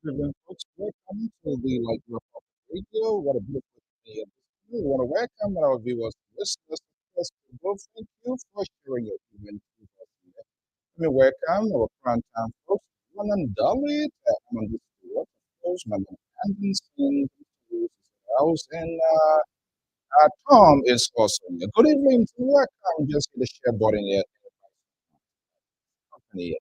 Everyone, folks, welcome to the Like Your Public Radio. What a beautiful day. We want to welcome our viewers and listeners. First of all, thank you for sharing your event with us here. Let me welcome our prime time folks, one and Dolly, I'm on this of course, my name is Anderson, house, and Tom is also here. Good evening, welcome. Just hit the share button here. Company.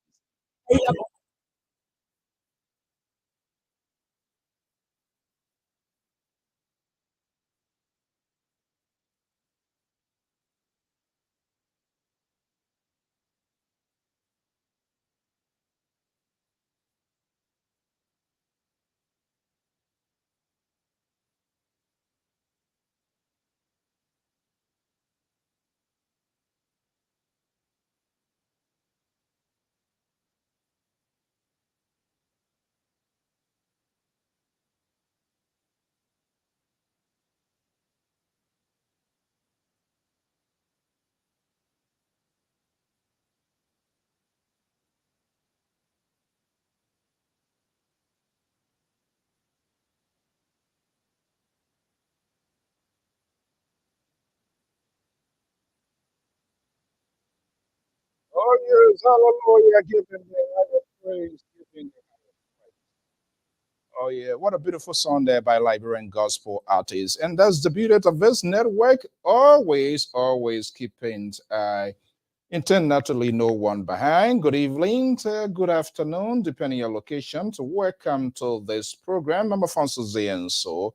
Oh, yes, hallelujah, giving the higher praise, giving the Oh, yeah. What a beautiful song there by Liberian gospel artists. And that's the beauty of this network. Always keeping internationally no one behind. Good evening, good afternoon, depending on your location. So welcome to this program. I'm Afonso Zienso.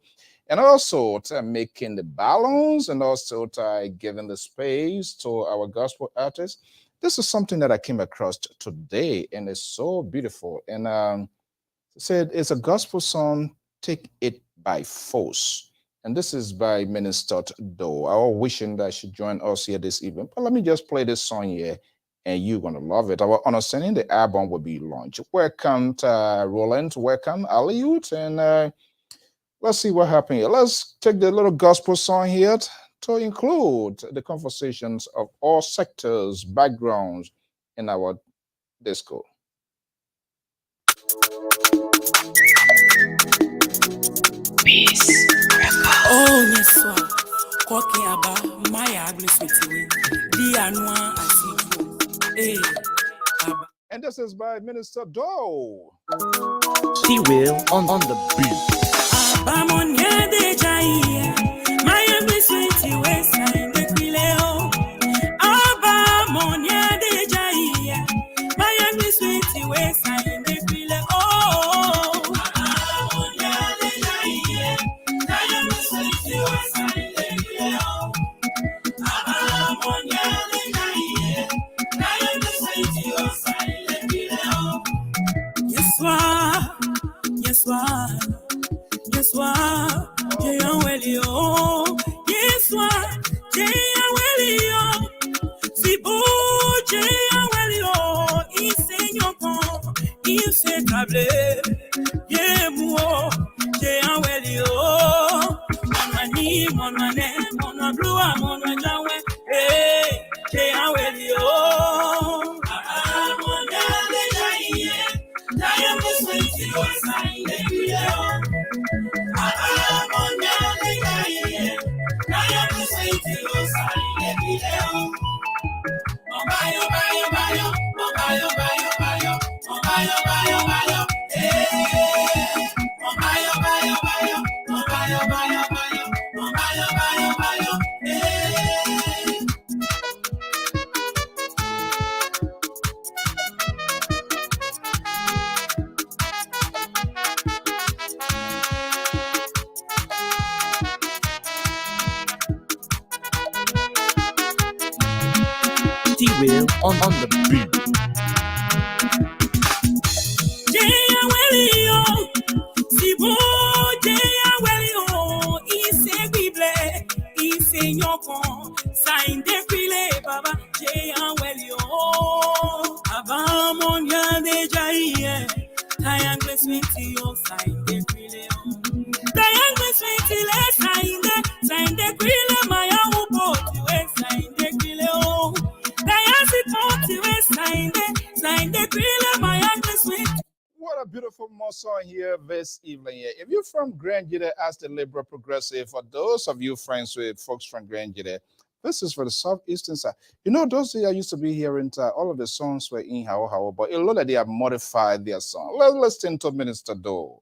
And also to making the balance and also to giving the space to our gospel artists. This is something that I came across today and it's so beautiful. And said it's a gospel song, Take It by Force. And this is by Minister Doe. I was wishing that she join us here this evening. But let me just play this song here and you're going to love it. Our understanding the album will be launched. Welcome to Roland, welcome Aliut, and let's see what happened here. Let's take the little gospel song here to include the conversations of all sectors, backgrounds in our disco. Peace. Oh, yes, sir. Talking about my ugly sweetie. The annual I see you. And this is by Minister Doe. She will on the beat. My ugly sweetie was signed the Quileo. Abamonia de Jaya. My ugly sweetie was signed the Quileo. Yes, si boje awelio, isenyo kon, ise table, ye muo, je awelio, monani, monane, monablua, monajawe, je awelio, monale jaiye, jaya muswiti wasainde video, monale jaiye, jaya muswiti wasainde video. T-Will on the beat. What a beautiful more song here this evening. If you're from Grand Jide as the Liberal Progressive, for those of you friends with folks from Grand Jide, this is for the southeastern side. You know, those days I used to be here in all of the songs were in how, but it looks like they have modified their song. Let's listen to Minister Do.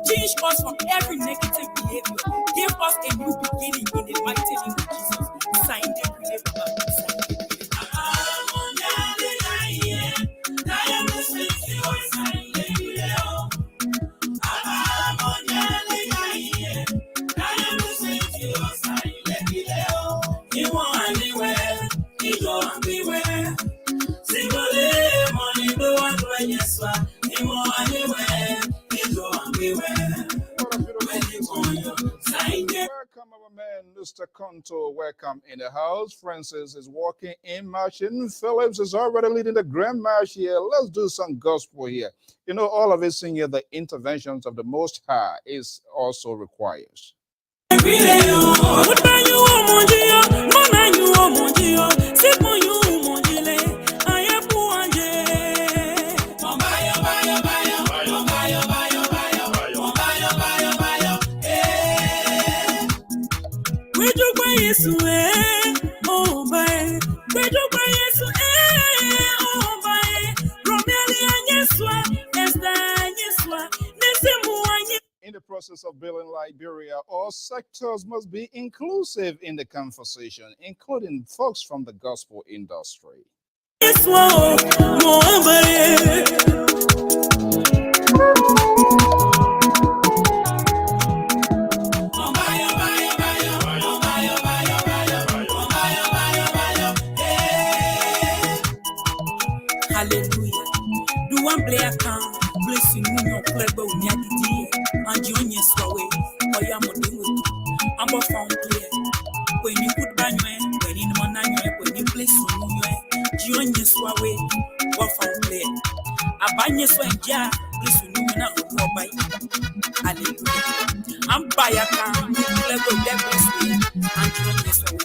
Change us from every negative behavior. Give us a new beginning in the mighty name of Jesus. Sign the Welcome, our man, Mr. Conto. Welcome in the house. Francis is walking in marching. Phillips is already leading the grand march here. Let's do some gospel here. You know, all of us in here, the interventions of the Most High is also requires. In the process of building Liberia, all sectors must be inclusive in the conversation, including folks from the gospel industry. Hallelujah. Do one play account, bless you, no clever, and you on your sway, or you are doing. I'm a found player. When you put by when in Manana, when you place you on your sway, or found player. A banya swing, yeah, bless you, no by. Hallelujah. I'm by a car, clever, devils, and you on your sway,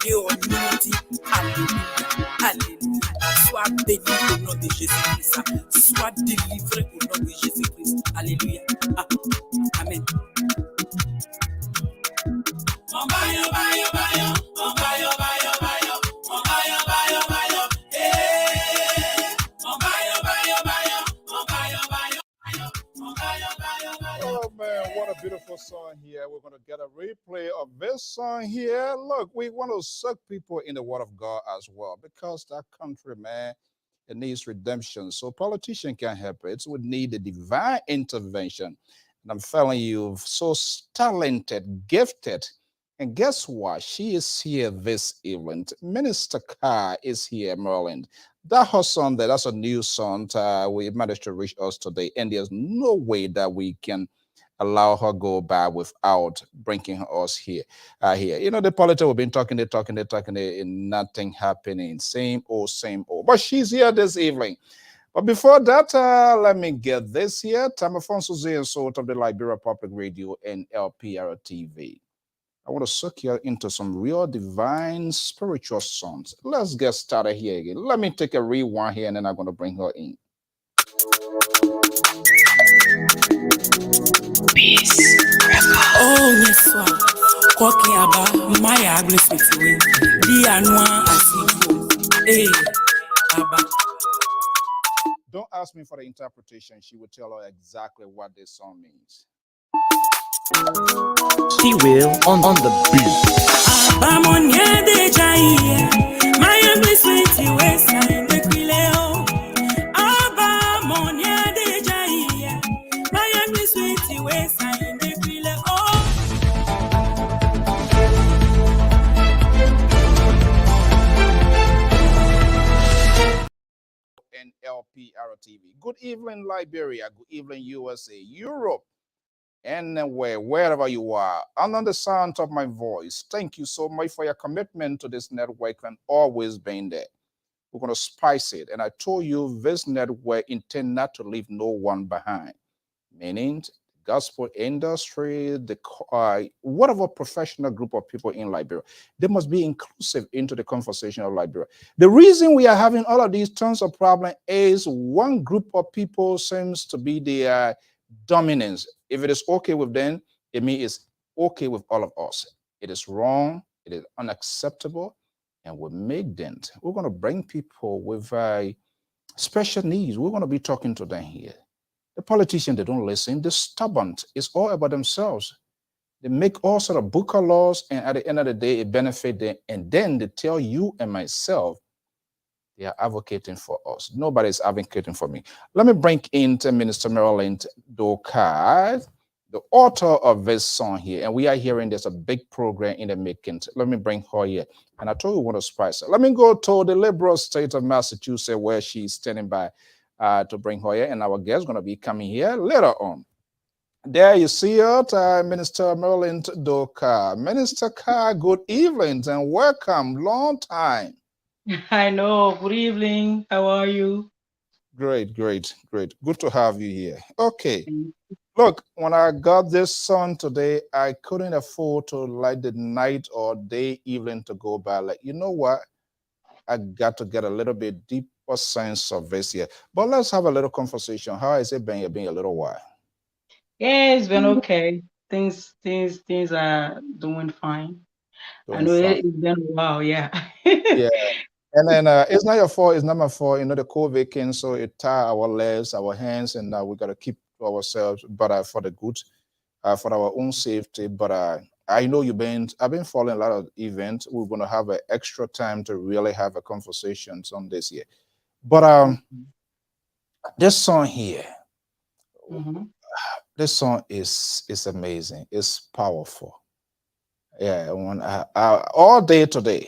you are unity. Hallelujah. Hallelujah. Sois béni au nom de Jésus-Christ. Sois délivré au nom de Jésus-Christ. Alléluia. Ah. Amen. Oh man, what a beautiful song here. We're going to get a replay of this song here. Look, we want to suck people in the word of God as well, because that country, man, it needs redemption. So politicians can't help it. We need a divine intervention. And I'm telling you, so talented, gifted. And guess what? She is here this evening. Minister Carr is here, Maryland. That her song, that's a new song. We managed to reach us today, and there's no way that we can allow her go by without bringing us here. You know, the politics we've been talking, and nothing happening. Same old. But she's here this evening. But before that, let me get this here. Tamafonso Zia, sort of the Liberia Public Radio and Lpr-Tv. I want to suck you into some real divine spiritual songs. Let's get started here again. Let me take a rewind here, and then I'm going to bring her in. Peace. Oh, yes, sir. Talking about my ugly situation. The annual Hey, Abba. Don't ask me for the interpretation. She will tell her exactly what this song means. T-Will on the beat. I'm on the Jai. My ugly sweetie West Side, the Quileo. I'm on the Jai. My ugly sweetie West Side, the Quileo. Lpr-Tv. Good evening, Liberia. Good evening, USA, Europe, anywhere, wherever you are. Under the sound of my voice, thank you so much for your commitment to this network and always being there. We're going to spice it. And I told you this network intend not to leave no one behind, meaning the gospel industry, the whatever professional group of people in Liberia, they must be inclusive into the conversation of Liberia. The reason we are having all of these tons of problems is one group of people seems to be the dominance. If it is okay with them, it means it's okay with all of us. It is wrong, it is unacceptable, and we make dent. We're going to bring people with special needs. We're going to be talking to them here. The politicians, they don't listen. They're stubborn. It's all about themselves. They make all sort of booker laws, and at the end of the day, it benefits them. And then they tell you and myself they are advocating for us. Nobody's advocating for me. Let me bring in Minister Marilyn Doka, the author of this song here. And we are hearing there's a big program in the making. Let me bring her here. And I told you what to spice it. Let me go to the liberal state of Massachusetts where she's standing by to bring her here. And our guest is going to be coming here later on. There you see it, Minister Marilyn Doka. Minister Carr, good evening and welcome. Long time. I know. Good evening. How are you? Great, great, great. Good to have you here. Okay. Look, when I got this song today, I couldn't afford to let the night or day, evening to go by. Like, you know what? I got to get a little bit deeper sense of this here. But let's have a little conversation. How has it been? It's been a little while. Yeah, it's been okay. Things are doing fine. I Doing know fine. it's been a while. Yeah. Yeah. And then it's not your fault. It's not my fault. You know, the COVID came, so it tie our legs, our hands, and we got to keep to ourselves, but for the good, for our own safety. But I know I've been following a lot of events. We're going to have an extra time to really have a conversations on this here. But this song here, Mm-hmm. this song is amazing. It's powerful. Yeah, when all day today.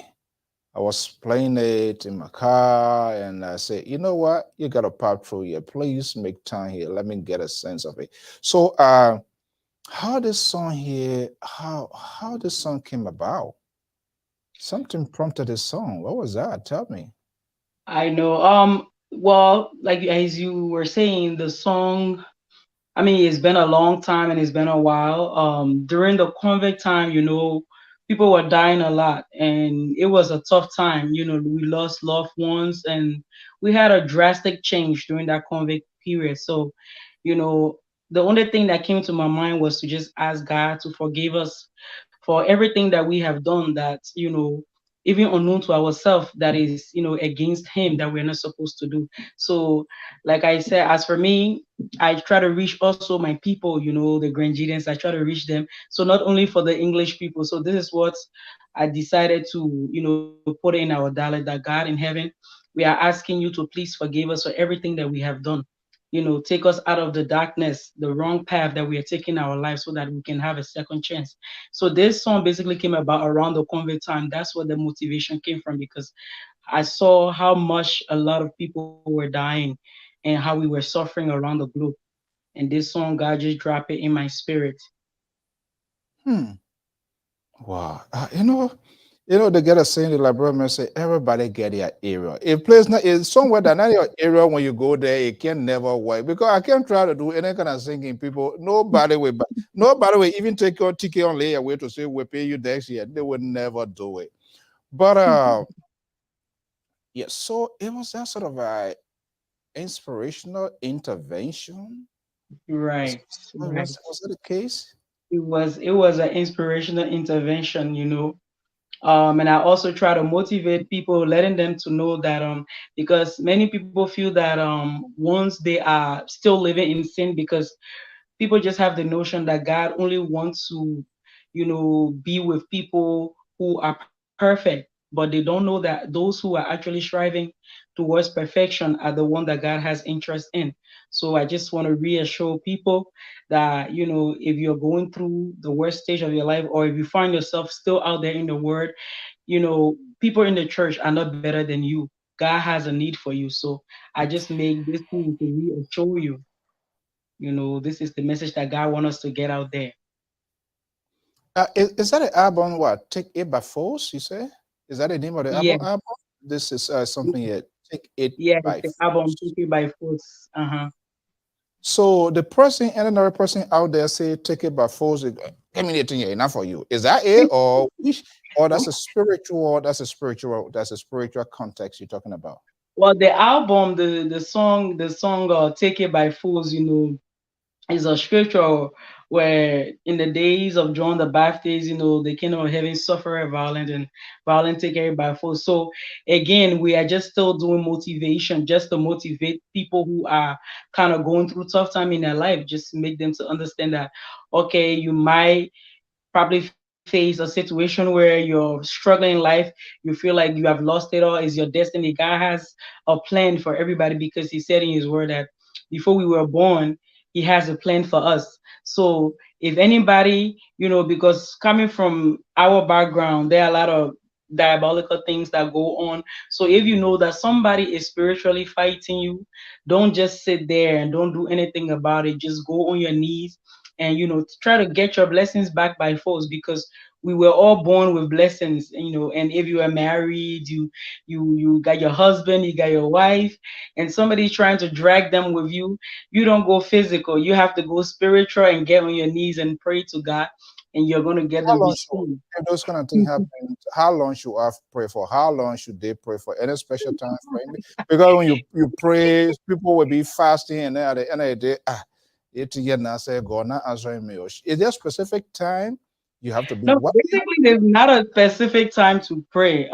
I was playing it in my car and I said, you know what? You got to pop through here. Please make time here. Let me get a sense of it. So how this song here, how this song came about? Something prompted this song. What was that? Tell me. I know. Well, like as you were saying, the song. I mean, it's been a long time and it's been a while. During the COVID time, people were dying a lot, and it was a tough time. We lost loved ones, and we had a drastic change during that COVID period. So, you know, the only thing that came to my mind was to just ask God to forgive us for everything that we have done that, even unknown to ourselves, that is, against Him, that we're not supposed to do. So, like I said, as for me, I try to reach also my people, the Grangidians. I try to reach them. So not only for the English people. So this is what I decided to, put in our dialect, that God in heaven, we are asking you to please forgive us for everything that we have done. Take us out of the darkness, the wrong path that we are taking our lives, so that we can have a second chance. So this song basically came about around the COVID time. That's where the motivation came from, because I saw how much a lot of people were dying and how we were suffering around the globe. And this song, God just dropped it in my spirit. Hmm. Wow. They get a saying the librarian say everybody get their area. If place not is somewhere that not your area when you go there, it can never work because I can't try to do any kind of singing. People, nobody will even take your ticket on layaway to say we pay you next year. They would never do it. But yeah, so it was that sort of a inspirational intervention. Was Right, right. was that the case? It was an inspirational intervention, and I also try to motivate people, letting them to know that because many people feel that once they are still living in sin, because people just have the notion that God only wants to, be with people who are perfect, but they don't know that those who are actually striving towards perfection are the one that God has interest in. So I just want to reassure people that, if you're going through the worst stage of your life, or if you find yourself still out there in the world, people in the church are not better than you. God has a need for you. So I just make this thing to reassure you, this is the message that God wants us to get out there. Is that an album? What? Take It by Force? You say? Is that the name of the Yeah, album? This is something here. Take It yeah, by the album Force. Take It by Force. Uh-huh. So the person and another person out there say take it by force. Give me the thing here, enough for you. Is that it, or which, or that's a spiritual context you're talking about? Well, the album, the song Take It by Force, is a scripture where in the days of John the Baptist, the kingdom of heaven suffered violence and violence take it by force. So again, we are just still doing motivation just to motivate people who are kind of going through tough time in their life, just make them to understand that okay, you might probably face a situation where you're struggling in life, you feel like you have lost it all, is your destiny. God has a plan for everybody because he said in his word that before we were born, he has a plan for us. So if anybody, because coming from our background, there are a lot of diabolical things that go on. So if you know that somebody is spiritually fighting you, don't just sit there and don't do anything about it. Just go on your knees and try to get your blessings back by force, because we were all born with blessings, and if you are married, you got your husband, you got your wife, and somebody's trying to drag them with you, you don't go physical, you have to go spiritual and get on your knees and pray to God, and you're going to get How the long should, response. if those kind of things happen, how long should I pray for? How long should they pray for? Any special time frame? Because when you pray, people will be fasting, and then at the end of the day, it's yet now say God not answering me. Is there a specific time you have to be No, what? basically, there's not a specific time to pray.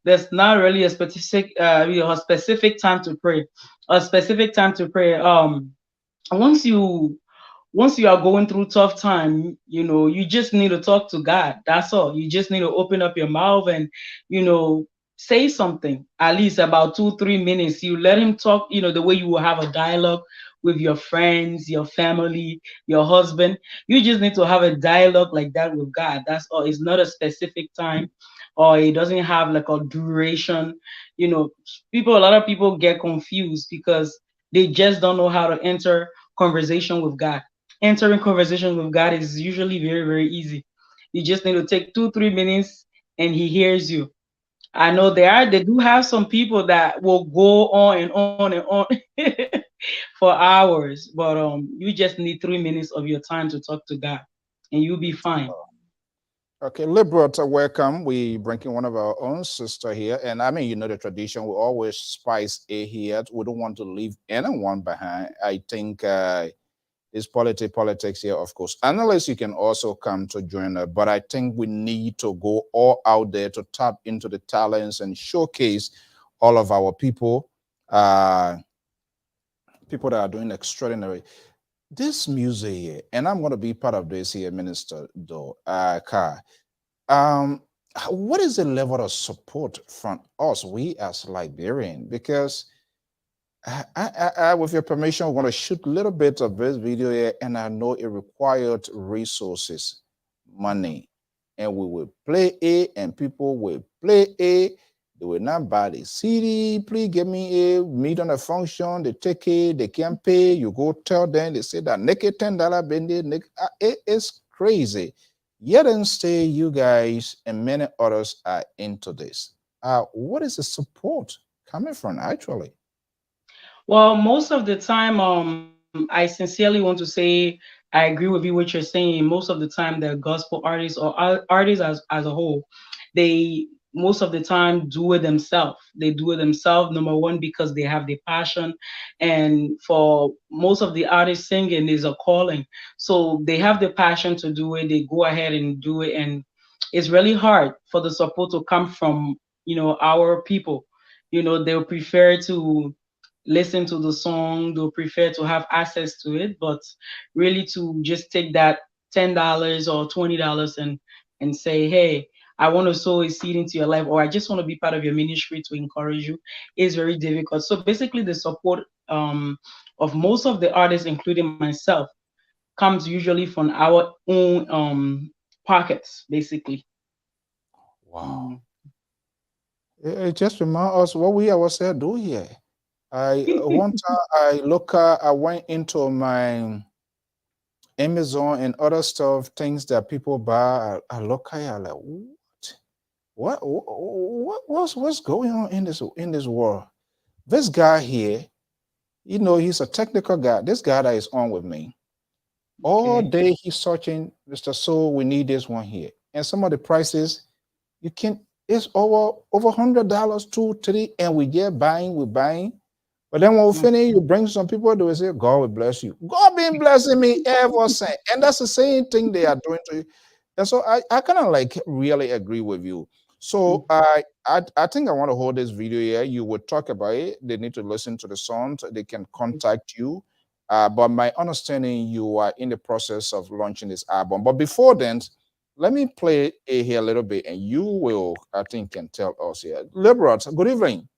There's not really a specific time to pray. A specific time to pray. Once you once you are going through tough time, you just need to talk to God. That's all. You just need to open up your mouth and, you know, say something at least about 2, 3 minutes. You let him talk, the way you will have a dialogue with your friends, your family, your husband. You just need to have a dialogue like that with God. That's all. It's not a specific time, or it doesn't have like a duration. A lot of people get confused because they just don't know how to enter conversation with God. Entering conversation with God is usually very, very easy. You just need to take 2, 3 minutes and he hears you. I know they do have some people that will go on and on and on for hours, but you just need 3 minutes of your time to talk to God and you'll be fine. Okay, Liberata, welcome. We bringing one of our own sister here, and I mean, the tradition. We always spice a here. We don't want to leave anyone behind. I think it's politics here, of course. Analysts, you can also come to join us, but I think we need to go all out there to tap into the talents and showcase all of our people, people that are doing extraordinary. This music here, and I'm going to be part of this here, Minister though, Kai. Um, what is the level of support from us, we as Liberian? Because with your permission, I want to shoot a little bit of this video here, and I know it required resources, money, and we will play it, and people will play it. They will not buy the CD. Please give me a meet on a function. They take it. They can't pay. You go tell them. They say that naked $10 bendy. It is crazy. Yet and stay, you guys and many others are into this. What is the support coming from actually? Well, most of the time, I sincerely want to say I agree with you what you're saying. Most of the time, the gospel artists or artists as a whole, they most of the time do it themselves. They do it themselves. Number one, because they have the passion, and for most of the artists, singing is a calling. So they have the passion to do it. They go ahead and do it, and it's really hard for the support to come from our people. They'll prefer to listen to the song, they'll prefer to have access to it, but really to just take that $10 or $20 and say, hey, I want to sow a seed into your life, or I just want to be part of your ministry to encourage you, is very difficult. So basically, the support of most of the artists, including myself, comes usually from our own pockets, basically. Wow. Mm. It just remind us what we ourselves do here. I one time I went into my Amazon and other stuff, things that people buy. I look at it, like, what's going on in this world? This guy here, he's a technical guy. This guy that is on with me all Okay. day, he's searching, Mr. So we need this one here, and some of the prices you can it's over $100, 2, 3, and we're buying. But then when we Mm, finish, you bring some people, they will say, God will bless you. God been blessing me ever since. And that's the same thing they are doing to you. And so I kind of like really agree with you. So mm, I think I want to hold this video here. You would talk about it. They need to listen to the songs. They can contact you. But my understanding, you are in the process of launching this album. But before then, let me play it here a little bit, and you will, I think, can tell us here. Liberals, good evening.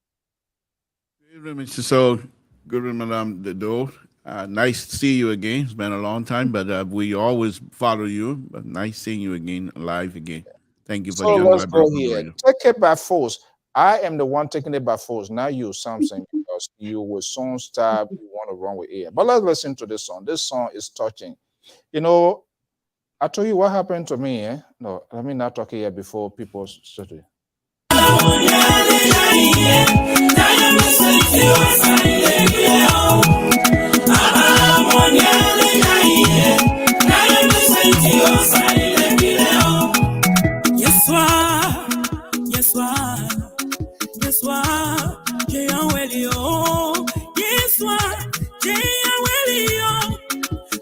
Good evening, Mr. Soul. Good evening, Madame Dedo. Nice to see you again. It's been a long time, but we always follow you. But nice seeing you again, live again. Thank you for the So Young let's Library go on the here. radio. Take it by force. I am the one taking it by force. Now you, something, because you with song style, you want to run with it. But let's listen to this song. This song is touching. You know, I told you what happened to me. No, let me not talk here before people study. Yes, sir. Yes, sir. Yes, sir. Jay Awelio. Yes, sir. Jay Awelio.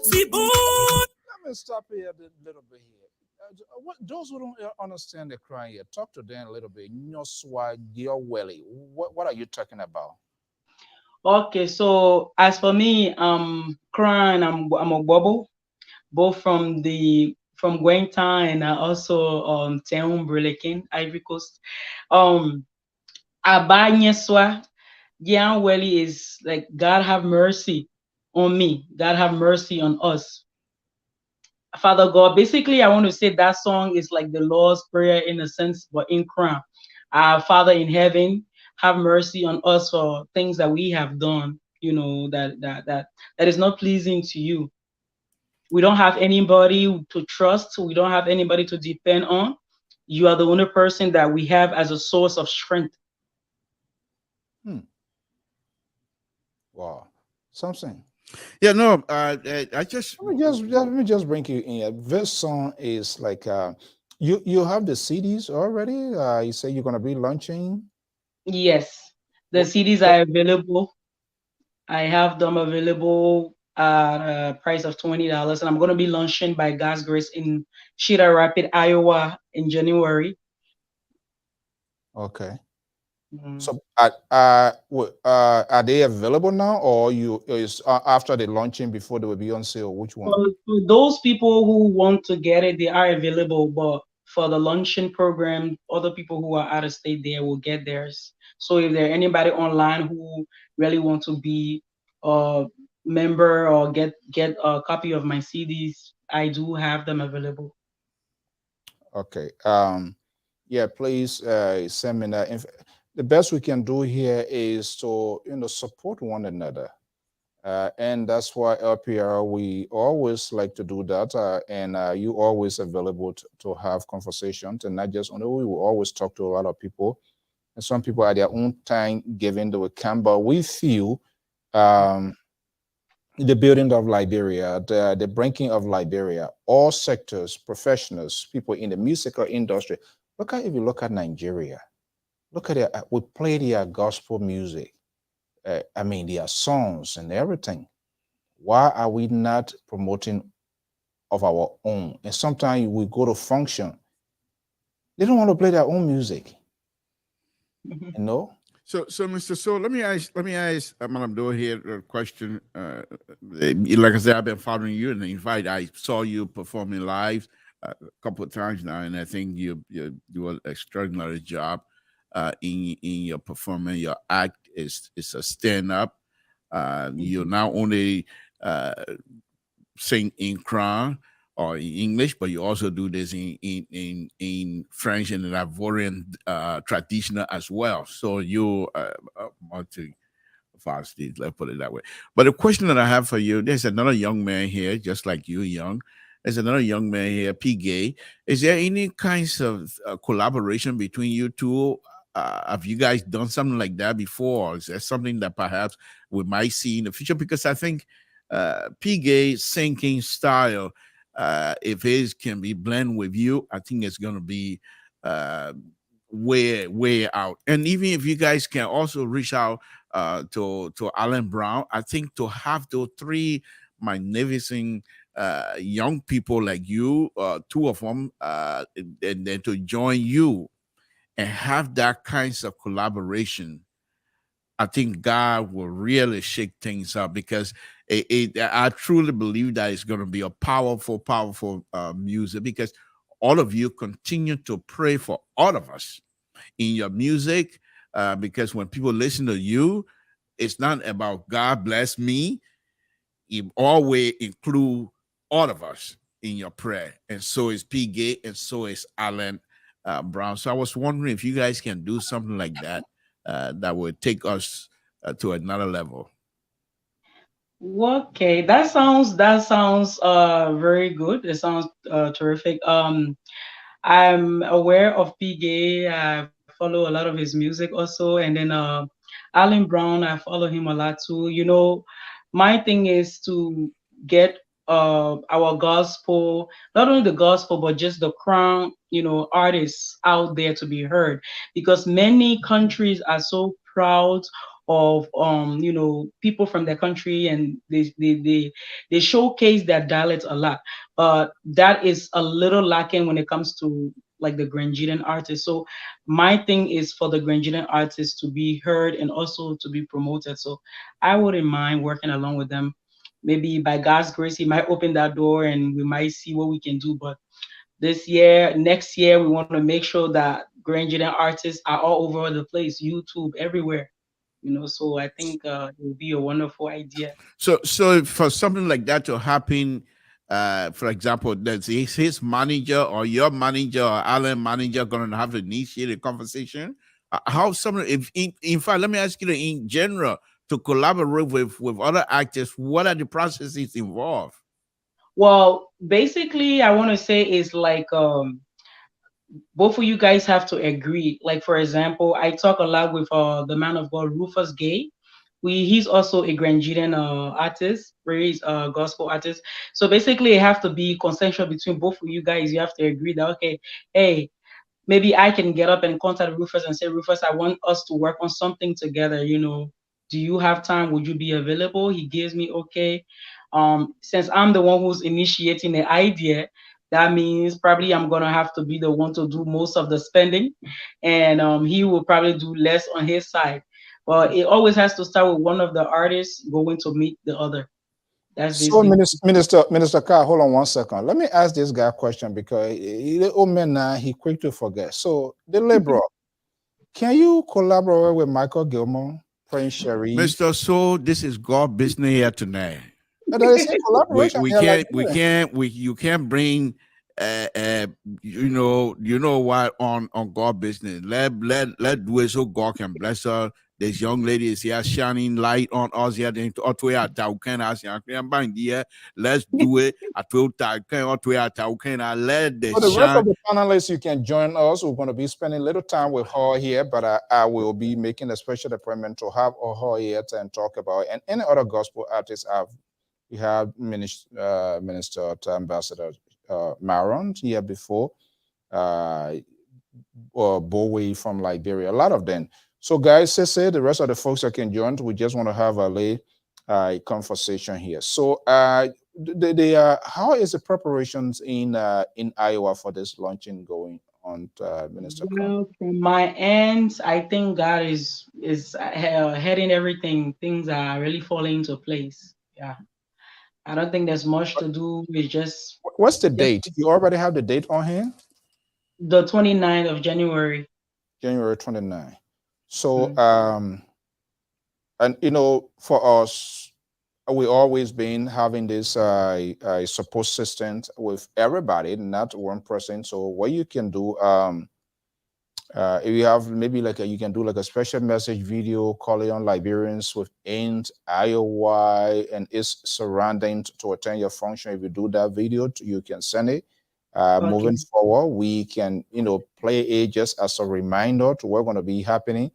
See, boy. Let me stop here a little bit here. Those who don't understand the cry here, talk to them a little bit. Nyoswa Dioweli. What are you talking about? Okay, so as for me, crying, I'm a bubble, both from Gwenta and also Teum Brelekin, Ivory Coast. Um Abanyeswa, yeah, Welly is like God have mercy on me. God have mercy on us. Father God, basically, I want to say that song is like the Lord's Prayer in a sense, but in crown. Our Father in heaven, have mercy on us for things that we have done, that is not pleasing to you. We don't have anybody to trust. We don't have anybody to depend on. You are the only person that we have as a source of strength. Hmm. Wow. Something. Yeah, no, I just Let me just bring you in here. This song is like you have the CDs already. You say you're gonna be launching. Yes, the What, CDs what, are available. I have them available at a price of $20, and I'm going to be launching by God's grace in Cedar Rapids, Iowa, in January. okay. Mm. So are they available now, or you is after the launching before they will be on sale? Which one? For those people who want to get it, they are available. But for the launching program, other people who are out of state there will get theirs. So if there anybody online who really want to be a member or get a copy of my CDs, I do have them available. Okay. Yeah, please send me that. The best we can do here is to support one another. And that's why LPR, we always like to do that. And you always available to have conversations, and not just only we will always talk to a lot of people. And some people at their own time giving the come, but we feel um, the building of Liberia, the breaking of Liberia, all sectors, professionals, people in the musical industry. If you look at Nigeria, look at it. We play their gospel music. I mean, their songs and everything. Why are we not promoting of our own? And sometimes we go to function, they don't want to play their own music, you know. so Mr. Soul. Let me ask Madame Do here a question. Like I said, I've been following you, and in fact, I saw you performing live a couple of times now, and I think you do an extraordinary job in your performance. Your act is a stand up. You not only uh, sing in crown, or in English, but you also do this in French and Ivorian traditional as well. So you multi faceted, let's put it that way. But the question that I have for you, there's another young man here, just like you, young. There's another young man here, P. Gay. Is there any kinds of collaboration between you two? Have you guys done something like that before? Or is there something that perhaps we might see in the future? Because I think P. Gay's singing style, if his can be blended with you, I think it's going to be way out. And even if you guys can also reach out to Alan Brown, I think to have those three magnificent young people like you, two of them, and then to join you and have that kinds of collaboration, I think God will really shake things up because I truly believe that it's going to be a powerful music because all of you continue to pray for all of us in your music because when people listen to you, it's not about God bless me. You always include all of us in your prayer. And so is P. Gay, and so is Alan Brown. So I was wondering if you guys can do something like that that would take us to another level. Okay, that sounds very good. It sounds terrific. I'm aware of P. Gay. I follow a lot of his music also, and then Alan Brown. I follow him a lot too. You know, my thing is to get our gospel, not only the gospel, but just the crown, artists out there to be heard, because many countries are so proud of people from their country, and they showcase their dialects a lot, but that is a little lacking when it comes to like the Grangetan artists. So my thing is for the Grangetan artists to be heard and also to be promoted. So I wouldn't mind working along with them. Maybe by God's grace, He might open that door and we might see what we can do. But this year, next year, we want to make sure that Grangetan artists are all over the place, YouTube, everywhere. So I think it would be a wonderful idea. So for something like that to happen, for example, that's his manager or your manager or Alan manager going to have to initiate a conversation. How someone, if in fact, let me ask you in general to collaborate with other actors, what are the processes involved? Well, basically, I want to say is like both of you guys have to agree. Like for example, I talk a lot with the man of God, Rufus Gay. He's also a Grangetan artist, where he's a gospel artist. So basically, it have to be consensual between both of you guys. You have to agree that okay, hey, maybe I can get up and contact Rufus and say, Rufus, I want us to work on something together. Do you have time? Would you be available? He gives me okay. Since I'm the one who's initiating the idea, that means probably I'm gonna have to be the one to do most of the spending, and he will probably do less on his side. But it always has to start with one of the artists going to meet the other. That's So, basically. Minister Carr, hold on 1 second. Let me ask this guy a question because the old man now he quick to forget. So, the liberal, can you collaborate with Michael Gilmore, Prince Sherry? Mr. So, this is God business here tonight. There is a collaboration we here can't like you can't bring you know what on God business. Let do it so God can bless her. This young lady is here shining light on us here. Let's do it. I told let the For the rest shine. of the panelists, you can join us. We're going to be spending a little time with her here, but I will be making a special appointment to have her here and talk about it. And any other gospel artists we have Minister to Ambassador Maron here before, or Bowie from Liberia, a lot of them. So guys, say the rest of the folks that can join, we just want to have a conversation here. So how is the preparations in Iowa for this launching going on, Minister? Well, from my end, I think God is heading everything. Things are really falling into place. Yeah, I don't think there's much to do. It's just What's the date? You already have the date on here? The 29th of January. January 29th. So and for us, we always been having this support system with everybody, not one person. So what you can do, if you have maybe like you can do like a special message video calling on Liberians with int IOY and its surrounding to attend your function. If you do that video, you can send it. Okay. Moving forward, we can play it just as a reminder to what's going to be happening.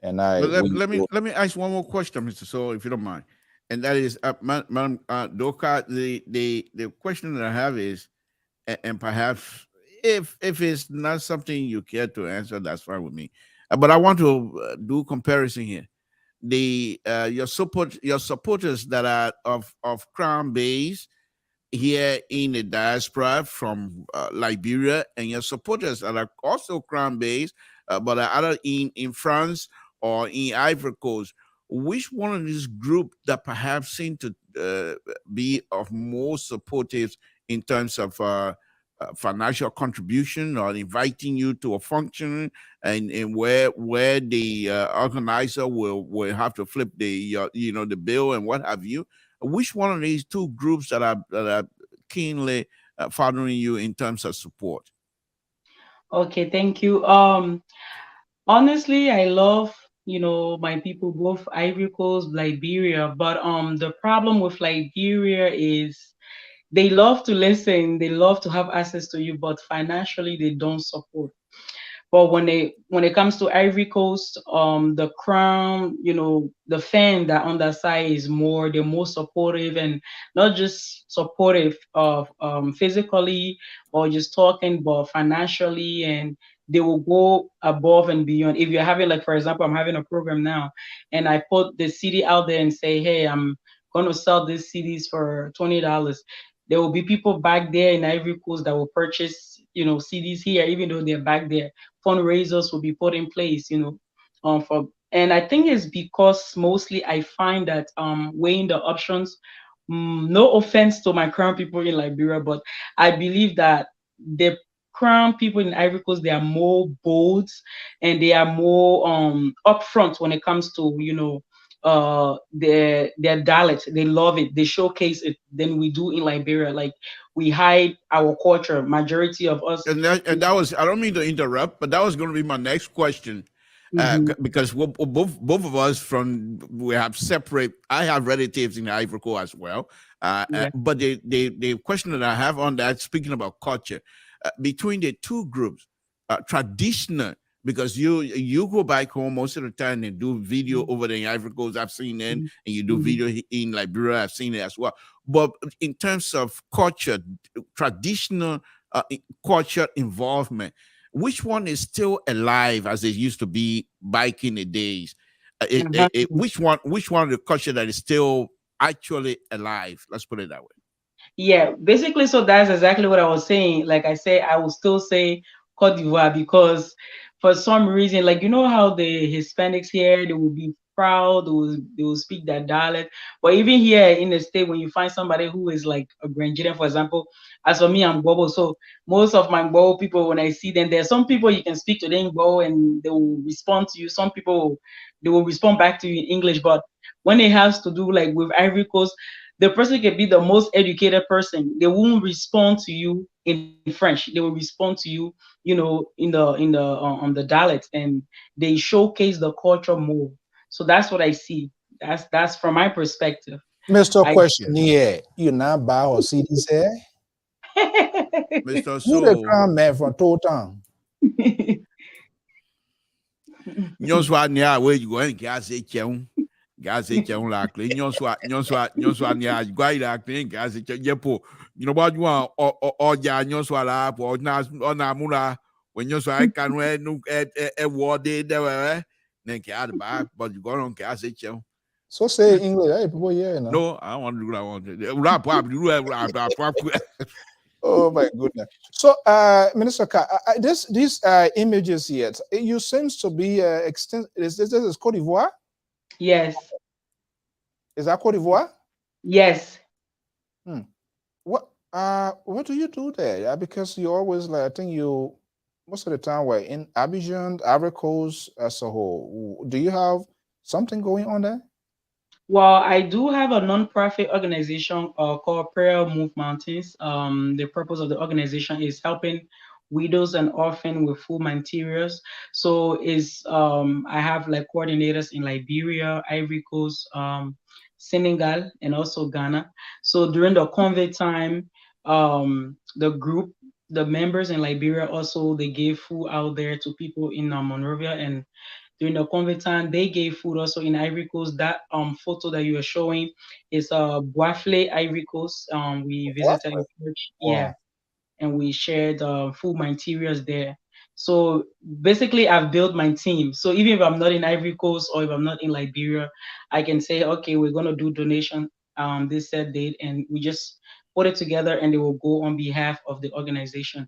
And But we let me ask one more question, Mr. So, if you don't mind, and that is, Madam Doka, the question that I have is, and perhaps if it's not something you care to answer, that's fine with me. But I want to do comparison here. The your supporters that are of Crown Base here in the diaspora from Liberia, and your supporters that are also Crown Base, but are either in France or in Ivory Coast. Which one of these groups that perhaps seem to be of more supportive in terms of financial contribution or inviting you to a function, and where the organizer will have to flip the the bill and what have you? Which one of these two groups that are keenly following you in terms of support? Okay, thank you. Honestly, I love, my people, both Ivory Coast, Liberia, but the problem with Liberia is they love to listen, they love to have access to you, but financially they don't support. But when it comes to Ivory Coast, the crown, the fan that on that side is they're more supportive, and not just supportive of physically or just talking, but financially, and they will go above and beyond. If you're having, like, for example, I'm having a program now, and I put the CD out there and say, hey, I'm gonna sell these CDs for $20. There will be people back there in Ivory Coast that will purchase, CDs here, even though they're back there. Fundraisers will be put in place, for, and I think it's because mostly I find that weighing the options, no offense to my crown people in Liberia, but I believe that the crown people in Ivory Coast, they are more bold and they are more upfront when it comes to, their dialect. They love it, they showcase it than we do in Liberia. Like, we hide our culture, majority of us. And that was, I don't mean to interrupt, but that was going to be my next question. Mhm. Because both of us we have separate. I have relatives in the Ivory Coast as well. Yeah. But the question that I have on that, speaking about culture, between the two groups, traditional, because you go back home most of the time and do video over there in Ivory Coast. I've seen it, and you do Mhm. video in Liberia. I've seen it as well. But in terms of culture, traditional culture involvement, which one is still alive as it used to be back in the days? Uh-huh. Which one of the culture that is still actually alive? Let's put it that way. Yeah, basically, so that's exactly what I was saying. Like I say, I will still say Cote d'Ivoire because for some reason, like, how the Hispanics here, they will be proud, they will speak that dialect. But even here in the state, when you find somebody who is like a Nigerian, for example, as for me, I'm Bobo. So most of my Bobo people, when I see them, there are some people you can speak to them in Bobo and they will respond to you. Some people, they will respond back to you in English. But when it has to do like with Ivory Coast, the person can be the most educated person. They won't respond to you in French. They will respond to you, in the on the dialect, and they showcase the culture more. So that's what I see. That's from my perspective. Mr. I Questionnaire, you not buy or CDs here? Mr. You the So, crown man from Town. nyonswa ni a we go en gas e cheun la kle nyonswa ni a gwa ila kle gas e yepo you know what you want o ja nyonswa la po na mura when nyonswa kan we nu e wode de we ne ke ad ba but you go on gas e cheun. So say English. Hey, people here, No, I don't want to do what I want to do. Rap, Oh my goodness. So, Minister Ka, these images here, you seems to be extent. This is Cote d'Ivoire? Yes. Is that Cote d'Ivoire? Yes. What do you do there? Yeah, because you always like, I think you most of the time were in Abidjan, Ivory Coast as a whole. Do you have something going on there? Well, I do have a non-profit organization called Prayer Move Mountains. The purpose of the organization is helping widows and orphans with food materials. So is I have like coordinators in Liberia, Ivory Coast, Senegal, and also Ghana. So during the COVID time, the group, the members in Liberia also they gave food out there to people in Monrovia, and during the COVID time, they gave food also in Ivory Coast. That photo that you are showing is Boafle, Ivory Coast. We What? visited a church, yeah, Wow. and we shared food materials there. So basically, I've built my team. So even if I'm not in Ivory Coast or if I'm not in Liberia, I can say, okay, we're gonna do donation this set date, and we just put it together, and they will go on behalf of the organization.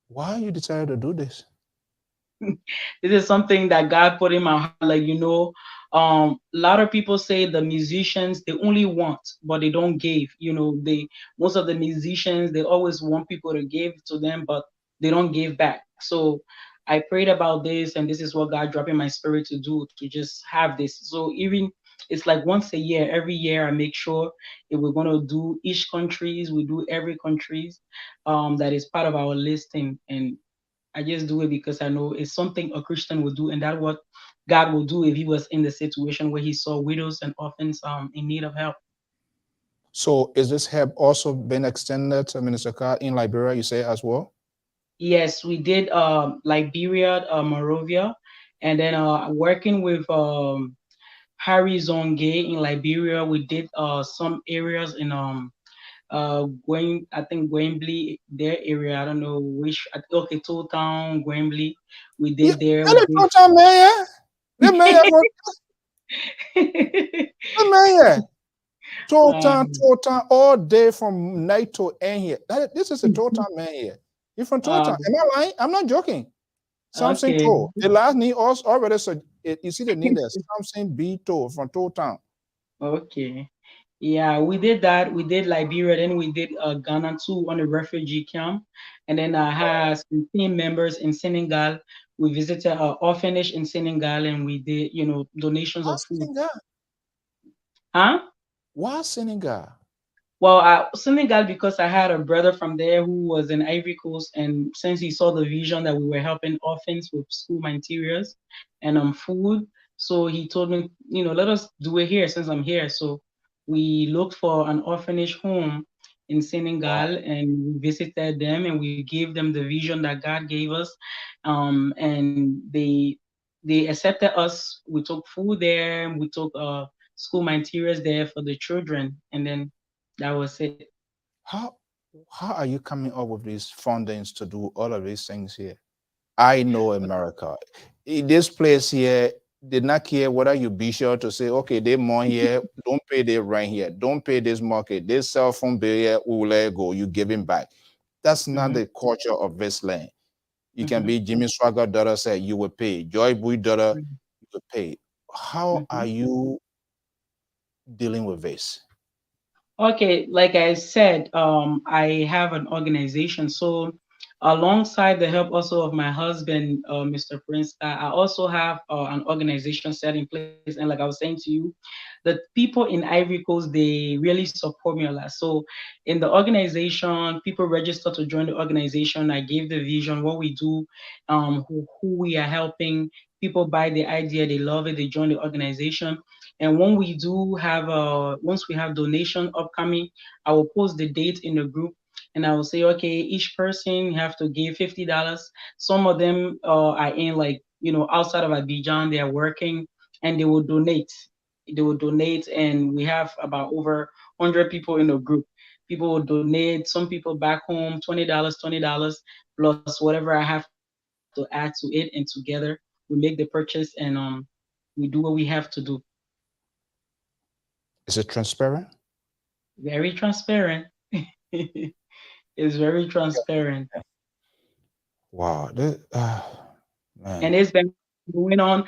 Why you decided to do this? This is something that God put in my heart. Like, a lot of people say the musicians they only want, but they don't give. They most of the musicians they always want people to give to them, but they don't give back. So I prayed about this, and this is what God dropped in my spirit to do to just have this. So even it's like once a year, every year I make sure if we're gonna do each countries, we do every countries that is part of our listing, and I just do it because I know it's something a Christian would do, and that's what God will do if He was in the situation where He saw widows and orphans in need of help. So is this help also been extended to Minister Carr in Liberia, you say as well? Yes, we did Liberia, Monrovia, and then working with Harry Zonge in Liberia. We did some areas in going I think Wembley, their area. I don't know which. Okay, Town Town, Wembley. We Yeah, did there. really We total mayor. The mayor for did. the mayor. Total, um, total, all day from night to end here. This is a total man here. You from total? uh, Am I lying? I'm not joking. Something okay. told. The last name also already so you see the name there. Something be told from total. Okay. Yeah, we did that. We did Liberia, then we did Ghana too on a refugee camp. And then I had some team members in Senegal. We visited an orphanage in Senegal and we did, donations Why of food. Senegal? Huh? Why Senegal? Well, Senegal because I had a brother from there who was in Ivory Coast, and since he saw the vision that we were helping orphans with school materials and food, so he told me, let us do it here since I'm here. So we looked for an orphanage home in Wow. Senegal, and we visited them, and we gave them the vision that God gave us, and they accepted us. We took food there, we took school materials there for the children, and then that was it. How how are you coming up with these fundings to do all of these things here? I know America. In this place here did not care whether you be sure to say, okay, they more here, don't pay their rent here, don't pay this market, this cell phone bill here, we will let it go, you give him back. That's not Mhm, the culture of this land. You can mhm, be Jimmy Swagger daughter said you will pay, Joy Boy daughter, mhm, you will pay. How are mhm. you dealing with this? Okay, like I said, I have an organization. So, alongside the help also of my husband, Mr. Prince, I also have an organization set in place. And like I was saying to you, the people in Ivory Coast they really support me a lot. So, in the organization, people register to join the organization. I gave the vision, what we do, who we are helping. People buy the idea, they love it, they join the organization. And when we do have once we have donation upcoming, I will post the date in the group and I will say, okay, each person have to give $50. Some of them are in like, outside of Abidjan, they are working and they will donate. They will donate and we have about over 100 people in the group. People will donate, some people back home, $20, $20, plus whatever I have to add to it, and together we make the purchase and we do what we have to do. Is it transparent? Very transparent. It's very transparent. Wow. And Man. it's been going on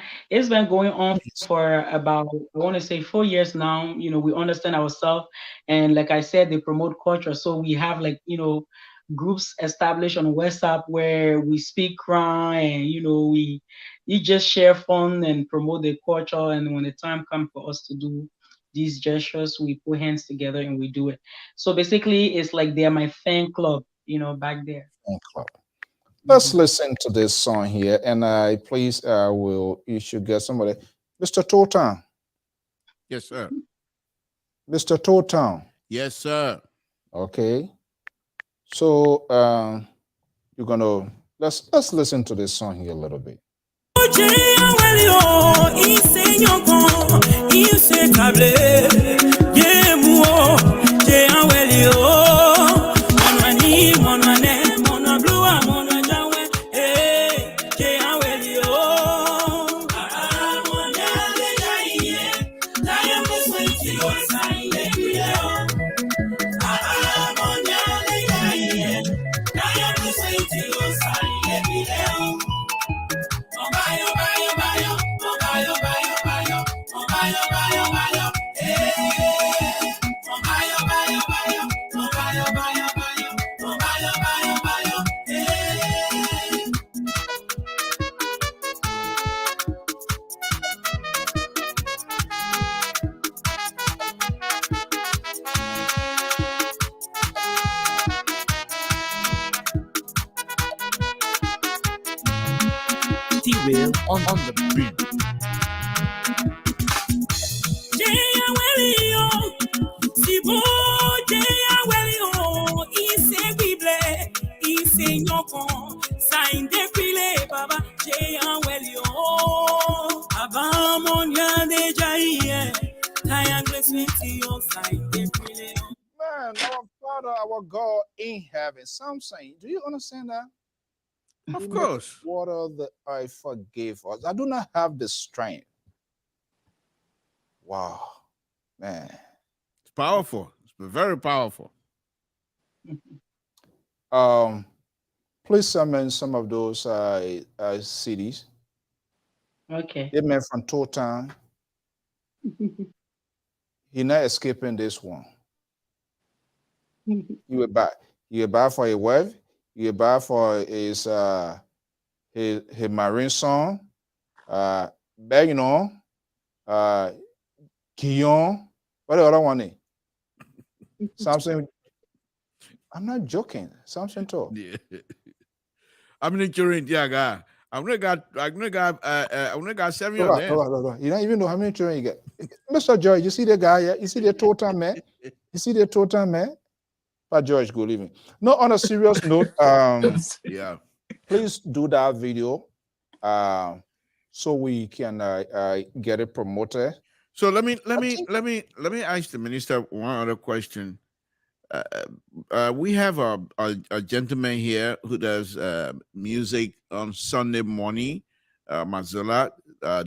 for about, I want to say 4 years now. We understand ourselves, and like I said, they promote culture. So we have like, groups established on WhatsApp where we speak crime and we just share fun and promote the culture. And when the time comes for us to do these gestures, we put hands together and we do it. So basically, it's like they're my fan club, back there. Fan club. Let's Mhm. listen to this song here, and please, you should get somebody, Mr. Totan, Yes, sir. Mr. Totan. Yes, sir. Okay, so you're gonna let's listen to this song here a little bit. T-Will on the beat. Man, our Father, our God in heaven. Some saying, do you understand that? Of He course. made water that I forgave us. I do not have the strength. Wow, man. It's powerful. It's very powerful. Please summon some of those cities. Okay. They meant from Totan. He not escaping this one. You were back. You were back for a wave. You were back for his marine song. But Guillaume. What the other one? Something. I'm not joking. Something too. Yeah. I'm not during guy. I'm not got 7 of them. You don't even know how many children you get. Mr. George, you see the guy here? You see the total man? You see the total man? But George, go leave me. No, on a serious note, Yeah. please do that video so we can get it promoted. So let me ask the minister one other question. We have a gentleman here who does music on Sunday morning, Mazzola,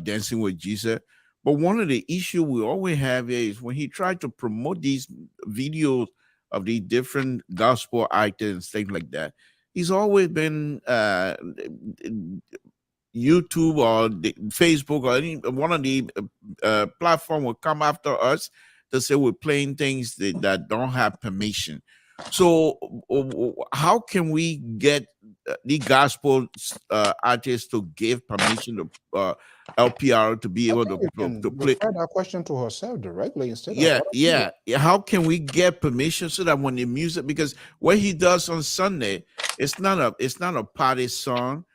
Dancing with Jesus. But one of the issues we always have is when he tried to promote these videos of these different gospel items, things like that, he's always been YouTube or Facebook or any one of the platform will come after us to say we're playing things that don't have permission. So how can we get the gospel artists to give permission to LPR to be able to play? Refer that question to herself directly instead Yeah, of yeah. How can we get permission so that when the music, because what he does on Sunday, it's not a party song.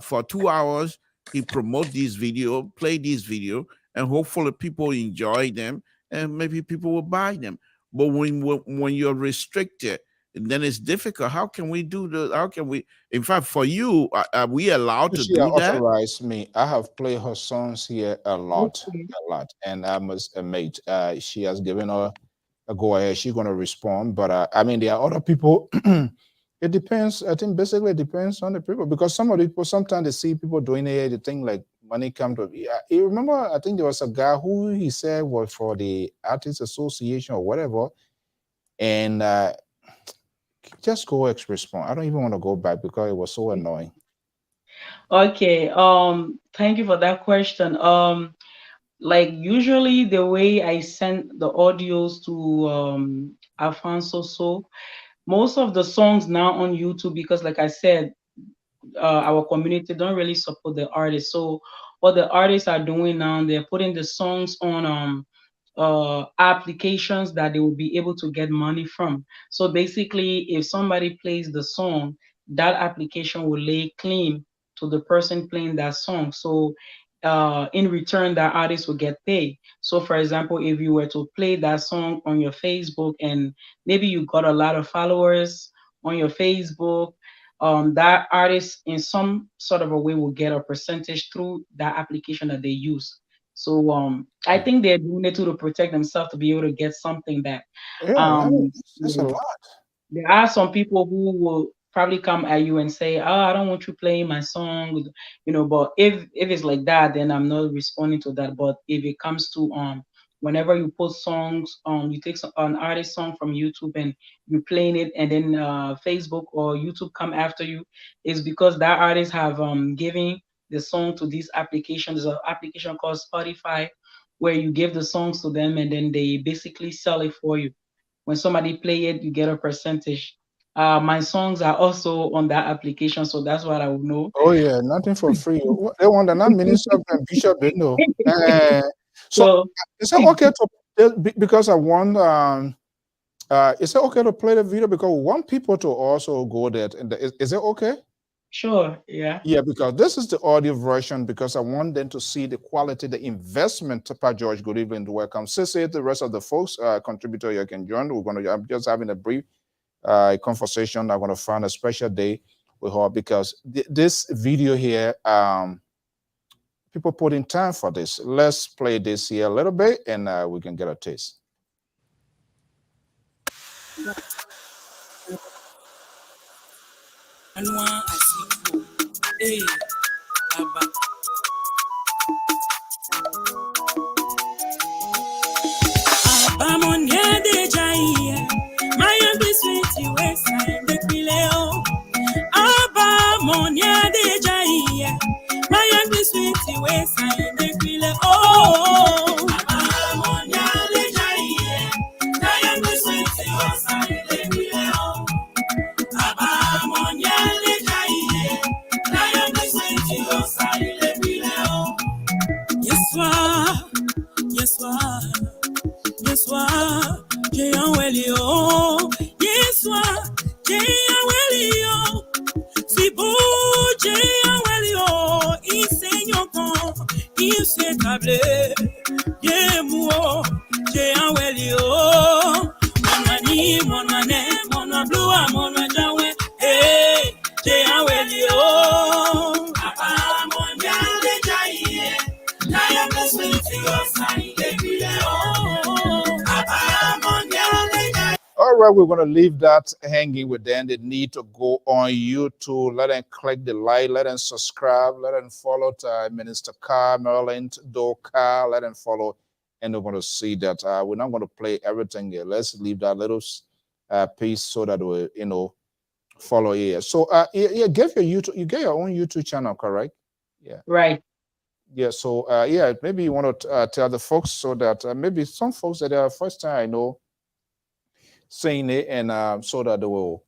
For 2 hours, he promote these video, play these video, and hopefully people enjoy them, and maybe people will buy them. But when you're restricted, then it's difficult. How can we do the? How can we? In fact, for you, are we allowed to she do that? authorized me. I have played her songs here a lot, Okay. and I must admit, she has given her a go ahead. She's going to respond, but I mean, there are other people. It depends. I think basically it depends on the people because some of the people sometimes they see people doing it. They think like money come to. Yeah, you remember? I think there was a guy who he said was for the Artists Association or whatever, and just go respond. I don't even want to go back because it was so annoying. Okay. Thank you for that question. Like usually the way I send the audios to Alfonso, so most of the songs now on YouTube, because like I said, our community don't really support the artists. So what the artists are doing now, they're putting the songs on applications that they will be able to get money from. So basically, if somebody plays the song, that application will lay claim to the person playing that song. So in return, that artist will get paid. So for example, if you were to play that song on your Facebook and maybe you got a lot of followers on your Facebook, that artist in some sort of a way will get a percentage through that application that they use. So I think they're doing it to protect themselves to be able to get something back. Yeah, Um, that's a lot. there are some people who will probably come at you and say, "Oh, I don't want you playing my song," But if it's like that, then I'm not responding to that. But if it comes to whenever you post songs, you take an artist song from YouTube and you playing it, and then Facebook or YouTube come after you, it's because that artist have given the song to this application. There's an application called Spotify where you give the songs to them and then they basically sell it for you. When somebody play it, you get a percentage. My songs are also on that application, so that's what I would know. Oh yeah, nothing for free. They want the not minister and bishop, they know. So So is it okay to because I want is it okay to play the video because we want people to also go there and is it okay? sure, yeah. Yeah, because this is the audio version because I want them to see the quality, the investment. Papa George, good evening, welcome. Sissy, the rest of the folks, contributor, you can join. I'm just having a brief conversation. I'm going to find a special day with her because this video here, people put in time for this. Let's play this here a little bit and we can get a taste. All right, we're going to leave that hanging with them. They need to go on YouTube. Let them click the like, let them subscribe, let them follow Minister Carr, Maryland, Doka, let them follow, and they're going to see that we're not going to play everything here. Let's leave that little piece so that we, follow here. So, yeah, give your YouTube, you get your own YouTube channel, correct? Yeah. Right. Yeah. So, yeah, maybe you want to tell the folks so that maybe some folks that are first time I know saying it, and so that they will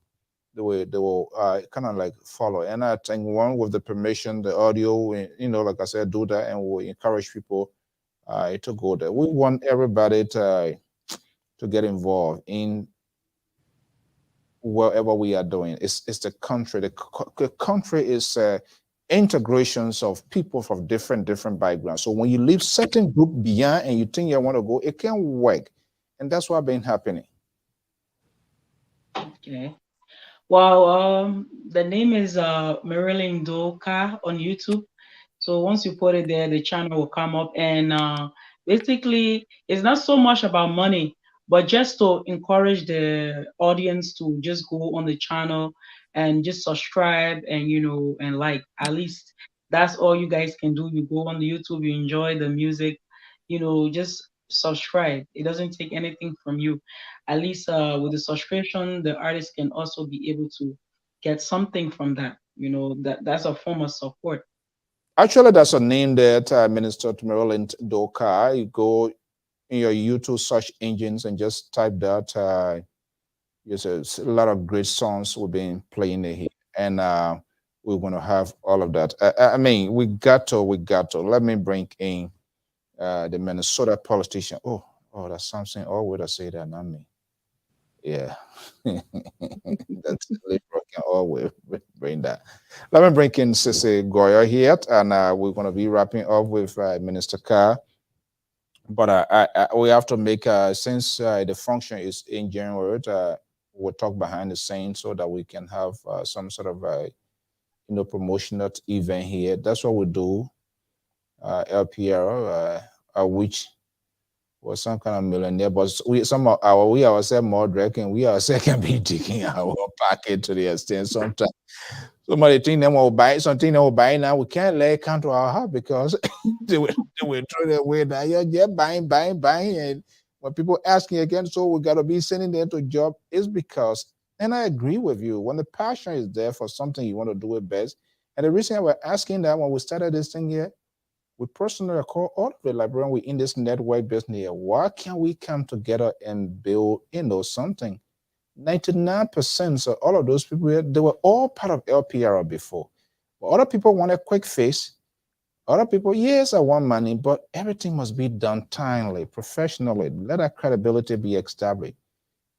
kind of like follow. And I think one with the permission, the audio, like I said, do that, and we'll encourage people to go there. We want everybody to get involved in whatever we are doing. It's the country. The country is integrations of people from different backgrounds. So when you leave certain group behind and you think you want to go, it can work, and that's what's been happening. Okay. Well, the name is Marilyn Doka on YouTube. So once you put it there, the channel will come up, and basically, it's not so much about money, but just to encourage the audience to just go on the channel and just subscribe and and like. At least that's all you guys can do. You go on the YouTube, you enjoy the music, just subscribe. It doesn't take anything from you. At least with the subscription, the artist can also be able to get something from that. That's a form of support. Actually, that's a name that Minister Maryland Doka. You go in your YouTube search engines and just type that Yes, it's a lot of great songs we've been playing here, and we're going to have all of that. I mean, we got to. Let me bring in the Minnesota politician. Oh, that's something. Oh, would I say that? Not me. Yeah, that's really broken. Oh, we bring that. Let me bring in Sissy Goya here, and we're going to be wrapping up with Minister Carr. But we have to make since the function is in January. We'll talk behind the scenes so that we can have some sort of promotional event here. That's what we do. LPR, which was some kind of millionaire, but we ourselves more reckon we ourselves can be digging our pocket to the extent sometimes. Somebody think them will buy something they will buy now. We can't let it come to our house because they will throw it away. Now you're just buying. And when people asking again, so we got to be sending them to job, is because, and I agree with you, when the passion is there for something, you want to do it best. And the reason we're asking that when we started this thing here, we personally call all of the librarians we in this network business here. Why can't we come together and build, something? 99%. So all of those people, they were all part of LPR before. But other people want a quick fix. Other people, yes, I want money, but everything must be done timely, professionally. Let that credibility be established.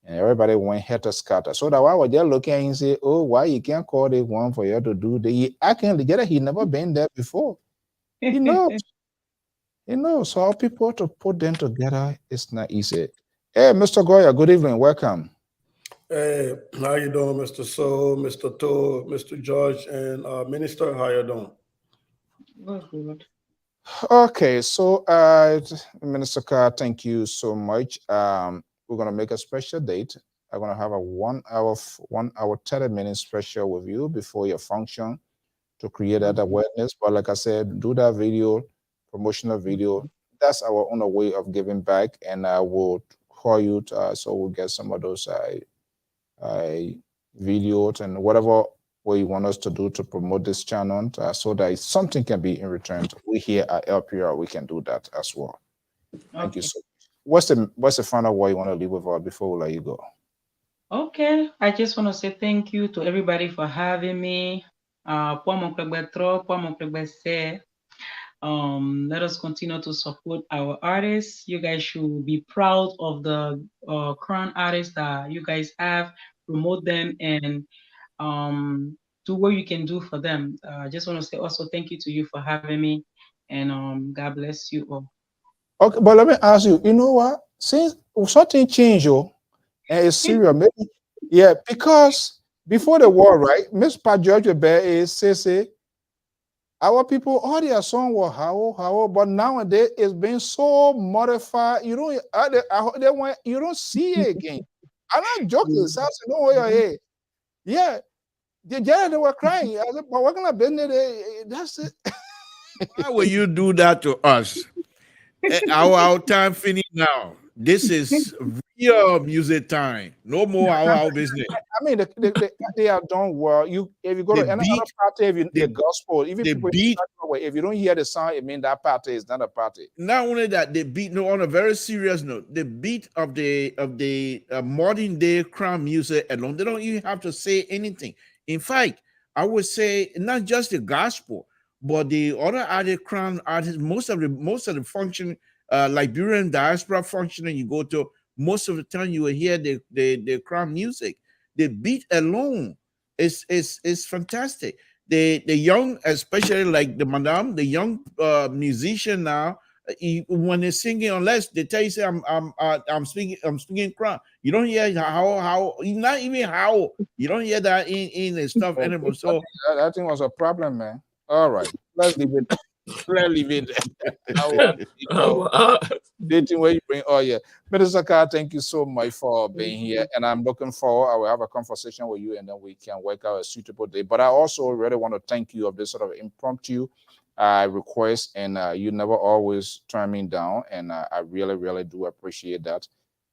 And everybody went head to scatter. So that why we're just looking and say, oh, why you can't call this one for you to do the I can get it. He never been there before. He knows. So our people to put them together, it's not easy. Hey, Mr. Goya, good evening. Welcome. Hey, how you doing, Mr. Soul, Mr. To, Mr. George, and Minister? How you doing? Good. Okay, so Minister Carr, thank you so much. We're gonna make a special date. I'm gonna have a 1 hour 30 minute special with you before your function to create that awareness. But like I said, do that video, promotional video. That's our own way of giving back, and I will call you so we'll get some of those videos and whatever way you want us to do to promote this channel so that something can be in return. We here at LPR, we can do that as well. Thank you so much. What's the final word you want to leave with before we let you go? Okay, I just want to say thank you to everybody for having me. Let us continue to support our artists. You guys should be proud of the current artists that you guys have. Promote them and do what you can do for them. I just want to say also thank you to you for having me, and God bless you all. Okay, but let me ask you. You know what? Since something changed, and it's serious, maybe, yeah, because before the war, right? Miss Pat George Bear is say our people, all their song was how, but nowadays it's been so modified. You don't, you don't see it again. I'm not joking. South, don't wear your head. Yeah, they were crying. I said, but what kind of business? That's it. Why will you do that to us? Our time finished now. This is real music time. No more our business. I mean, they are done well. If you go to any other party, if you the gospel, even people if you don't hear the sound, it means that party is not a party. Not only that, the beat. No, on a very serious note, the beat of the modern day crowd music alone, they don't even have to say anything. In fact, I would say not just the gospel, but the other artist, crown artists, most of the function, Liberian diaspora functioning, you go to, most of the time you will hear the crown music. The beat alone is fantastic. The young, especially like the madame, the young musician now, when they're singing, unless they tell you, say I'm speaking crown, you don't hear how not even how, you don't hear that in the stuff anymore. So that thing was a problem, man. All right, let's leave it. Let's leave it. Dating where you bring. Oh yeah, Minister Carr, thank you so much for being here, and I'm looking forward. I will have a conversation with you, and then we can work out a suitable day. But I also really want to thank you of this sort of impromptu request, and you never always turn me down, and I really, really do appreciate that.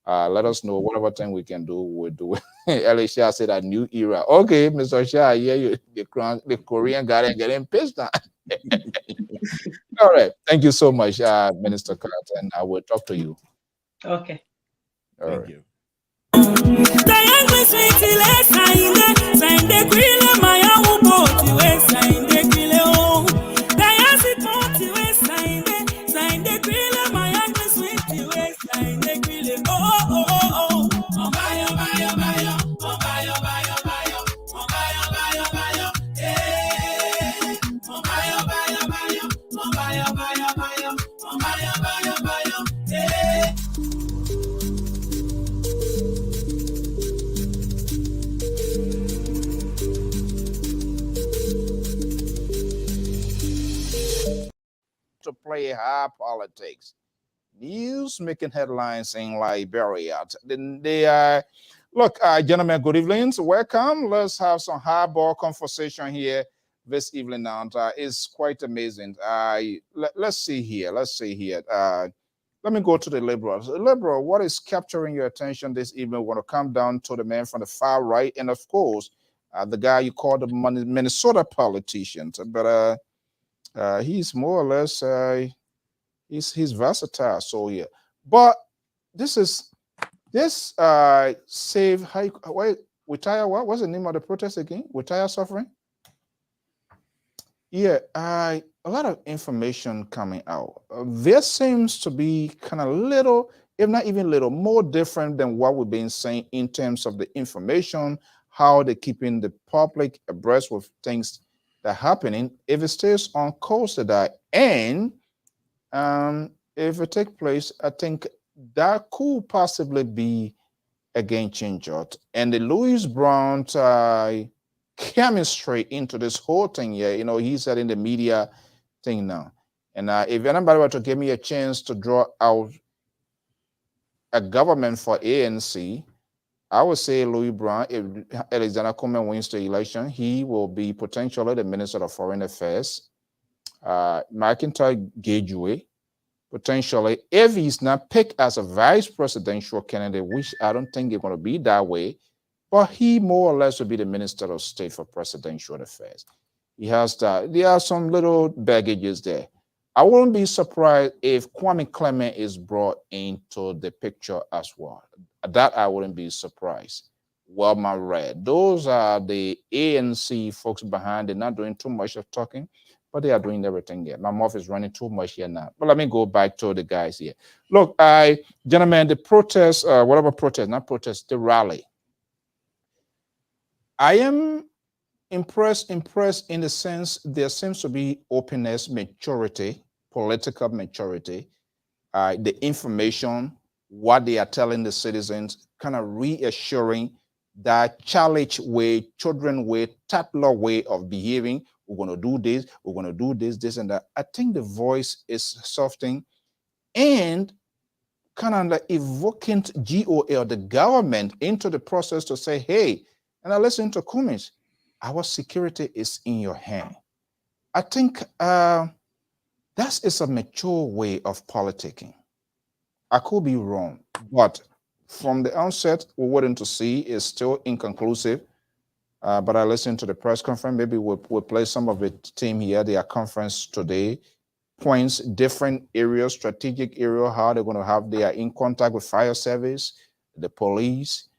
Let us know whatever thing we can do, we'll do it. Elisha said a new era. Okay, Mr. Shah, yeah, you the Korean guy and getting pissed on. All right. Thank you so much, Minister Carter, and I will talk to you. Okay. Thank you. To play high politics. News making headlines in Liberia. Then they look, gentlemen, good evening. Welcome. Let's have some highball conversation here this evening. Now, it's quite amazing. Let's see here. Let me go to the liberals. Liberal, what is capturing your attention this evening? We're going to come down to the man from the far right, and of course, the guy you call the Minnesota politician. But he's more or less he's versatile. So yeah, but this save wait retire. What was the name of the protest again? Retire suffering. Yeah, a lot of information coming out. There seems to be kind of little, if not even little, more different than what we've been saying in terms of the information, how they're keeping the public abreast with things that are happening. If it stays on course to that, and if it takes place, I think that could possibly be a game changer. And the Louis Brown chemistry into this whole thing, yeah, you know, he's in the media thing now. And if anybody were to give me a chance to draw out a government for ANC, I would say Louis Brown. If Alexander Cumming wins the election, he will be potentially the Minister of Foreign Affairs. McIntyre Gajeway, potentially, if he's not picked as a vice presidential candidate, which I don't think it's going to be that way, but he more or less will be the Minister of State for Presidential Affairs. He has that. There are some little baggages there. I wouldn't be surprised if Kwame Clement is brought into the picture as well. That I wouldn't be surprised. Well, my red. Those are the ANC folks behind. They're not doing too much of talking, but they are doing everything here. My mouth is running too much here now. But let me go back to the guys here. Look, gentlemen, the protest, whatever protest, not protest, the rally. I am impressed in the sense there seems to be openness, maturity, political maturity, the information, what they are telling the citizens, kind of reassuring that childish way, children way, toddler way of behaving. We're going to do this, we're going to do this, this and that. I think the voice is softening and kind of like evoking GOL, the government, into the process to say, hey, and I listen to Cummings, our security is in your hand. I think that is a mature way of politicking. I could be wrong, but from the onset, we're waiting to see is still inconclusive. But I listened to the press conference. Maybe we'll play some of the team here, their conference today, points different areas, strategic area, how they're going to have, they are in contact with fire service, the police,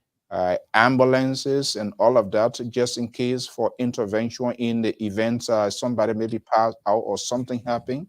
ambulances, and all of that, just in case for intervention in the event somebody maybe passed out or something happened.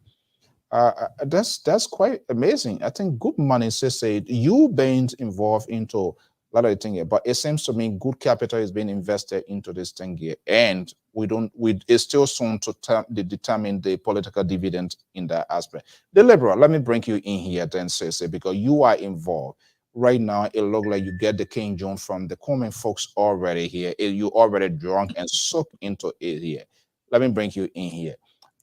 That's quite amazing. I think good money says you being involved into a lot of the thing here, but it seems to me good capital is being invested into this thing here, and it's still soon to determine the political dividend in that aspect. The liberal, let me bring you in here then, say because you are involved right now. It looks like you get the King John from the Coleman folks already here. You already drunk and soaked into it here. Let me bring you in here.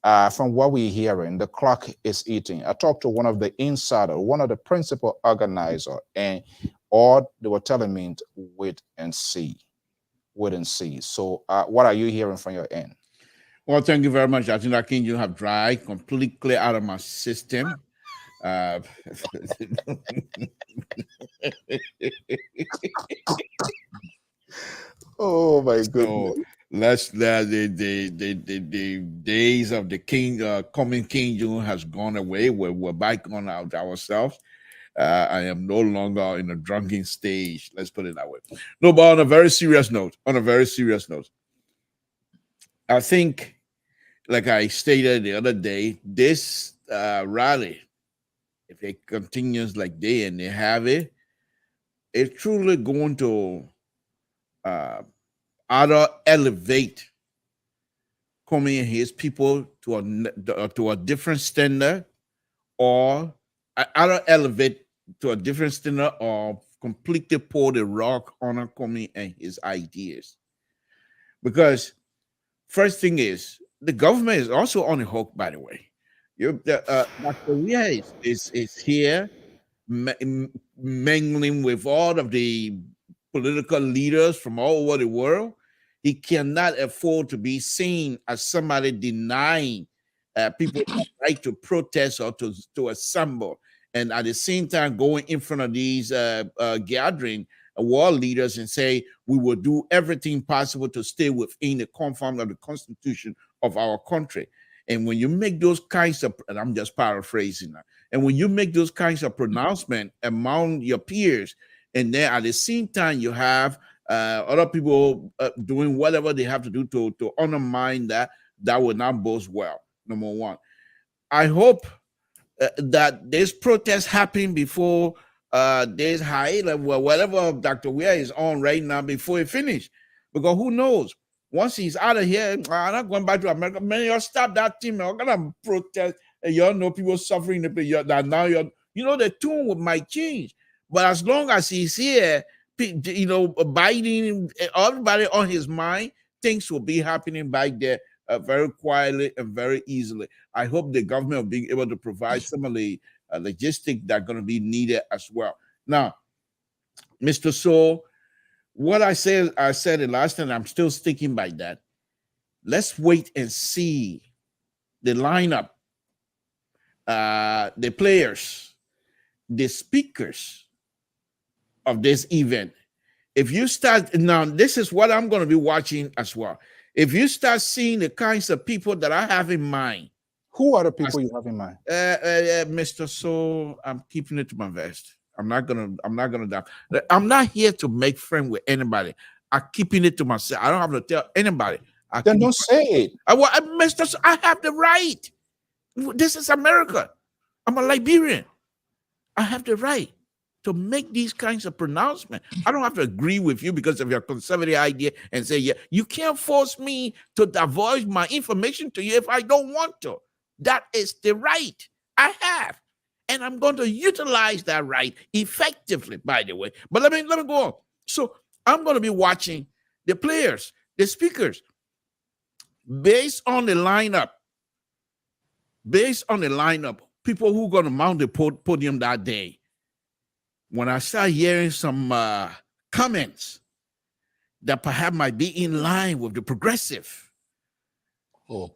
From what we're hearing, the clock is eating. I talked to one of the insider, one of the principal organizer, and all they were telling me to wait and see. So what are you hearing from your end? Well, thank you very much. I think that King you have dried completely clear out of my system. Oh my goodness. So let's the days of the king coming King June has gone away. We're back on ourselves. I am no longer in a drunken stage. Let's put it that way. No, but on a very serious note, I think, like I stated the other day, this rally, if it continues like they and they have it, it's truly going to either elevate Comey and his people to a different standard, or either elevate to a different standard, or completely pour the rock on Comey and his ideas. Because first thing is, the government is also on the hook, by the way. Dr. Weah is here mingling with all of the political leaders from all over the world. He cannot afford to be seen as somebody denying people the right to protest or to assemble, and at the same time going in front of these gathering world leaders and say, we will do everything possible to stay within the confines of the Constitution of our country. And when you make those kinds of, and I'm just paraphrasing now, and when you make those kinds of pronouncements among your peers, and then at the same time you have other people doing whatever they have to do to undermine that will not bode well. Number one, I hope that this protest happened before this high level, whatever Dr. Weah is on right now, before it finished. Because who knows? Once he's out of here, I'm not going back to America. Man, y'all stop that team. I'm gonna protest, and y'all know people suffering. That now the tune might change. But as long as he's here, Biden, everybody on his mind, things will be happening back there very quietly and very easily. I hope the government will be able to provide some of the logistics that are going to be needed as well. Now, Mr. So, what I said it last time, I'm still sticking by that. Let's wait and see the lineup, the players, the speakers of this event. If you start now, this is what I'm going to be watching as well. If you start seeing the kinds of people that I have in mind. Who are the people you have in mind? Mr. So, I'm keeping it to my vest. I'm not gonna die. I'm not here to make friends with anybody. I'm keeping it to myself. I don't have to tell anybody. Then don't say it. Mr. So, I have the right. This is America. I'm a Liberian. I have the right to make these kinds of pronouncements. I don't have to agree with you because of your conservative idea and say, yeah, you can't force me to divulge my information to you if I don't want to. That is the right I have. And I'm going to utilize that right effectively, by the way. But let me go on. So I'm going to be watching the players, the speakers, based on the lineup, people who are going to mount the podium that day. When I start hearing some comments that perhaps might be in line with the progressive,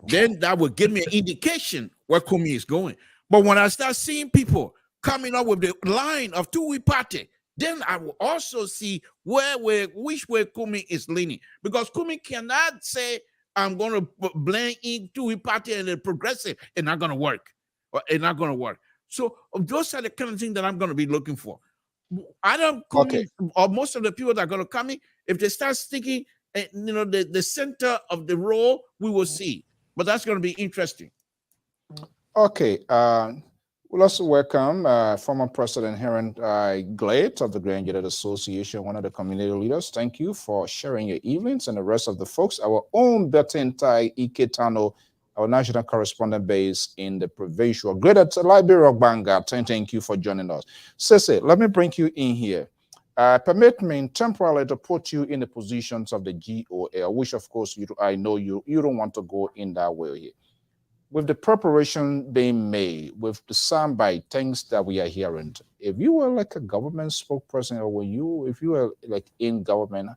then that will give me an indication where Comey is going. But when I start seeing people coming up with the line of two-way party, then I will also see which way Comey is leaning. Because Comey cannot say, I'm going to blend in two-way party and the progressive. It's not going to work. It's not going to work. So those are the kind of things that I'm going to be looking for. I don't Comey, or most of the people that are going to come in, if they start sticking, the center of the role, we will see. But that's going to be interesting. Okay. We'll also welcome former President Heron Glade of the Grand United Association, one of the community leaders. Thank you for sharing your evenings, and the rest of the folks. Our own Betintai Iketano, our national correspondent based in the provincial Greater Liberia Banga. Thank you for joining us. Sese, let me bring you in here. Permit me temporarily to put you in the positions of the GOL, which of course I know you don't want to go in that way here. With the preparation being made, with the soundbite things that we are hearing, if you were like a government spokesperson, or if you were like in government,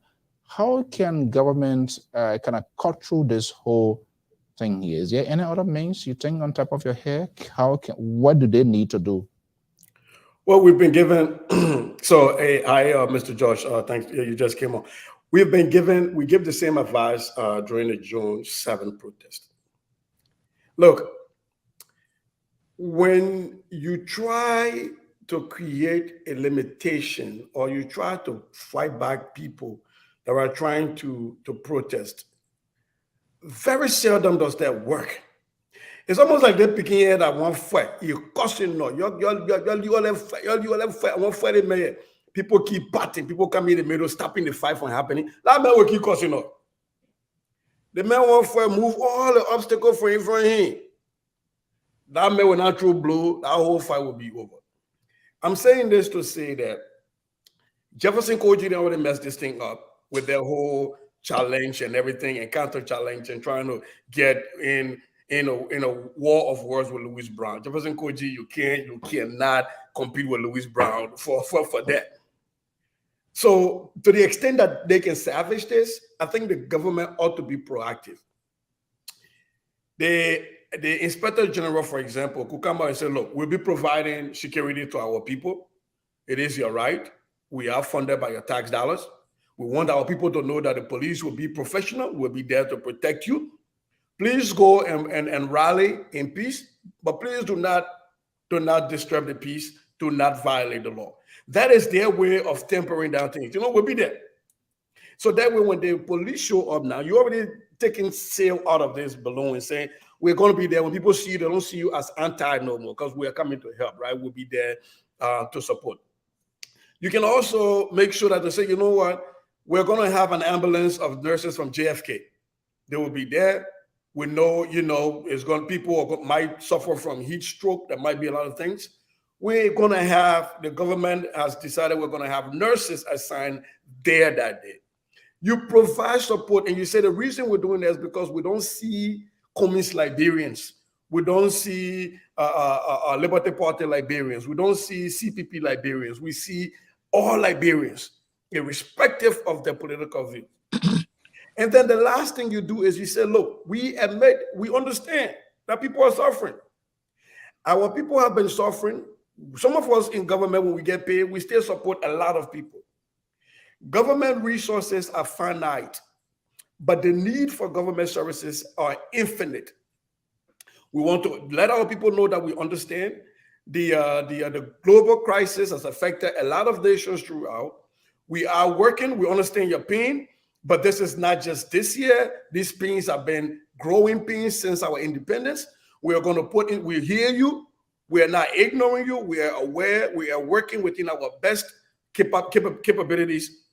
how can government kind of cut through this whole thing here? Is there any other means you think on top of your head? What do they need to do? Well, we've been given, so Mr. George, thanks, you just came on. We give the same advice during the June 7th protest. Look, when you try to create a limitation, or you try to fight back people that are trying to protest, very seldom does that work. It's almost like they're picking it at one foot. You caution no. People keep batting. People come in the middle, stopping the fight from happening. That man will keep causing no. The man won't move all the obstacles for him. That man will not throw blow. That whole fight will be over. I'm saying this to say that Jefferson Koji already messed this thing up with their whole challenge and everything, and counter challenge, and trying to get in a war of words with Louis Brown. Jefferson Koji, you cannot compete with Louis Brown for that. So to the extent that they can salvage this, I think the government ought to be proactive. The Inspector General, for example, could come out and say, look, we'll be providing security to our people. It is your right. We are funded by your tax dollars. We want our people to know that the police will be professional, will be there to protect you. Please go and rally in peace, but please do not disturb the peace, do not violate the law. That is their way of tempering down things. You know, we'll be there. So that way, when the police show up now, you're already taking sail out of this balloon and saying, we're going to be there. When people see you, they don't see you as anti no more, because we are coming to help, right? We'll be there to support. You can also make sure that they say, you know what? We're going to have an ambulance of nurses from JFK. They will be there. We know, people might suffer from heat stroke. There might be a lot of things. We're going to have, the government has decided we're going to have nurses assigned there that day. You provide support, and you say the reason we're doing that is because we don't see communist Liberians. We don't see Liberty Party Liberians. We don't see CPP Liberians. We see all Liberians, irrespective of their political view. And then the last thing you do is you say, look, we understand that people are suffering. Our people have been suffering. Some of us in government, when we get paid, we still support a lot of people. Government resources are finite, but the need for government services are infinite. We want to let our people know that we understand the global crisis has affected a lot of nations throughout. We are working, we understand your pain, but this is not just this year. These pains have been growing pains since our independence. We are going to put in, we hear you. We are not ignoring you. We are aware. We are working within our best capabilities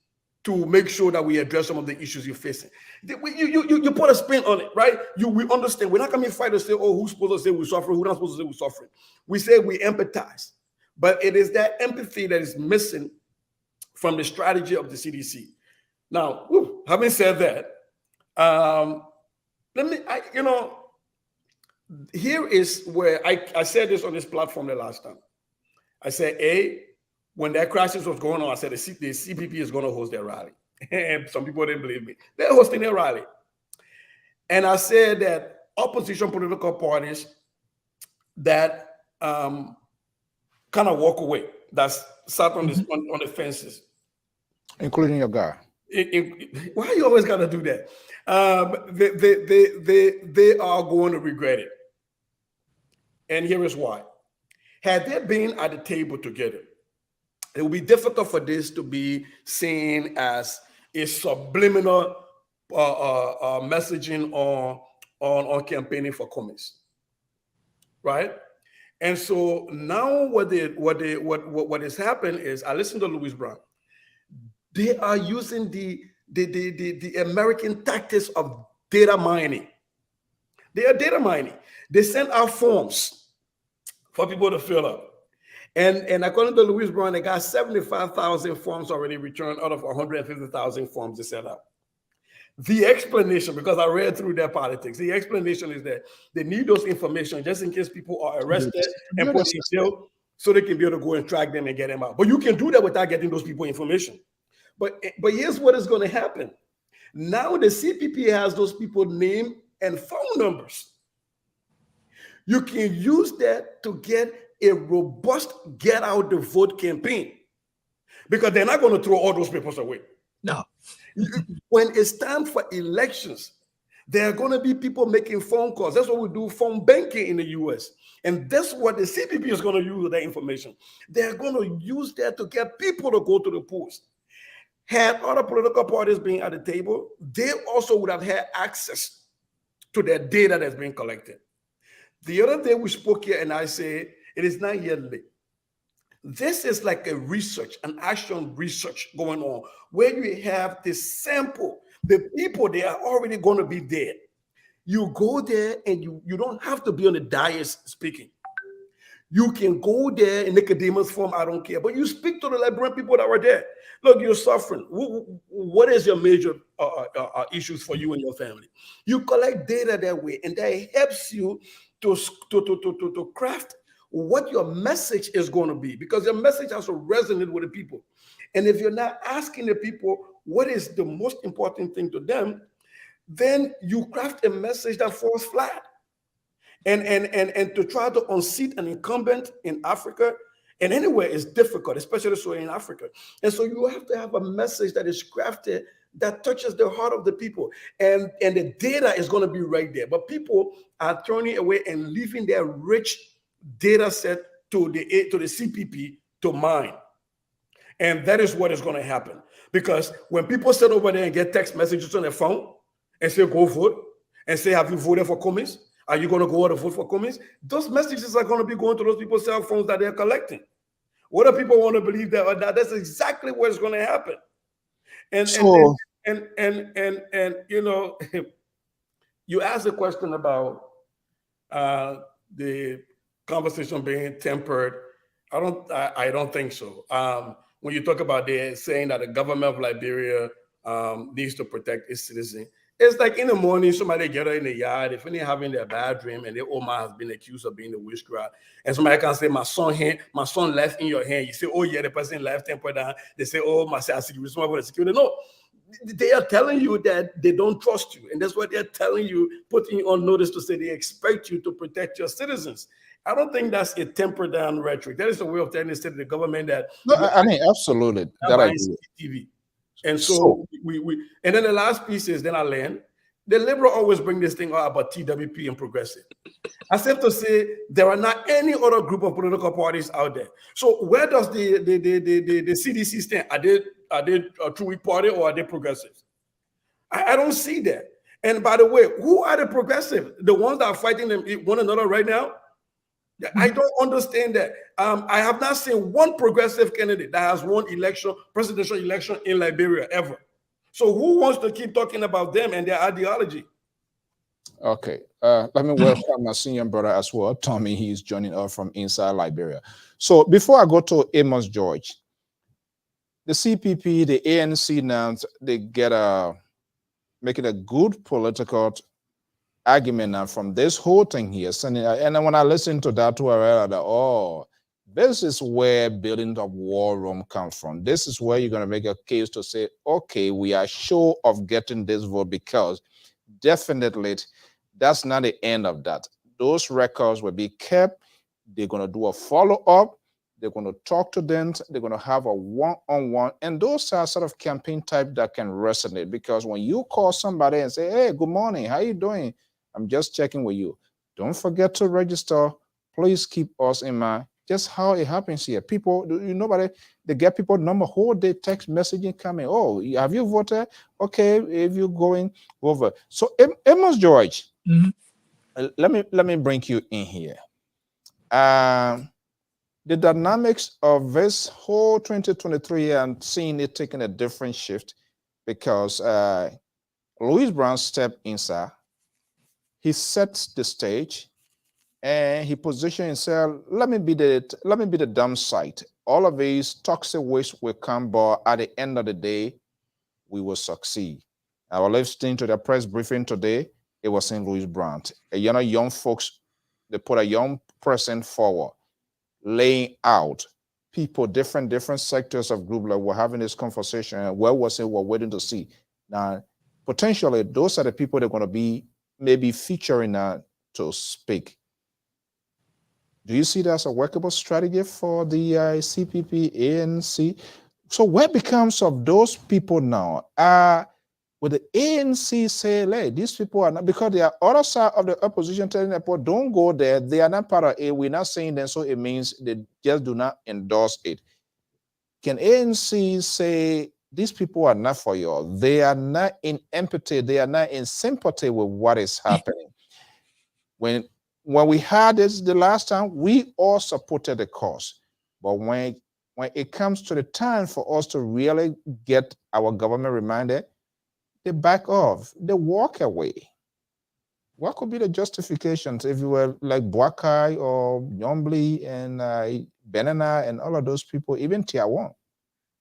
to make sure that we address some of the issues you're facing. You put a spin on it, right? We understand. We're not coming to fight to say, oh, who's supposed to say we're suffering, who's not supposed to say we're suffering. We say we empathize. But it is that empathy that is missing from the strategy of the CDC. Now, having said that, here is where I said this on this platform the last time. I said, when that crisis was going on, I said the CPP is going to host their rally. And some people didn't believe me. They're hosting their rally. And I said that opposition political parties that kind of walk away, that's sat on the fences. Including your guy. Why you always got to do that? They are going to regret it. And here is why. Had they been at the table together, it would be difficult for this to be seen as a subliminal messaging on campaigning for communists, right? And so now what has happened is, I listened to Louis Brown. They are using the American tactics of data mining. They are data mining. They send out forms for people to fill up. And according to Louis Brown, they got 75,000 forms already returned out of 150,000 forms they sent out. The explanation, because I read through their politics, the explanation is that they need those information just in case people are arrested and put in jail, so they can be able to go and track them and get them out. But you can do that without getting those people information. But here's what is going to happen. Now the CPP has those people's name and phone numbers. You can use that to get a robust get out the vote campaign, because they're not going to throw all those papers away. No. When it's time for elections, There are going to be people making phone calls. That's what we do, phone banking in the US. And that's what the CPP is going to use with that information. They're going to use that to get people to go to the polls. Had other political parties been at the table, they also would have had access to their data that's being collected. The other day we spoke here and I said, it is not yet late. This is like a research, an action research going on where you have this sample. The people, they are already going to be there. You go there and you don't have to be on the dais speaking. You can go there in Nicodemus form, I don't care. But you speak to the Liberian people that were there. Look, you're suffering. What is your major issues for you and your family? You collect data that way, and that helps you to craft what your message is going to be, because your message has to resonate with the people. And if you're not asking the people what is the most important thing to them, then you craft a message that falls flat. And to try to unseat an incumbent in Africa and anywhere is difficult, especially so in Africa. And so you have to have a message that is crafted that touches the heart of the people. And the data is going to be right there. But people are turning away and leaving their rich data set to the CPP to mine. And that is what is going to happen. Because when people sit over there and get text messages on their phone and say, go vote, and say, have you voted for Cummings? Are you going to go out and vote for Cummings? Those messages are going to be going to those people's cell phones that they're collecting. What do people want to believe that or not? That's exactly what's going to happen. And you know, you asked a question about the conversation being tempered. I don't think so. When you talk about they saying that the government of Liberia needs to protect its citizens, it's like in the morning, somebody get her in the yard, if they're having their bad dream and their Oma has been accused of being a witchcraft, and somebody can say, my son left in your hand. You say, oh yeah, the person left temper down. They say, oh, my security. No, they are telling you that they don't trust you. And that's what they're telling you, putting you on notice to say they expect you to protect your citizens. I don't think that's a temper down rhetoric. That is a way of telling the government that. No, I mean, absolutely. That I agree. And so we and then the last piece is, then I land. The liberal always bring this thing out about TWP and progressive. I have to say there are not any other group of political parties out there. So where does the CDC stand? Are they a true weak party or are they progressives? I don't see that. And by the way, who are the progressive? The ones that are fighting them one another right now? I don't understand that. I have not seen one progressive candidate that has won presidential election in Liberia ever. So who wants to keep talking about them and their ideology? Okay. Let me welcome my senior brother as well, Tommy. He's joining us from inside Liberia. So before I go to Amos George, the CPP, the ANC now, they get making a good political argument now from this whole thing here. And when I listen to that, I realized that, oh, this is where building the war room comes from. This is where you're going to make a case to say, okay, we are sure of getting this vote, because definitely that's not the end of that. Those records will be kept. They're going to do a follow-up. They're going to talk to them. They're going to have a one-on-one. And those are sort of campaign type that can resonate, because when you call somebody and say, hey, good morning, how you doing? I'm just checking with you. Don't forget to register. Please keep us in mind. Just how it happens here. People, they get people number whole day text messaging coming. Oh, have you voted? Okay, if you're going over. So Amos George, let me bring you in here. The dynamics of this whole 2023 and seeing it taking a different shift, because Louis Brown stepped inside. He sets the stage and he positioned himself. Let me be the dumb side. All of these toxic waste will come, but at the end of the day, we will succeed. I was listening to the press briefing today. It was in Louis Brown. Young folks, they put a young person forward, laying out people, different sectors of group, like we're having this conversation. And where was it? We're waiting to see. Now, potentially, those are the people that are going to be maybe featuring to speak. Do you see that as a workable strategy for the CPP, ANC? So what becomes of those people now? Would the ANC say, hey, these people are not, because they are other side of the opposition telling the people, don't go there, they are not part of it, we're not saying them, so it means they just do not endorse it. Can ANC say, these people are not for you, they are not in empathy, they are not in sympathy with what is happening? When we had this the last time, we all supported the cause. But when it comes to the time for us to really get our government reminded, they back off, they walk away. What could be the justifications if you were like Boakai or Nyombli and Benana and all of those people, even Tiawan?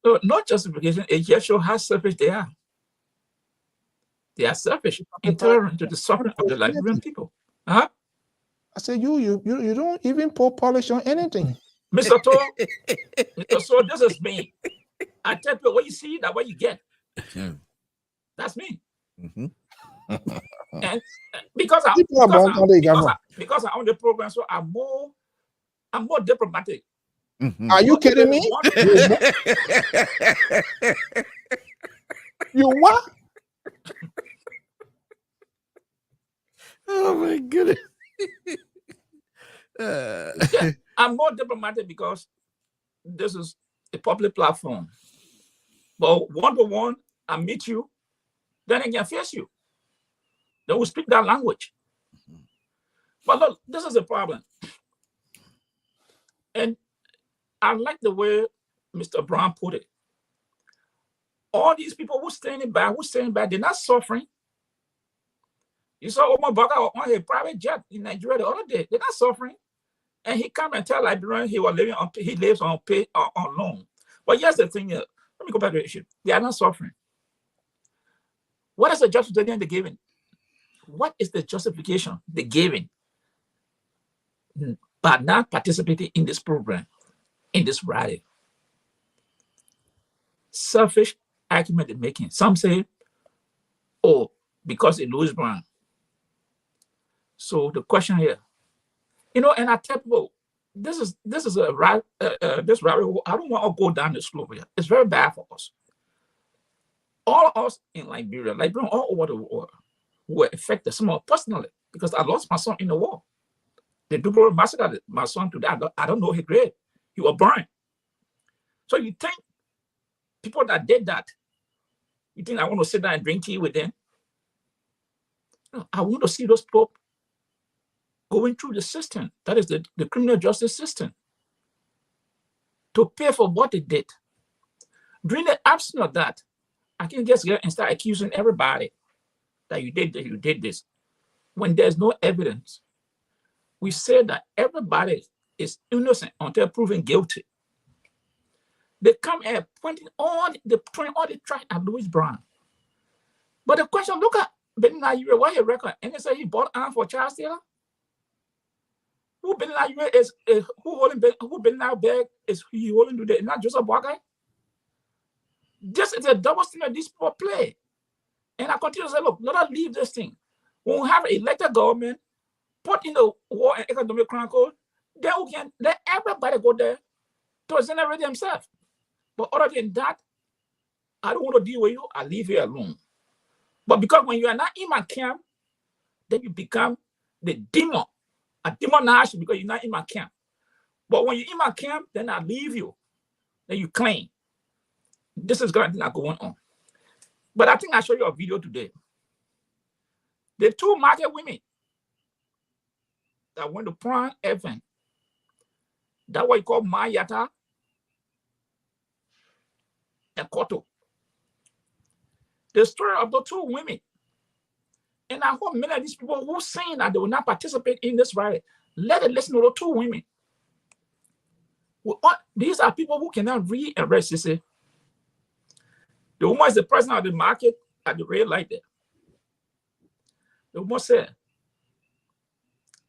So not justification, it just shows how selfish they are. They are selfish, intolerant to the suffering of the Liberian people. Huh? I said, you don't even pour polish on anything. Mr. Toll, so this is me. I tell people, what you see, that's what you get. That's me. Mm-hmm. And because I'm on the program, so I'm more diplomatic. Mm-hmm. Are you kidding me? You what? Oh my goodness. Yeah, I'm more diplomatic because this is a public platform. But one-to-one, I meet you, then I can face you. Then we speak that language. But look, this is the problem. And I like the way Mr. Brown put it. All these people who standing by, they're not suffering. You saw Omar Baka on a private jet in Nigeria the other day. They're not suffering. And he come and tell Liberian he lives on loan. But here's the thing, let me go back to the issue. They are not suffering. What is the justification they're giving? What is the justification they're giving by not participating in this program, in this rally? Selfish argument they're making. Some say, oh, because it's Louis Brown. So the question here, and I tell people, this is a right, this rally. I don't want to go down the slope here. It's very bad for us. All of us in Liberia, all over the world, were affected. Some of personally, because I lost my son in the war. The Dubro massacred my son today. I don't know his grave. He was burned. So you think people that did that, you think I want to sit down and drink tea with them? No, I want to see those people going through the system. That is the criminal justice system, to pay for what they did. During the absence of that, I can just get and start accusing everybody that you did this. When there's no evidence, we say that everybody is innocent until proven guilty. They come and pointing all the trash at Louis Brown. But the question, look at Nigeria, what he record, and they say he bought arms for child stealer. Who Nigeria is who holding now bag is he holding today? Not just a black guy. This is a double standard these people play. And I continue to say, look, let us leave this thing. When we have an elected government, put in the War and Economic Chronicle, then we can let everybody go there to generate themselves. But other than that, I don't want to deal with you. I leave you alone. But because when you are not in my camp, then you become the demon. A demonized because you're not in my camp. But when you're in my camp, then I leave you. Then you claim. This is not going on. But I think I'll show you a video today. The two market women that went to Prawn event, that what you call Mayata and Koto. The story of the two women. And I hope many of these people who saying that they will not participate in this rally, let it listen to the two women. These are people who cannot read and write. The woman is the president of the market at the red light there. The woman said,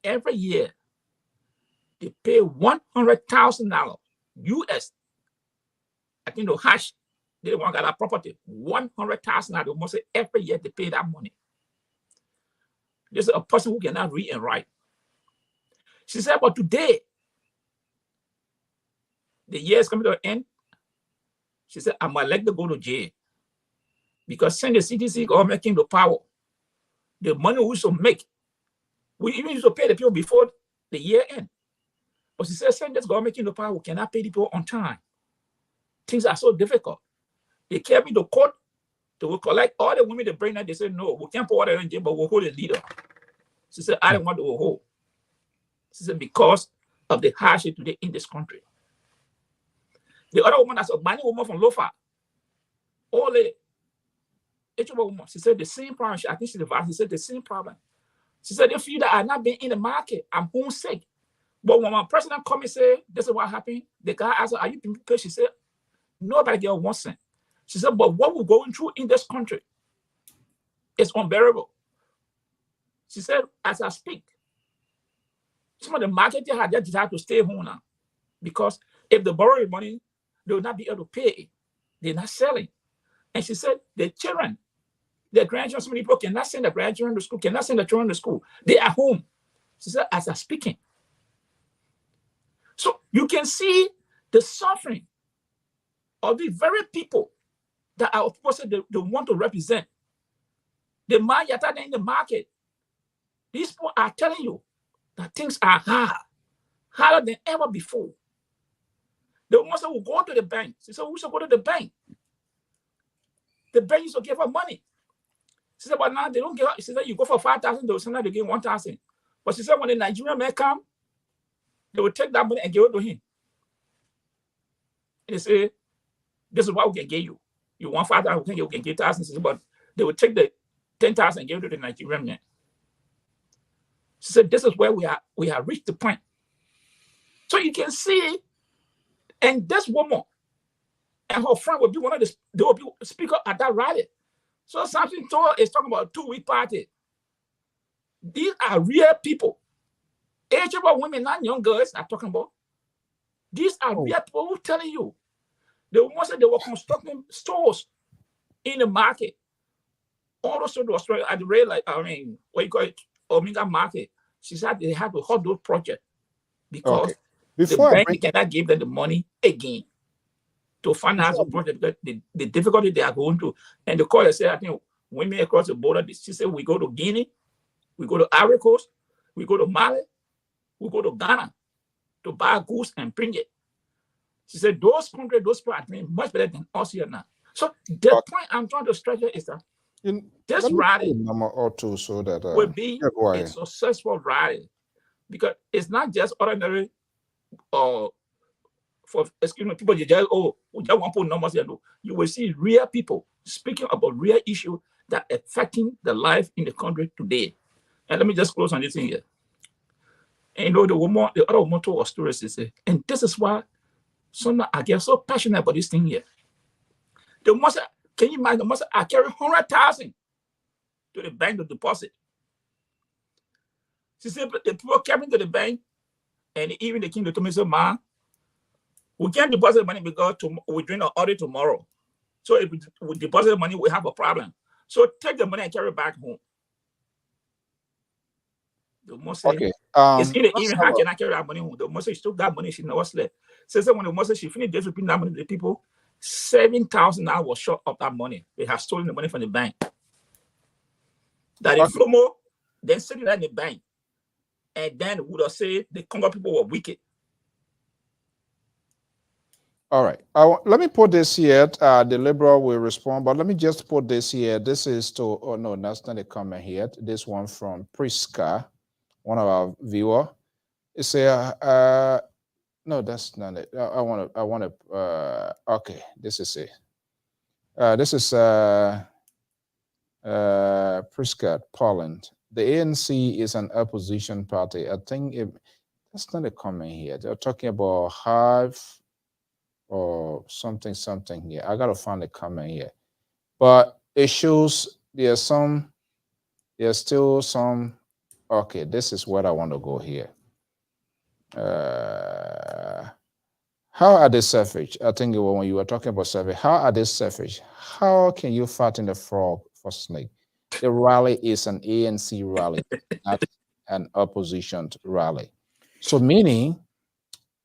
every year they pay $100,000 US. I think the hash, they want to get that property. $100,000. The woman said every year they pay that money. There's a person who cannot read and write. She said, but today, the year is coming to an end. She said, I'm going to let them go to jail. because since the CTC government came to power, the money we used to make, we even used to pay the people before the year end. But she said, since this government came to power, we cannot pay the people on time. Things are so difficult. They carry me to court. They will collect all the women they bring out. They say, no, we can't put water in jail, but we'll hold the leader. She said, I don't want to hold. She said, because of the hardship today in this country. The other woman, that's a money woman from Lofa, all lady, woman, she said the same problem. I think she's the vice. She said the same problem. She said, if you that are not being in the market, I'm homesick. But when my president come and say, this is what happened, the guy asked her, are you being paid? She said, nobody get 1 cent. She said, but what we're going through in this country is unbearable. She said, as I speak, some of the market had just decided to stay home now. Because if they borrow the money, they will not be able to pay. They're not selling. And she said, the children, their grandchildren, so many people cannot send their grandchildren to school, cannot send their children to school. They are home. She said, as I'm speaking. So you can see the suffering of the very people that are supposed to they want to represent. The man you're in the market, these people are telling you that things are hard, harder than ever before. The woman said, we'll go to the bank. She said, we should go to the bank. The bank used to give her money. She said, but now they don't give her. She said, you go for 5,000, they will sometimes they give 1,000. But she said, when the Nigerian man come, they will take that money and give it to him. And they say, this is what we can give you. You want 5,000, we can give 1,000. She said, but they will take the 10,000 and give it to the Nigerian man. She said, this is where we have reached the point. So you can see, and this woman and her friend will be one of the, they will be speaker at that rally. So something is talking about a 2-week party. These are real people. Ageable women, not young girls, are talking about. These are real people who are telling you. The ones that they were constructing stores in the market. All those stores were at the rail, like, I mean, what you call it, Omega Market. She said they had to hold those projects because the bank cannot give them the money again to finance the project because the difficulty they are going through. And the caller said, I think women across the border, she said, we go to Guinea, we go to Ivory Coast, we go to Mali, we go to Ghana to buy goods and bring it. She said, those countries, those people are doing much better than us here now. So the point I'm trying to stress here is that this rally will be a successful rally because it's not just ordinary for excuse me, people you just we just want to put numbers here. No. You will see real people speaking about real issues that are affecting the life in the country today. And let me just close on this thing here. And you know, the other woman told us stories, and this is why some I get so passionate about this thing here. The most, can you imagine the most I carry 100,000 to the bank to deposit. She said the people came into the bank and even the king to me said, "Ma, we can't deposit money because we're doing an audit tomorrow. So if we deposit the money, we have a problem. So take the money and carry it back home." The most it's in the evening, how can I carry that money home? The most she took that money, she never slept. So when the most she finished just repeating that money to the people, 7,000 hours was short of that money. They have stolen the money from the bank. That if Flomo then sitting in the bank, and then would have said the Congo people were wicked. All right. Let me put this here. The Liberal will respond, but let me just put this here. This is to, oh no, that's not a comment here. This one from Priska, one of our viewer. It's a, no, that's not it. I want to, okay, this is it. This is Priska, Poland. The ANC is an opposition party. I think that's not a comment here. They're talking about half or something here. I gotta find a comment here, but it shows there's still some. Okay, this is what I want to go here. How are they selfish? I think when you were talking about selfish, how are they selfish? How can you fatten the frog for snake? The rally is an ANC rally, not an opposition rally. So meaning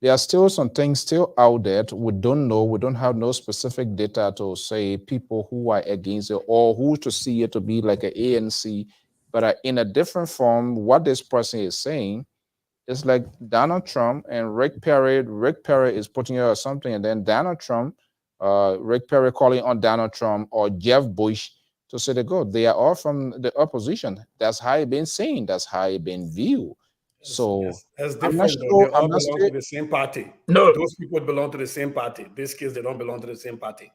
there are still some things still out there we don't know. We don't have no specific data to say people who are against it or who to see it to be like an ANC, but in a different form. What this person is saying is like Donald Trump and Rick Perry. Rick Perry is putting out something, and then Donald Trump, Rick Perry calling on Donald Trump or Jeff Bush to say they go. They are all from the opposition. That's how it been seen. That's how it been viewed. So That's I'm not different. sure. They all I'm not belong sure. to the same party. No. Those people belong to the same party. These kids, they don't belong to the same party.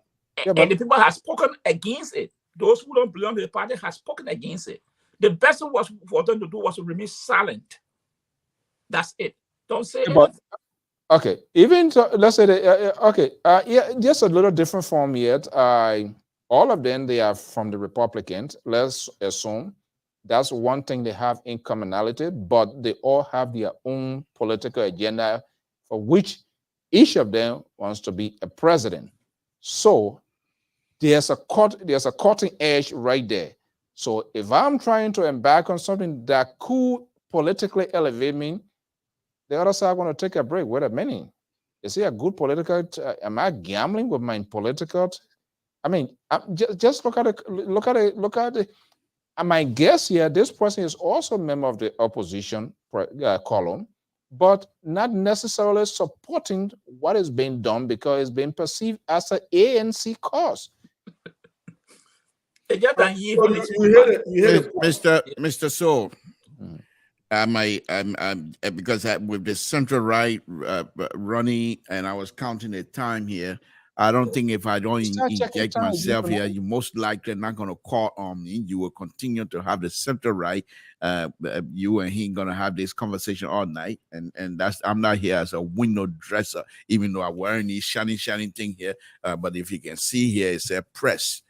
Yeah, And the people have spoken against it. Those who don't belong to the party have spoken against it. The best thing was for them to do was to remain silent. That's it. Don't say anything. but okay, even so, let's say that, okay, yeah, just a little different form yet. All of them they are from the Republicans. Let's assume that's one thing they have in commonality, but they all have their own political agenda for which each of them wants to be a president. So there's a cutting edge right there. So if I'm trying to embark on something that could politically elevate me, the other side going to take a break. Wait a minute. Is it a good political? Am I gambling with my political? I mean, just look at it. Look at it. Look at it. My guess here, this person is also a member of the opposition column, but not necessarily supporting what is being done because it's being perceived as an ANC cause. Mr. Soul, because with the central right running, and I was counting the time here. I don't think if I don't inject myself here, you most likely not going to call on me. You will continue to have the center right. You and he going to have this conversation all night, and that's I'm not here as a window dresser, even though I'm wearing this shiny thing here. But if you can see here, it's a press.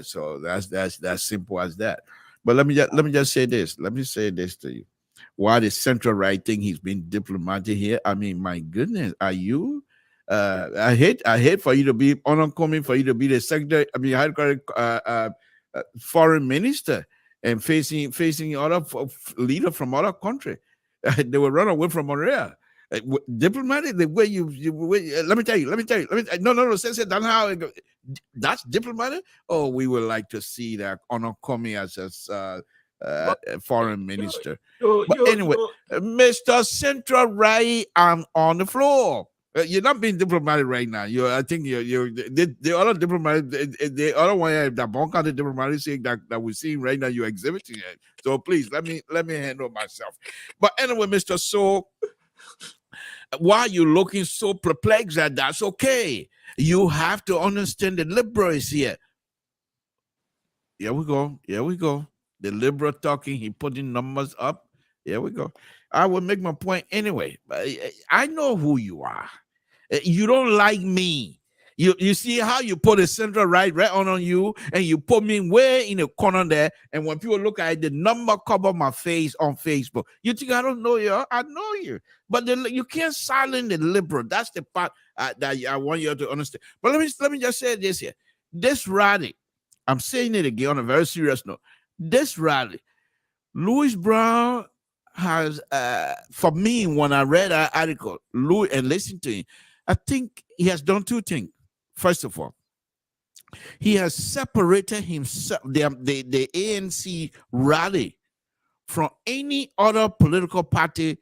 So that's simple as that. But let me just say this. Let me say this to you. Why the central right thing? He's been diplomatic here. I mean, my goodness, are you? I hate for you to be oncoming, for you to be the secretary. I mean, foreign minister and facing other leader from other country. They will run away from Montreal. Diplomatic, the way you let me tell you. No. Say that's how it goes. That's diplomatic. Oh, we would like to see that oncoming as a foreign minister. But anyway, Mr. Central Right, I'm on the floor. You're not being diplomatic right now. I think the other diplomatic, the other one, the bunker, the diplomatic thing that we're seeing right now, you're exhibiting it. So please let me handle myself. But anyway, Mr. So, why are you looking so perplexed at that's okay? You have to understand the liberals here. Here we go. The liberal talking, he putting numbers up. Here we go. I will make my point anyway. I know who you are. You don't like me. You see how you put a central right on you, and you put me way in the corner there. And when people look at it, the number cover my face on Facebook. You think I don't know you? I know you. But you can't silence the liberal. That's the part that I want you to understand. But let me just say this here. This rally, I'm saying it again on a very serious note. This rally, Louis Brown has, for me, when I read that article, Louis, and listened to him, I think he has done two things. First of all, he has separated himself, the ANC rally, from any other political party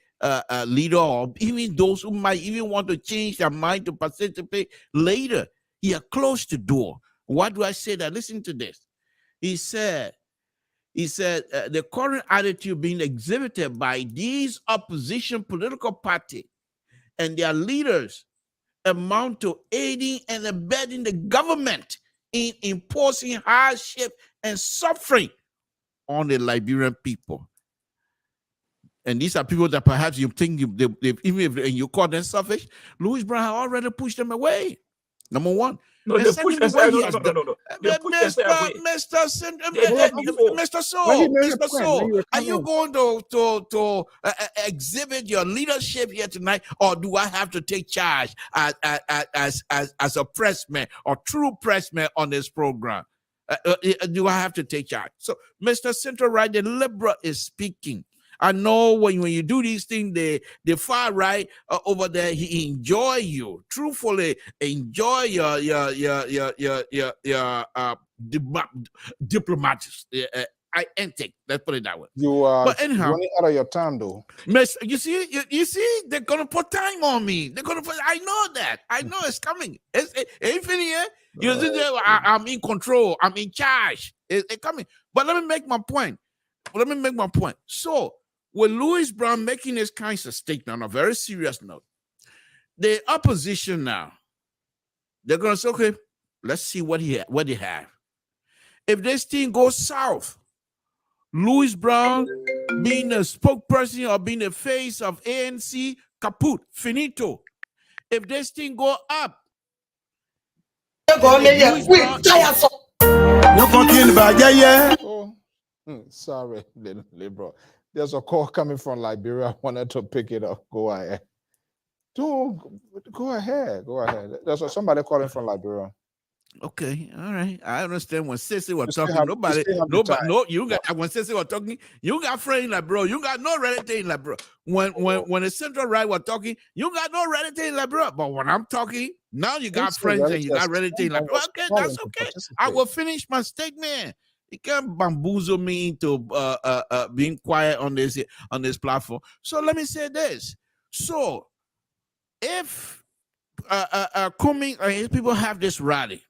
leader, or even those who might even want to change their mind to participate later. He has closed the door. Why do I say that? Listen to this. He said, the current attitude being exhibited by these opposition political parties and their leaders amount to aiding and abetting the government in imposing hardship and suffering on the Liberian people. And these are people that perhaps you think even if you call them selfish, Louis Brown already pushed them away. Number one. No, they push themselves. No. Mr. Soul, are you going to exhibit your leadership here tonight, or do I have to take charge as a pressman or true pressman on this program? Do I have to take charge? So, Mr. Central Right, the liberal is speaking. I know when you do these things, the far right over there, he enjoy you. Truthfully, enjoy your diplomats. I intake. Let's put it that way. You are But anyhow, running out of your time, though. Miss, you see, they're gonna put time on me. They're gonna put. I know that. I know it's coming. It's here. You see, I'm in control. I'm in charge. It's coming. But let me make my point. So, with Louis Brown making this kind of statement on a very serious note, the opposition now, they're gonna say, okay, let's see what they have. If this thing goes south, Louis Brown being a spokesperson or being the face of ANC, kaput, finito. If this thing go up, sorry, Liberal. There's a call coming from Liberia. I wanted to pick it up. Go ahead. Go ahead. There's somebody calling from Liberia. Okay, all right. I understand when Sissy was talking. When Sissy was talking, you got friends like bro. You got no relative like bro. When the central right was talking, you got no relative like bro. But when I'm talking, now you got friends and you got relatives like bro. Okay, that's okay. I will finish my statement. You can't bamboozle me into being quiet on this platform. So let me say this. So if Kumi or his people have this rally,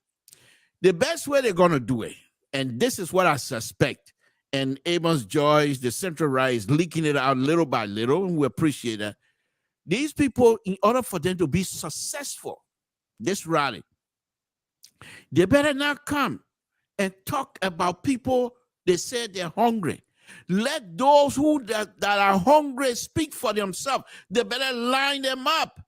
the best way they're gonna do it, and this is what I suspect, and Amos Joyce, the central right, is leaking it out little by little, and we appreciate that. These people, in order for them to be successful, this rally, they better not come and talk about people they said they're hungry. Let those that are hungry speak for themselves. They better line them up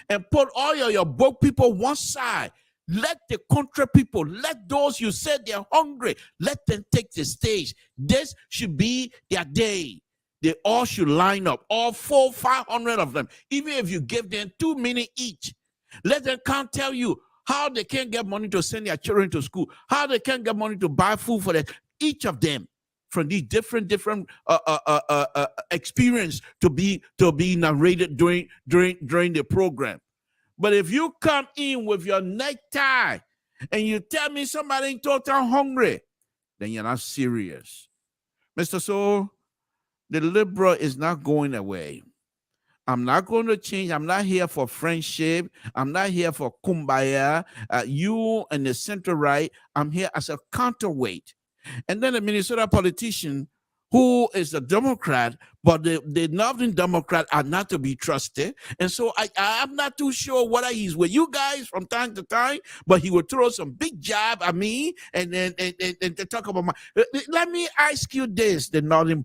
and put all your broke people one side. Let the country people, let those you said they're hungry, let them take the stage. This should be their day. They all should line up, all 400-500 of them. Even if you give them 2 minutes each, let them come tell you how they can get money to send their children to school, how they can get money to buy food for them. Each of them from these different experience to be narrated during the program. But if you come in with your necktie and you tell me somebody ain't total hungry, then you're not serious. Mr. So, the liberal is not going away. I'm not going to change. I'm not here for friendship. I'm not here for kumbaya. You and the center right, I'm here as a counterweight. And then a Minnesota politician who is a Democrat, but the Northern Democrats are not to be trusted. And so I'm not too sure whether he's with you guys from time to time, but he would throw some big jab at me and to talk about my. Let me ask you this, the Northern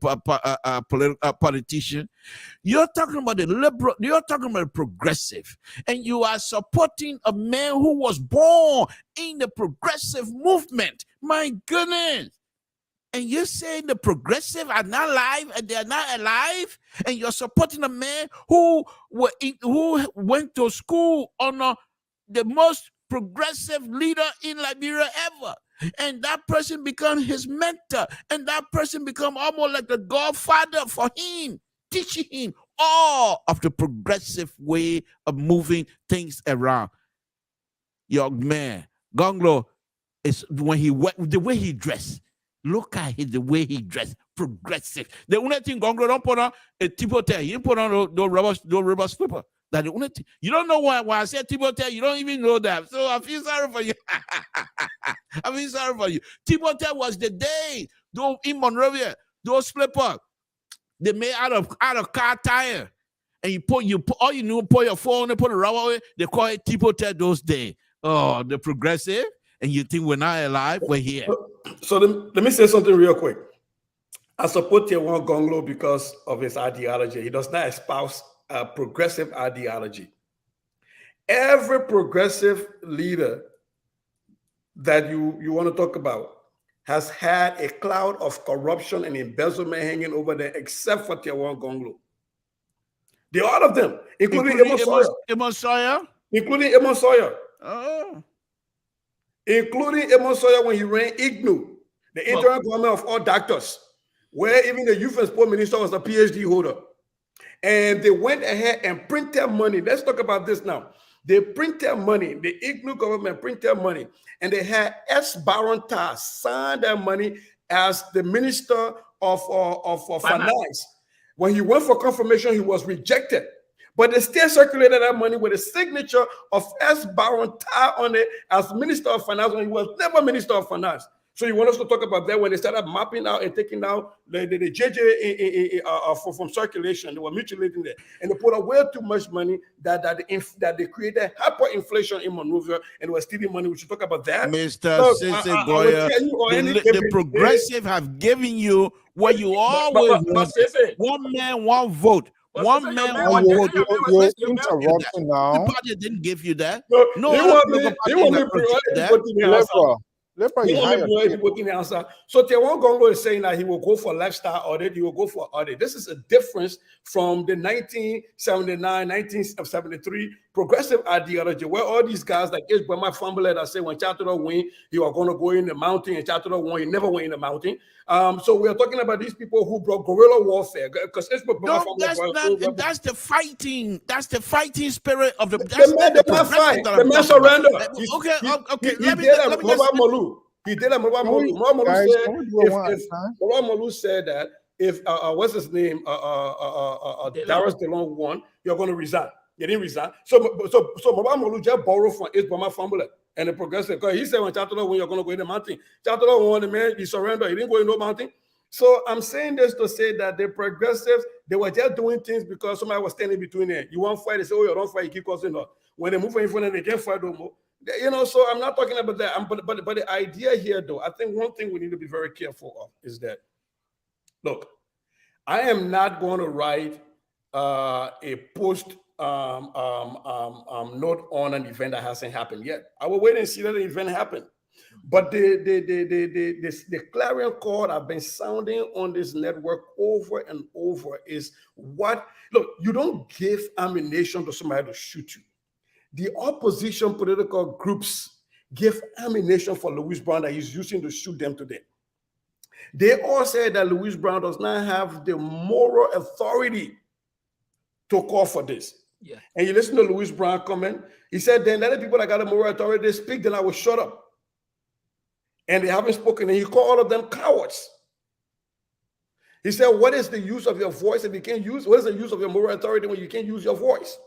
politician. You're talking about the liberal, you're talking about the progressive, and you are supporting a man who was born in the progressive movement. My goodness. And you're saying the progressive are not alive and they're not alive, and you're supporting a man who went to school under the most progressive leader in Liberia ever, and that person become his mentor, and that person become almost like the godfather for him, teaching him all of the progressive way of moving things around. Young man, Gonglo is when the way he dressed. Look at the way he dressed, progressive. The only thing Gonglo don't put on a T-Bow. He put on those rubber slipper. That the only thing. You don't know why I said T-Bow. You don't even know that. So I feel sorry for you. I feel sorry for you. T-Bow was the day those in Monrovia, those slipper they made out of car tire, and you put all you knew, put your phone, and put a rubber away. They call it T-Bow those days. Oh, the progressive. And you think we're not alive? We're here. So let me say something real quick. I support Tier-1 Gonglo because of his ideology. He does not espouse a progressive ideology. Every progressive leader that you want to talk about has had a cloud of corruption and embezzlement hanging over there, except for Tier-1 Gonglo. All of them, including Amos Sawyer? Including Amos Sawyer. Oh. Including Amos Sawyer when he ran IGNU, the interim government of all doctors. where even the youth and sport minister was a PhD holder. And they went ahead and printed money. Let's talk about this now. They printed money. The IGNU government printed money. And they had S. Baron Tarr sign that money as the Minister of Finance. When he went for confirmation, he was rejected. But they still circulated that money with a signature of S. Baron Tarr on it as Minister of Finance when he was never Minister of Finance. So you want us to talk about that when they started mapping out and taking out the JJ from circulation. They were mutilating that, and they put away too much money that they created hyperinflation in Monrovia and they were stealing money. We should talk about that. Mr. Sese Goya, the progressive have given you what you always wanted. 1 man, 1 vote. 1 man, 1 vote. You're interrupting now. The party didn't give you that. No, he want me So Tewan Gongo is saying that he will go for lifestyle audit, he will go for audit. This is a difference from the 1979, 1973 progressive ideology, where all these guys like Ishbama Famble that say when Chaturo win, he was going to go in the mountain, and Chaturo won, he never went in the mountain. So we are talking about these people who brought guerrilla warfare. Because that's the fighting. That's the fighting spirit of the. The man fight. The man surrender. Okay. He did a Molu. Molu said that if what's his name? Darius DeLong won, you're going to resign. He didn't resign. So Molu just borrowed from Ishbama Famble and the progressive. Because he said when Chatolo won, you're going to go in the mountain. Chatolo won, the man, he surrendered. He didn't go in no mountain. So I'm saying this to say that the progressives, they were just doing things because somebody was standing between them. You want to fight, they say, oh, you don't fight, you keep causing up. When they move in front of them, they can't fight no more. You know, so I'm not talking about that. But the idea here, though, I think one thing we need to be very careful of is that, look, I am not going to write a post note on an event that hasn't happened yet. I will wait and see that the event happen. But the clarion call I've been sounding on this network over and over is what, look, you don't give ammunition to somebody to shoot you. The opposition political groups give ammunition for Louis Brown that he's using to shoot them to death. They all said that Louis Brown does not have the moral authority to call for this. Yeah. And you listen to Louis Brown comment, he said, then let the people that got the moral authority, they speak, then I will shut up. And they haven't spoken, and he called all of them cowards. He said, what is the use of your voice if you can't use, what is the use of your moral authority when you can't use your voice?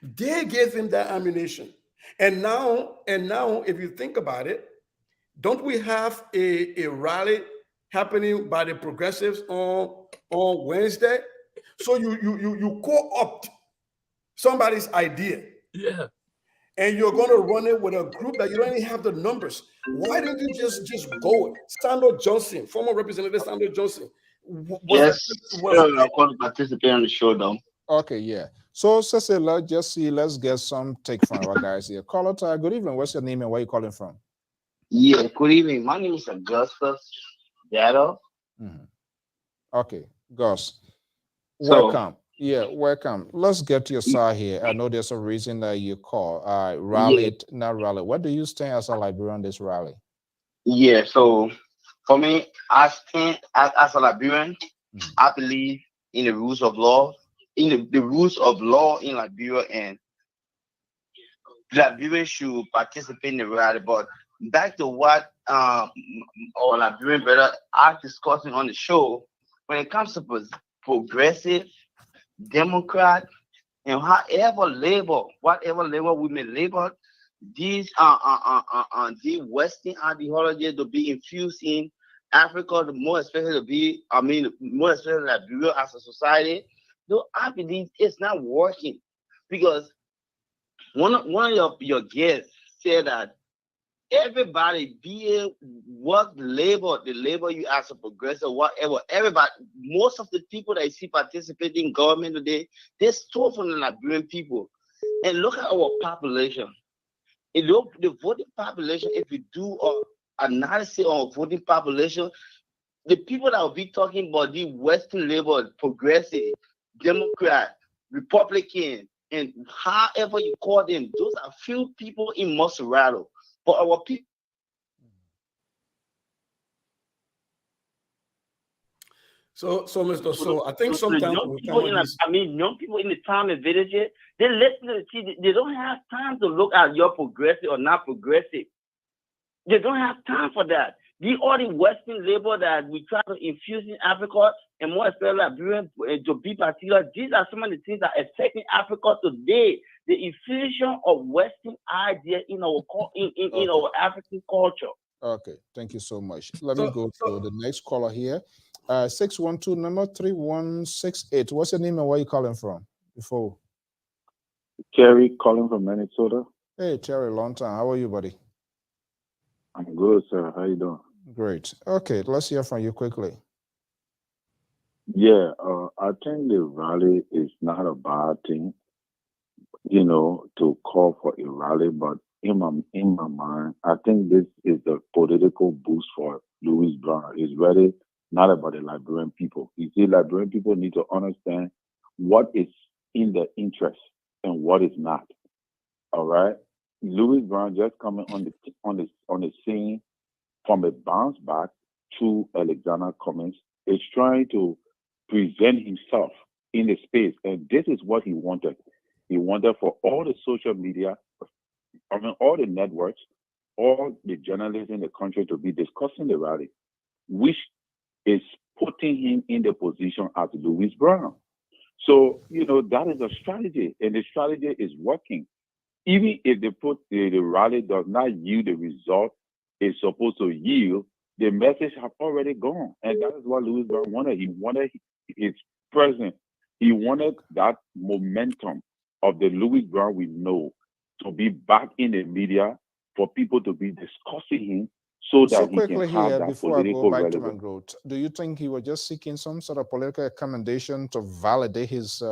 They gave him that ammunition. And now, if you think about it, don't we have a rally happening by the progressives on Wednesday? So you co-opt somebody's idea. Yeah. And you're going to run it with a group that you don't even have the numbers. Why don't you just go? Sandro Johnson, former representative Sandro Johnson. I'm going to participate on the show, though. Okay, yeah. So, Cecil, let's get some take from our guys here. Caller, good evening. What's your name and where you calling from? Yeah, good evening. My name is Augustus Dado. Okay, Gus. Welcome. Welcome. Let's get to your side here. I know there's a reason that you call. Not rally. What do you stand as a Liberian on this rally? Yeah, so for me, I stand as a Liberian. I believe in the rules of law, in the rules of law in Liberia, and Liberians should participate in the rally. But back to what our Liberian brother are discussing on the show, when it comes to progressive, Democrat, and whatever label we may label, these the Western ideology to be infused in Africa, more especially Liberia as a society. Though I believe it's not working, because one of your guests said that everybody, be it what label you as a progressive, whatever, everybody, most of the people that you see participating in government today, they stole from the Liberian people. And look at our population. The voting population, if you do an analysis on voting population, the people that will be talking about the Western label, progressive, Democrat, Republican, and however you call them, those are few people in Maserati. For our people. So, Mr. So, I think So the sometimes young people young people in the town and villages, they listen to the TV. They don't have time to look at your progressive or not progressive. They don't have time for that. All the Western labor that we try to infuse in Africa, and more especially Liberian, to be particular, these are some of the things that are affecting Africa today. The infusion of Western ideas in our in our African culture. Okay, thank you so much. Let me go to the next caller here. 612 number 3168. What's your name and where you calling from? Before Terry calling from Minnesota. Hey Terry, long time. How are you, buddy? I'm good, sir. How you doing? Great. Okay, let's hear from you quickly. Yeah, I think the rally is not a bad thing, you know, to call for a rally, but in my mind, I think this is the political boost for Louis Brown. It's really not about the Liberian people. You see, Liberian people need to understand what is in their interest and what is not. All right, Louis Brown just coming on the scene from a bounce back to Alexander Cummings is trying to present himself in the space, and this is what he wanted. He wanted for all the social media, all the networks, all the journalists in the country to be discussing the rally, which is putting him in the position as Louis Brown. So, you know, that is a strategy, and the strategy is working. Even if the rally does not yield the result it's supposed to yield, the message have already gone. And that is what Louis Brown wanted. He wanted his presence. He wanted that momentum of the Louis Brown we know to be back in the media, for people to be discussing him so that he can have that before I go political back to relevance. my growth, do you think he was just seeking some sort of political accommodation to validate his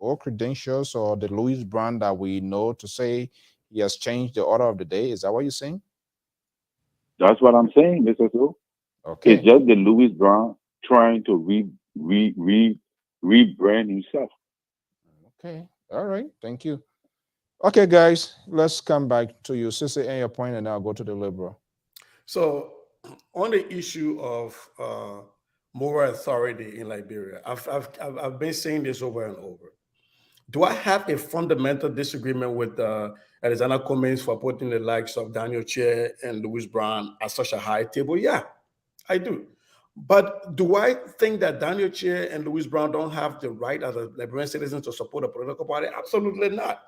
or credentials, or the Louis Brown that we know, to say he has changed the order of the day? Is that what you're saying? That's what I'm saying, Mr. So. Okay. It's just the Louis Brown trying to rebrand himself. Okay. All right. Thank you. Okay, guys, let's come back to you. Sissy, and your point, and I'll go to the Liberal. So, on the issue of moral authority in Liberia, I've been saying this over and over. Do I have a fundamental disagreement with Alexander Cummings for putting the likes of Daniel Chair and Louis Brown at such a high table? Yeah, I do. But do I think that Daniel Chair and Louis Brown don't have the right as a Liberian citizen to support a political party? Absolutely not.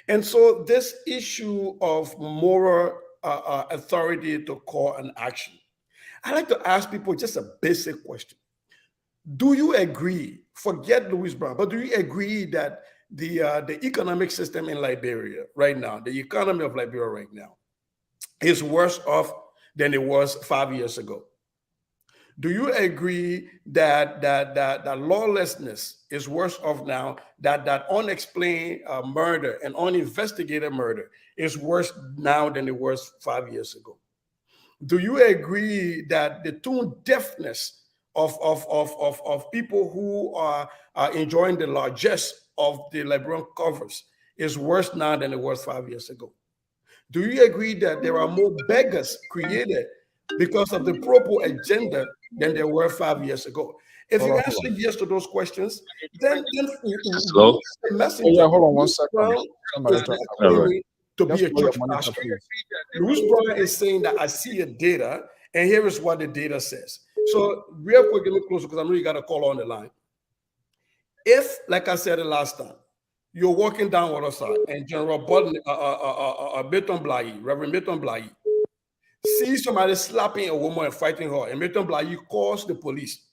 And so this issue of moral authority to call an action, I like to ask people just a basic question. Do you agree, forget Louis Brown, but do you agree that the economic system in Liberia right now, the economy of Liberia right now, is worse off than it was 5 years ago? Do you agree that that lawlessness is worse off now, that unexplained murder and uninvestigated murder is worse now than it was 5 years ago? Do you agree that the tone deafness of people who are enjoying the largesse of the Liberian covers is worse now than it was 5 years ago? Do you agree that there are more beggars created because of the proper agenda than there were 5 years ago? If you answer yes to those questions, then Hello? the message. Oh, yeah, hold on 1 second. To be a church pastor. Louis Brown is saying that I see your data, and here is what the data says. So real quick, get me closer because I know you got a call on the line. If, like I said the last time, you're walking down Waterside and General Beton Blai, Reverend Beton Blai, sees somebody slapping a woman and fighting her, and Beton Blai calls the police,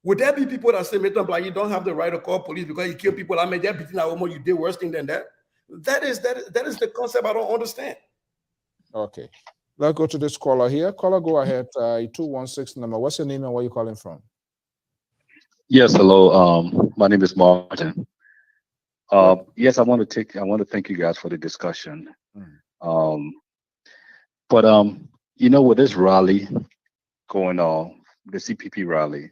would there be people that say, Beton Blai, you don't have the right to call police because you kill people? I mean, they're beating that woman, you did worse thing than that? That is the concept I don't understand. Okay. Let's go to this caller here. Caller, go ahead. 216 number. What's your name and where you calling from? Yes, hello. My name is Martin. Yes, I want to thank you guys for the discussion. But you know, with this rally going on, the CPP rally,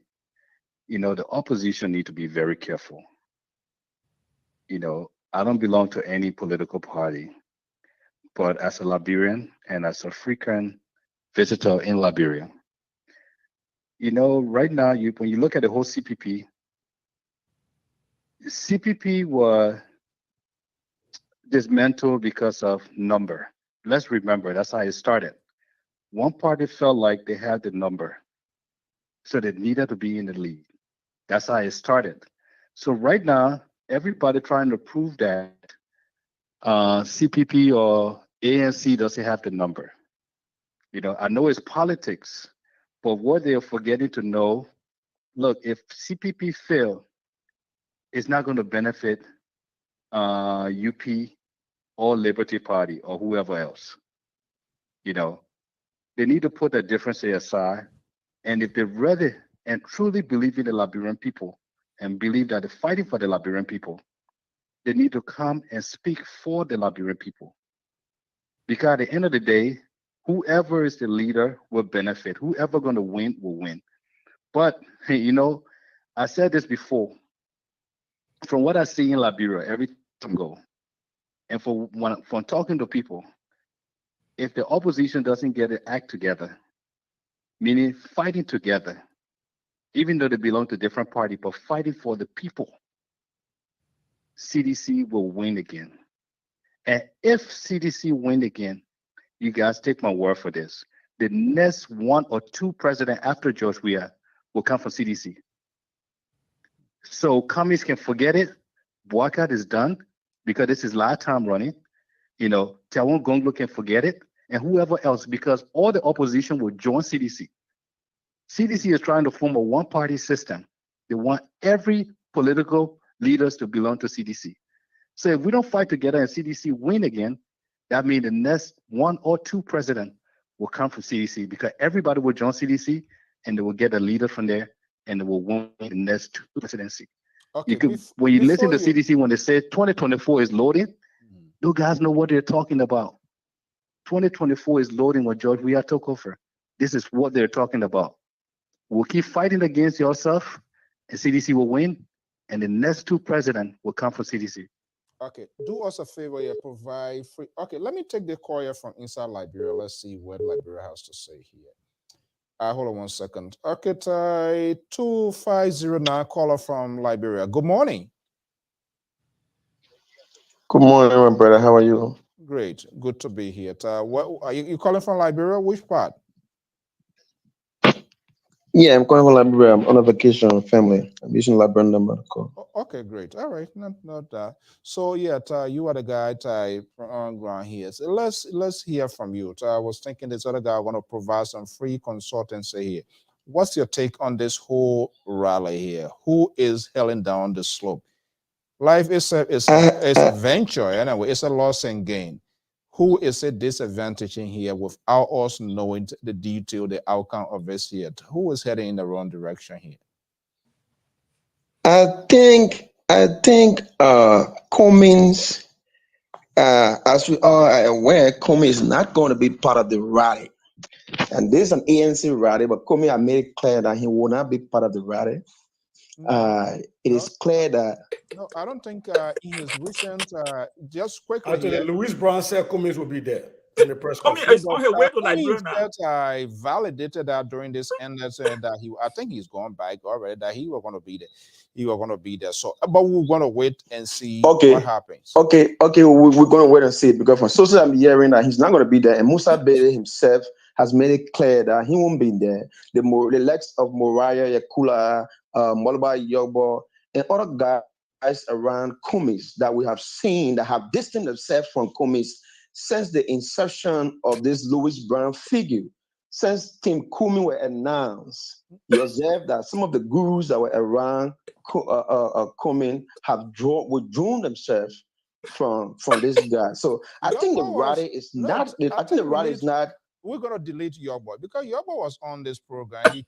you know, the opposition need to be very careful. You know, I don't belong to any political party, but as a Liberian and as a frequent visitor in Liberia, You know, right now, when you look at the whole CPP was dismantled because of number. Let's remember, that's how it started. One party felt like they had the number, so they needed to be in the lead. That's how it started. So right now, everybody trying to prove that CPP or ANC doesn't have the number. You know, I know it's politics, but what they're forgetting to know, look, if CPP fail, it's not going to benefit UP or Liberty Party or whoever else. You know, they need to put that difference aside. And if they really and truly believe in the Liberian people and believe that they're fighting for the Liberian people, they need to come and speak for the Liberian people. Because at the end of the day, whoever is the leader will benefit. Whoever going to win will win. But you know, I said this before. From what I see in Liberia, every time I go, and from talking to people, if the opposition doesn't get it act together, meaning fighting together, even though they belong to different party, but fighting for the people, CDC will win again. And if CDC win again, you guys take my word for this. The next one or two president after George Weah will come from CDC. So communists can forget it. Boycott is done because this is last time running. You know, Taiwan Gonglo can forget it, and whoever else, because all the opposition will join CDC. CDC is trying to form a one-party system. They want every political leaders to belong to CDC. So if we don't fight together and CDC win again, that means the next one or two president will come from CDC because everybody will join CDC and they will get a leader from there and they will win the next two presidency. Okay. When you listen to CDC, when they say 2024 is loading, those guys know what they're talking about. 2024 is loading what George Weah took over. This is what they're talking about. We'll keep fighting against yourself, and CDC will win, and the next two presidents will come from CDC. Okay, do us a favor here, provide free. Okay, let me take the call here from inside Liberia. Let's see what Liberia has to say here. Hold on 1 second. Okay, 2509 caller from Liberia. Good morning. Good morning, my brother. How are you? Great, good to be here. What are you calling from Liberia? Which part? Yeah, I'm calling from Liberia. I'm on a vacation with family. I'm using Liberian number to call. Okay, great. All right, not that. So yeah, you are the guy on ground here. So let's hear from you. I was thinking this other guy want to provide some free consultancy here. What's your take on this whole rally here? Who is hailing down the slope? Life is a venture anyway. It's a loss and gain. Who is it disadvantaging here without us knowing the detail, the outcome of this yet? Who is heading in the wrong direction here? I think Cummings, as we are aware, Cummings is not going to be part of the rally. And this is an ANC rally, but Cummings has made it clear that he will not be part of the rally. It is clear that. No, I don't think in his recent, just quickly. Actually, Louis Brown said Cummings will be there in the press conference. Cummings is on his way to Liberia now. I validated that during this end that I think he's gone back already, that he was going to be there. He was going to be there. So, but we're going to wait and see what happens. Okay, we're going to wait and see, because from sources I'm hearing that he's not going to be there, and Musa Bede himself has made it clear that he won't be there. The likes of Moriah Yakula, Moloba Yogbo, and other guys around Cummings that we have seen that have distanced themselves from Cummings since the inception of this Louis Brown figure. Since Tim Cummings were announced, you observe that some of the gurus that were around Cummings have withdrawn themselves from this guy. So I think the rally is not. I think the rally is not. We're gonna delete Yogbo because Yogbo was on this program. He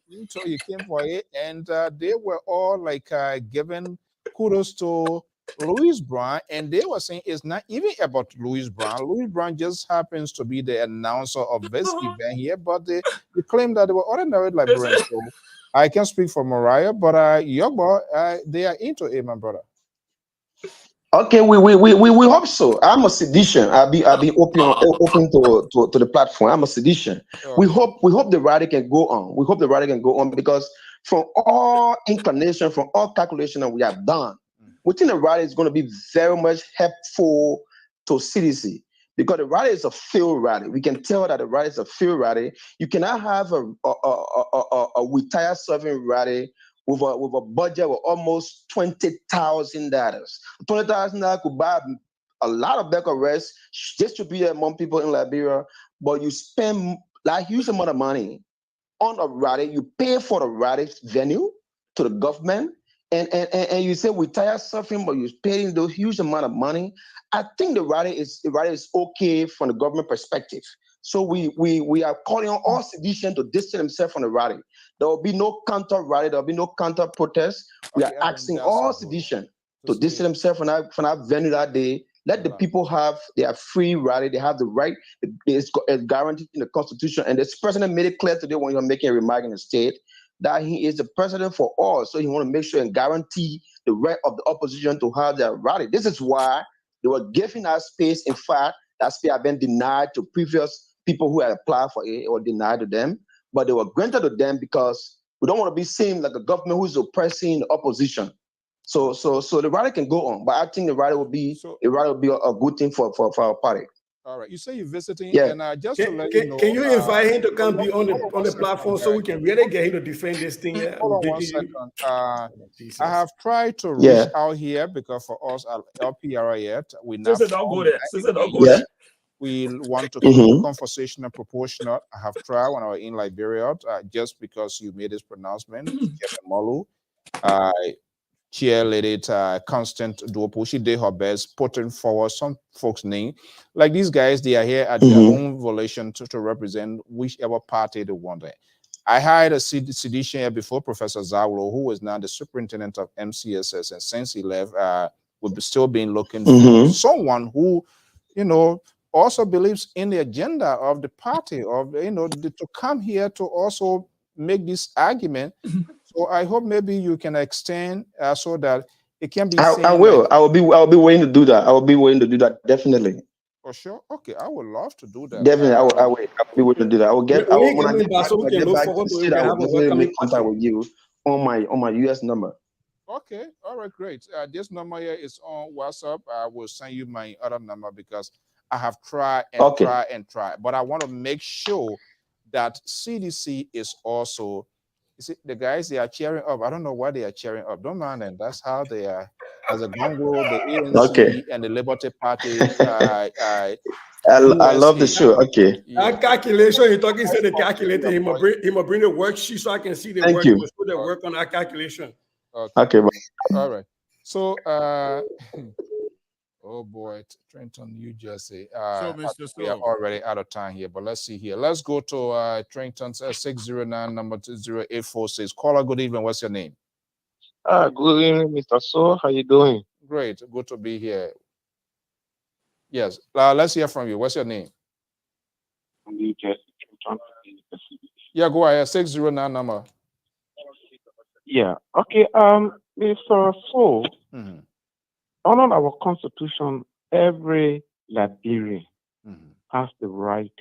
came for it, and they were all like giving kudos to Louis Brown, and they were saying it's not even about Louis Brown. Louis Brown just happens to be the announcer of this event here, but they claim that they were ordinary Liberians. So I can speak for Mariah, but Yogbo, they are into it, my brother. Okay, we hope so. I'm a sedition. I'll be open to the platform. I'm a sedition. We Okay. hope the rally can go on. We hope the rally can go on because from all inclination, from all calculation that we have done, we think the rally is going to be very much helpful to CDC because the rally is a field rally. We can tell that the rally is a field rally. You cannot have a retired serving rally with a budget of almost $20,000. $20,000 could buy a lot of back arrests, distribute among people in Liberia, but you spend like huge amount of money on a rally. You pay for the rally venue to the government, and you say retire something, but you're paying those huge amount of money. I think the rally is okay from the government perspective. So we are calling on all sedition to distance themselves from the rally. There will be no counter rally. There will be no counter protest. We are asking all sedition to distance themselves from that venue that day. Let the people have their free rally. They have the right. It's guaranteed in the Constitution. And this president made it clear today when he was making a remark in the state that he is the president for all. So he want to make sure and guarantee the right of the opposition to have their rally. This is why they were giving us space. In fact, that space had been denied to previous people who had applied for it or denied to them. But they were granted to them because we don't want to be seen like a government who is oppressing the opposition. So the rally can go on, but I think the rally will be a good thing for our party. All right. You say you're visiting, Yeah. and just to let Can, you know, can you invite him to come be on hold the platform so we can really get him to defend this thing? Hold on 1 second. I Jesus. have tried to reach Yeah. out here because for us at LPR yet we now Sister, don't go there. Sister, don't go Yeah. there. we want to keep the conversation and proportionate. I have tried when I was in Liberia, just because you made this pronouncement, Molu, Chair Lady Constant Duopo, she did her best putting forward some folks' name. Like these guys, they are here at their own volition to represent whichever party they want. I hired a sedition here before, Professor Zawlo, who is now the superintendent of MCSS, and since he left, we've still been looking for someone who, also believes in the agenda of the party, of to come here to also make this argument. So I hope maybe you can extend so that it can be. I will. Like, I'll be willing to do that. I will be willing to do that, definitely. For sure. Okay, I would love to do that. Definitely, I'll be willing to do that. I will get. When I get back to the state, I will definitely make contact with you on my US number. Okay. All right. Great. This number here is on WhatsApp. I will send you my other number because I have tried and tried, but I want to make sure that CDC is also. You see, the guys, they are cheering up. I don't know why they are cheering up. Don't mind them. That's how they are. As a Gongo, the ANC and the Liberty Party. I love the show. Okay. That calculation you're talking, said the calculator. He must bring the worksheet so I can see the work. So the work on that calculation. Okay. All right. So, oh boy, Trenton, New Jersey. We are already out of time here, but let's see here. Let's go to Trenton's 609 number 0846. Caller, good evening. What's your name? Good evening, Mr. So. How you doing? Great. Good to be here. Yes. Let's hear from you. What's your name? New Jersey. Yeah, go ahead. 609 number. Yeah. Okay. Mr. So. Under our constitution, every Liberian has the right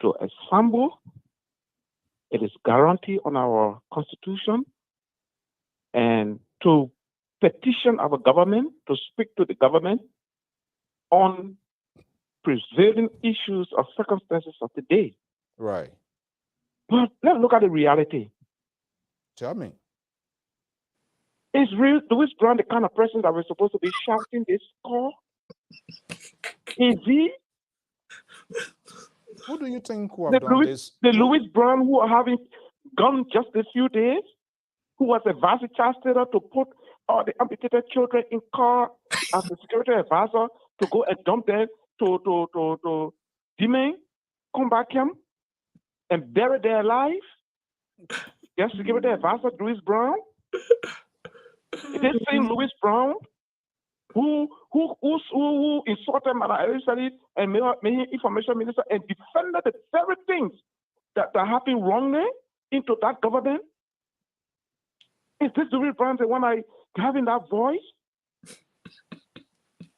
to assemble. It is guaranteed on our constitution, and to petition our government, to speak to the government on prevailing issues or circumstances of the day. Right. But let's look at the reality. Tell me. Is Louis Brown the kind of person that we're supposed to be shouting this call? Is he? Who do you think who have done this? The Louis Brown who are having gone just a few days, who was a vice chancellor to put all the amputated children in car as a security advisor to go and dump them to demon, come back him and bury their life? Yes, security advisor Louis Brown. This same Louis Brown who insulted Madam Elizabeth and made him information minister and defended the very things that are happening wrongly into that government? Is this Louis Brown the one having that voice?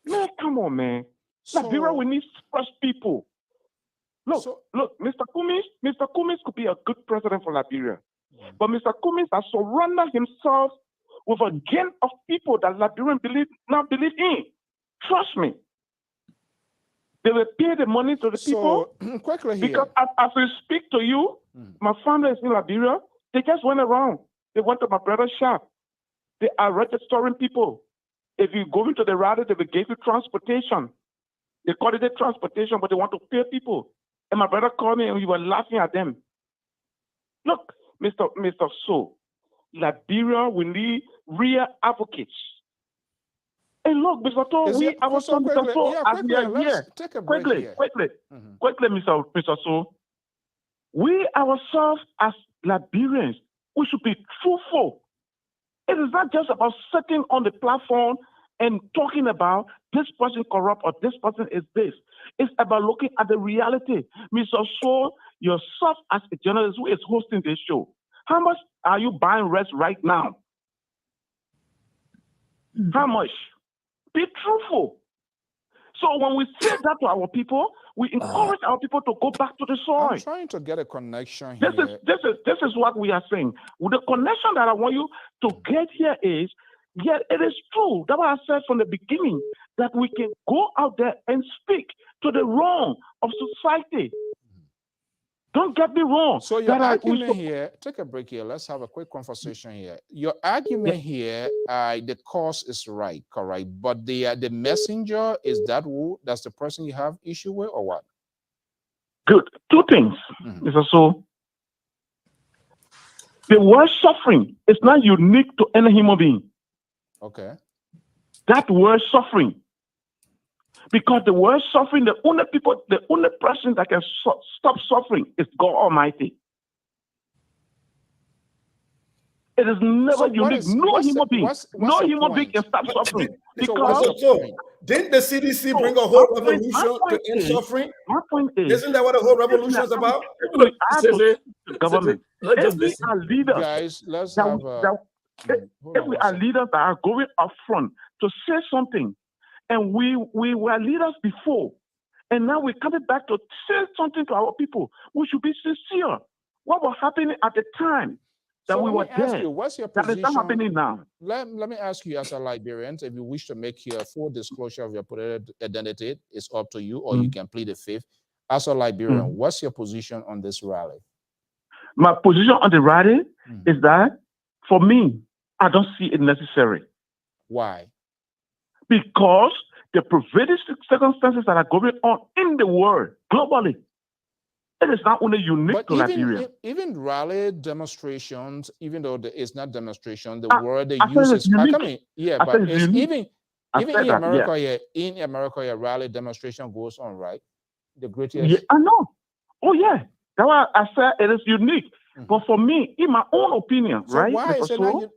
Man, come on, man. Liberia, we need fresh people. Look, Mr. Cummings could be a good president for Liberia. But Mr. Cummings has surrounded himself with a gang of people that Liberians now believe in. Trust me. They will pay the money to the people. Quickly here. Because as we speak to you, my family is in Liberia. They just went around. They went to my brother's shop. They are registering people. If you go into the rally, they will give you transportation. They call it a transportation, but they want to pay people. And my brother called me and we were laughing at them. Look, Mr. So, Liberia, we need real advocates. And look, Mr. So, we ourselves, Mr. So, as we are here, quickly, Mr. So, we ourselves as Liberians, we should be truthful. It is not just about sitting on the platform and talking about this person corrupt or this person is this. It's about looking at the reality. Mr. So, yourself as a journalist who is hosting this show, how much are you buying rest right now? How much? Be truthful. So when we say that to our people, we encourage our people to go back to the soil. I'm trying to get a connection here. This is what we are saying. The connection that I want you to get here is, yeah, it is true. That's what I said from the beginning, that we can go out there and speak to the wrong of society. Don't get me wrong. So your argument here, take a break here. Let's have a quick conversation here. Your argument here, the cause is right, correct? But the messenger, is that's the person you have issue with, or what? Good. Two things, Mr. So. The word suffering is not unique to any human being. Okay. That word suffering. Because the word suffering, the only person that can stop suffering is God Almighty. It is never unique. No human being can stop suffering. Didn't the CDC bring a whole revolution to end suffering? My point is, isn't that what the whole revolution is about? Government. If we are leaders, guys, let's have if we are leaders that are going up front to say something, and we were leaders before, and now we're coming back to say something to our people, we should be sincere. What was happening at the time that we were there? What's your position? That is not happening now. Let me ask you, as a Liberian, if you wish to make your full disclosure of your political identity, it's up to you, or you can plead the fifth. As a Liberian, what's your position on this rally? My position on the rally is that, for me, I don't see it necessary. Why? Because the prevailing circumstances that are going on in the world, globally, it is not only unique to Liberia. Even rally demonstrations, even though it's not demonstration, the word they use is even in America, in America, rally demonstration goes on, right? The greatest. Yeah, I know. Oh yeah, that's why I said it is unique. But for me, in my own opinion, so right? Why is it not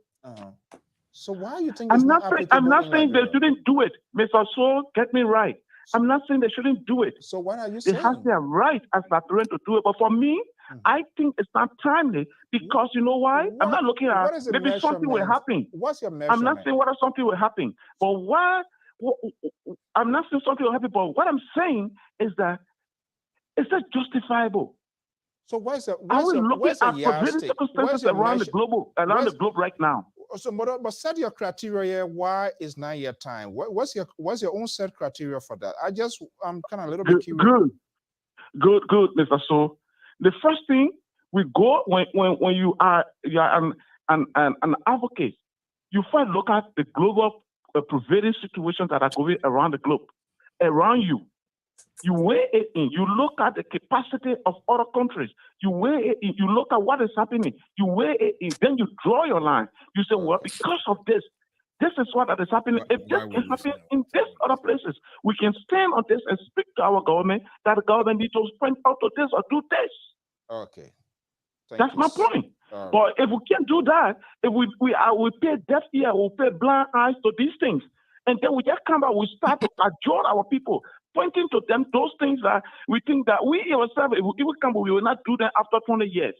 so why you think I'm not saying they shouldn't do it, Mr. Soul, get me right. I'm not saying they shouldn't do it. So what are you saying? They have their right as Liberians to do it. But for me, I think it's not timely because you know why? I'm not looking at maybe something will happen. What's your measurement? I'm not saying whether something will happen. But why? I'm not saying something will happen. But what I'm saying is that it's not justifiable. So what's the circumstances around the globe right now? So, but set your criteria. Why is not your time? What's your own set criteria for that? I'm kind of a little bit curious. Good, Mr. So. The first thing we go when you are an advocate, you first look at the global prevailing situations that are going around the globe, around you. You weigh it in. You look at the capacity of other countries. You weigh it in. You look at what is happening. You weigh it in. Then you draw your line. You say, well, because of this is what is happening. If this is happening in these other places, we can stand on this and speak to our government that the government needs to point out to this or do this. Okay. That's my point. But if we can't do that, if we pay deaf ear, we pay blind eyes to these things, and then we just come out, we start to adjure our people, pointing to them those things that we think that we ourselves, if we come, we will not do them after 20 years.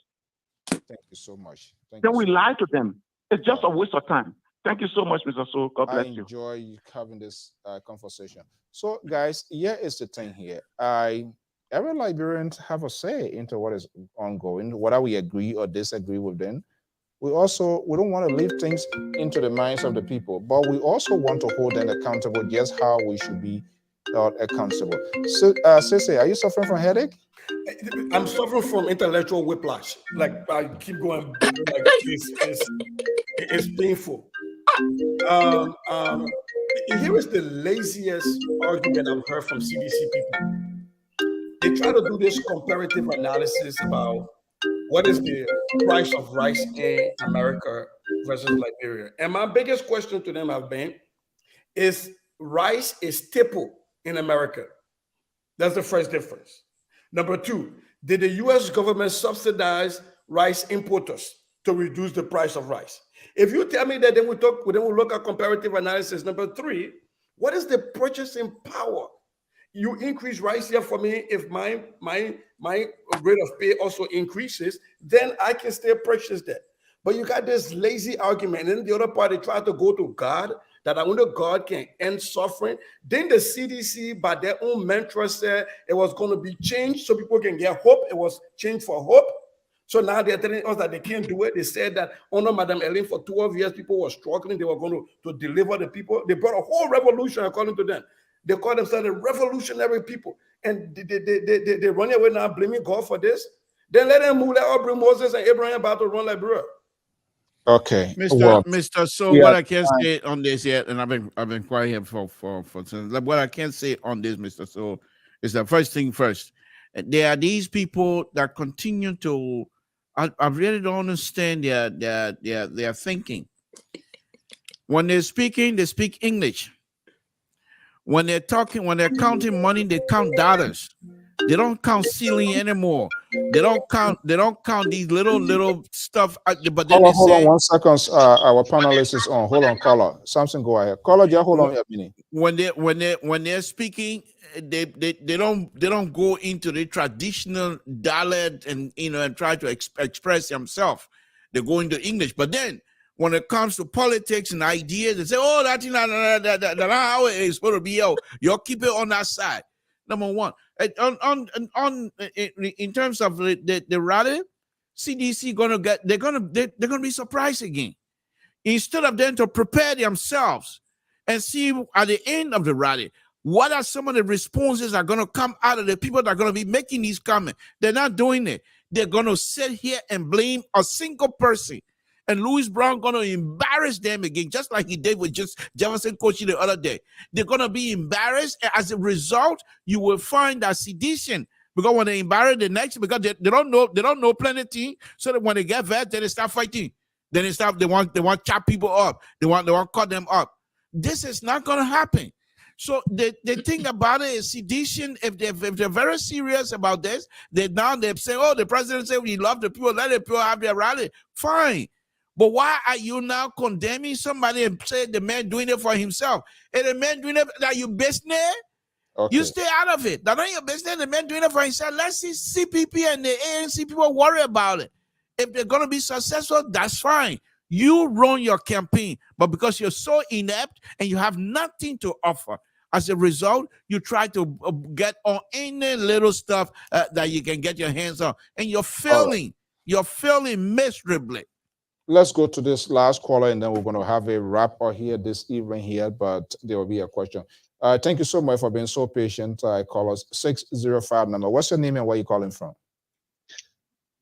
Thank you so much. Then we lie to them. It's just a waste of time. Thank you so much, Mr. So. God bless you. I enjoy having this conversation. So, guys, here is the thing here. Every Liberian have a say into what is ongoing, whether we agree or disagree with them. We don't want to leave things into the minds of the people, but we also want to hold them accountable just how we should be accountable. So, Sissy, are you suffering from headache? I'm suffering from intellectual whiplash. Like I keep going, like it's painful. Here is the laziest argument I've heard from CDC people. They try to do this comparative analysis about what is the price of rice in America versus Liberia. And my biggest question to them have been, is rice a staple in America? That's the first difference. Number two, did the US government subsidize rice importers to reduce the price of rice? If you tell me that, then we look at comparative analysis. Number three, what is the purchasing power? You increase rice here for me. If my rate of pay also increases, then I can still purchase that. But you got this lazy argument, and then the other party try to go to God, that only God can end suffering. Then the CDC, by their own mantra, said it was going to be changed so people can get hope. It was changed for hope. So now they're telling us that they can't do it. They said that under Madam Ellen for 12 years, people were struggling. They were going to deliver the people. They brought a whole revolution, according to them. They call themselves the revolutionary people. And they run away now blaming God for this. Then let them move. Let us bring Moses and Abraham about to run Liberia. Okay, Mr. So what I can say on this yet, and I've been quiet here for what I can say on this, Mr. So, is the first thing first. There are these people that continue to. I really don't understand their thinking. When they're speaking, they speak English. When they're counting money, they count dollars. They don't count ceiling anymore. They don't count these little stuff. But then hold on 1 second. Our panelist is on. Hold on, caller. Something go ahead. Caller, just hold on a minute. When they're speaking, they don't go into the traditional dialect and and try to express themselves. They go into English. But then when it comes to politics and ideas, they say, "Oh, that's not how it is supposed to be." You'll keep it on that side. Number one, in terms of the rally, CDC they're gonna be surprised again. Instead of them to prepare themselves and see at the end of the rally, what are some of the responses that are going to come out of the people that are going to be making these comments? They're not doing it. They're going to sit here and blame a single person. And Louis Brown going to embarrass them again, just like he did with just Jefferson Kochi the other day. They're going to be embarrassed. And as a result, you will find that sedition, because when they embarrass the next, because they don't know plenty, so that when they get vet, then they start fighting. Then they want to chop people up. They want to cut them up. This is not going to happen. So the thing about it is sedition. If they're very serious about this, they're saying, "Oh, the president said we love the people. Let the people have their rally." Fine, but why are you now condemning somebody and say the man doing it for himself? And the man doing it that you business? Okay. You stay out of it. That's not your business. The man doing it for himself. Let's see CPP and the ANC people worry about it. If they're going to be successful, that's fine. You run your campaign, but because you're so inept and you have nothing to offer, as a result, you try to get on any little stuff that you can get your hands on, and you're failing. Right. You're failing miserably. Let's go to this last caller, and then we're going to have a wrap up here this evening here, but there will be a question. Thank you so much for being so patient. Call us 605 number. What's your name and where are you calling from?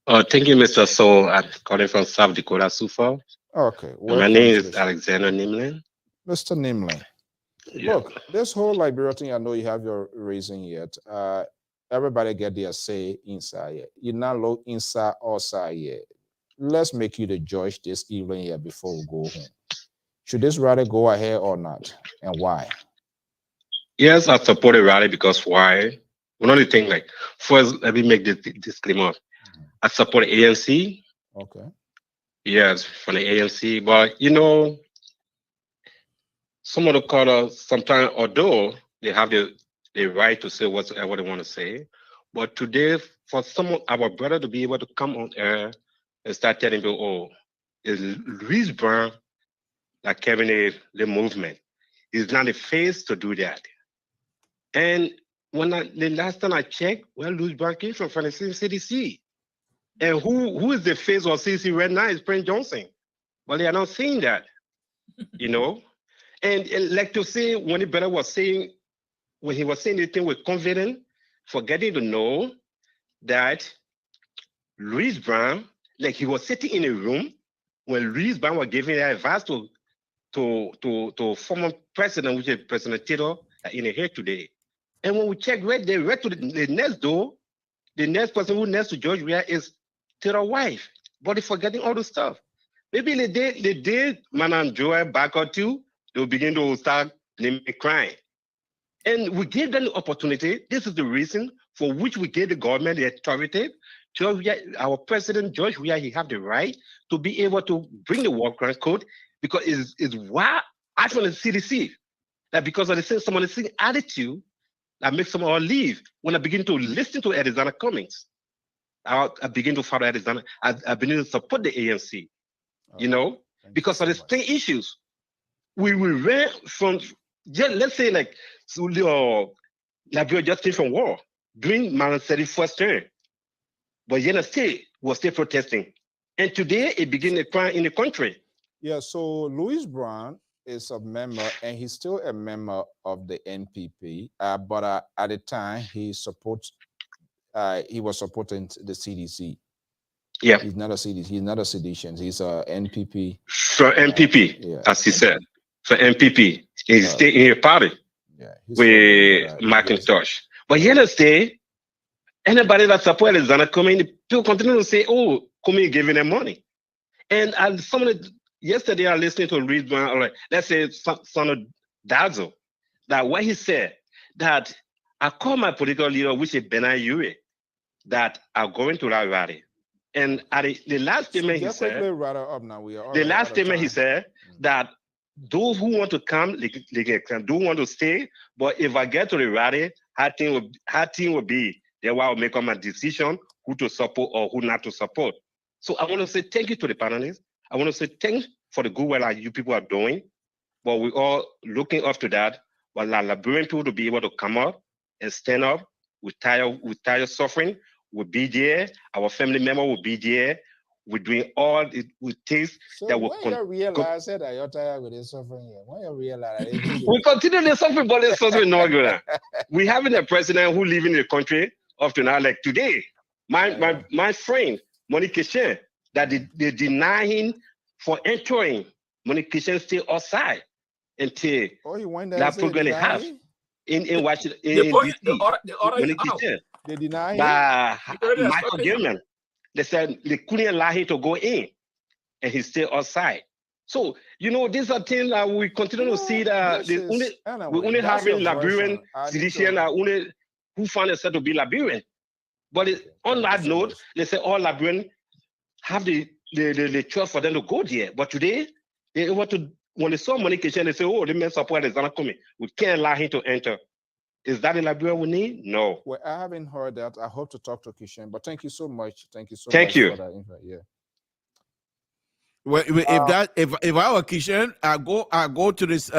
Thank you, Mr. So. I'm calling from South Dakota, Sioux Falls. Okay. My name is Alexander Nimlin. Mr. Nimlin. Yeah. Look, this whole Liberia thing, I know you have your reason yet. Everybody get their say inside here. You not look inside or outside here. Let's make you the judge this evening here before we go home. Should this rally go ahead or not, and why? Yes, I support the rally because why? One of the things, like, first, let me make this disclaimer. I support the ANC. Okay. Yes, from the ANC, but some of the callers sometimes, although they have the right to say whatever they want to say, but today, for some of our brother to be able to come on air and start telling people, "Oh, is Louis Brown like cabinet the movement. He's not the face to do that. And the last time I checked, well, Louis Brown came from the same CDC. And who is the face of CDC right now is Prince Johnson. Well, they are not saying that, you know. And like to say, when he better was saying, when he was saying anything with confidence, forgetting to know that Louis Brown, like he was sitting in a room when Louis Brown was giving advice to former president, which is President Tito, in here today. And when we check right there, right to the next door, the next person who next to George Weah is Tito's wife. But they're forgetting all the stuff. Maybe they did Madam Joy back or two, they'll begin to start crying. And we gave them the opportunity. This is the reason for which we gave the government the authority. George Weah, our president, George Weah, he have the right to be able to bring the war crime code because it's why I from the CDC. That because of some of the same attitude that makes someone leave. When I begin to listen to Arizona Cummings, I begin to follow Arizona. I begin to support the ANC, you know, because of the same issues. We ran from, let's say like, Liberia just came from war during my 31st term. But United States was still protesting. And today it began a crime in the country. Yeah, so Louis Brown is a member, and he's still a member of the NPP. But at the time, he was supporting the CDC. Yeah, he's not a CDC. He's not a sedition. He's a NPP. For NPP, yeah. As he said, for NPP, he's still in your party. Yeah, with Macintosh. But United States, anybody that supports Arizona Cummings, people continue to say, "Oh, Cummings giving them money." And yesterday, I listened to Reed Brown, or let's say son of Dazo, that what he said, that I call my political leader, which is Benin Ure, that are going to that rally. And at the last statement he said, the last statement he said that those who want to come, they can do want to stay, but if I get to the rally, her team will be there. I will make my decision who to support or who not to support. So I want to say thank you to the panelists. I want to say thanks for the good work that you people are doing, but we're all looking up to that. But our Liberian people to be able to come up and stand up with tired suffering, will be there. Our family member will be there. We're doing all it takes that will. When you realize that you're tired with this suffering here, when you realize we continue the suffering, but the suffering not good. We having a president who live in the country up to now, like today. My friend Monique Chen, that they deny him for entering. Monique Chen stay outside until that program they have in Washington in DC. They deny him by Michael Gilman. They said they couldn't allow him to go in, and he stay outside. So these are things that we continue to see that we only having Liberian citizens only who find themselves to be Liberian. But on that note, they say all Liberians have the choice for them to go there. But today, they want to, when they saw Monique Chen, they say, "Oh, the men support is not coming. We can't allow him to enter." Is that a Liberia we need? No. Well, I haven't heard that. I hope to talk to Kishen, but thank you so much. Thank you so much. Thank you. For that info. Yeah. Well, if I were Kishen, I go to this to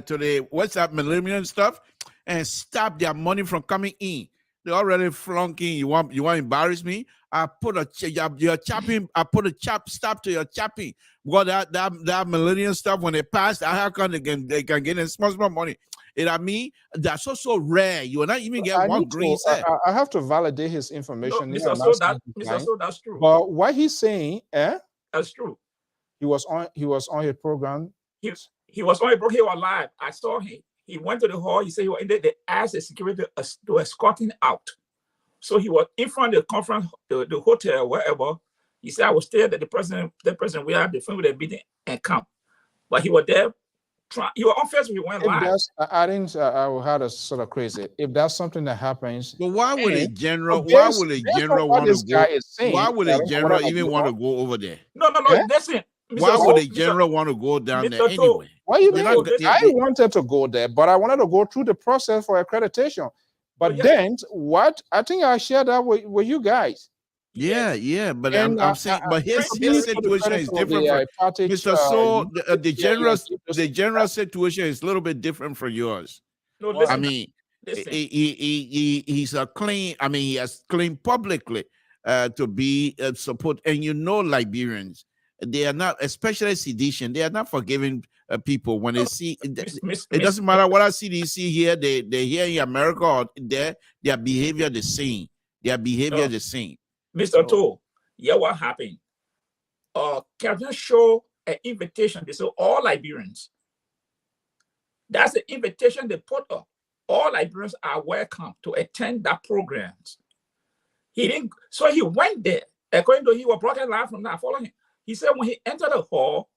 the WhatsApp millennium stuff and stop their money from coming in. They already flunking. You want to embarrass me? I put your chopping. I put a stop to your chopping. Well, that millennium stuff when they pass, how come they can get in small money? I mean, that's so rare. You will not even get one green cent. I have to validate his information. No, Mr. So that's true. But what he's saying, that's true. He was on his program. He was on a program. He was live. I saw him. He went to the hall. He said he was in there. They asked the security to escort him out. So he was in front of the conference, the hotel, wherever. He said, "I was there that the president, we had the phone with a meeting and come." But he was there. You were on Facebook. You went live. I had a sort of crazy. If that's something that happens, but why would a general? Why would a general want to go? Why would a general even want to go over there? No. Listen. Why would a general want to go down there anyway? What you mean? I wanted to go there, but I wanted to go through the process for accreditation. But then what? I think I shared that with you guys. Yeah, but And I'm saying, but his to the situation credit is of different the from party, Mr. So. The yeah, generous, keep the this- general situation is a little bit different from yours. No, Why? I listen, mean, listen. he's a clean. I mean, he has claimed publicly to be support, and Liberians, they are not, especially sedition. They are not forgiving people when they see. It doesn't matter what I CDC here. They here in America or there, their behavior the same. Their behavior the same. Mr. To, yeah, what happened? Captain show an invitation. They say all Liberians. That's the invitation they put up. All Liberians are welcome to attend that programs. He didn't, so he went there. According to he was broadcast live from that. Follow him. He said when he entered the hall,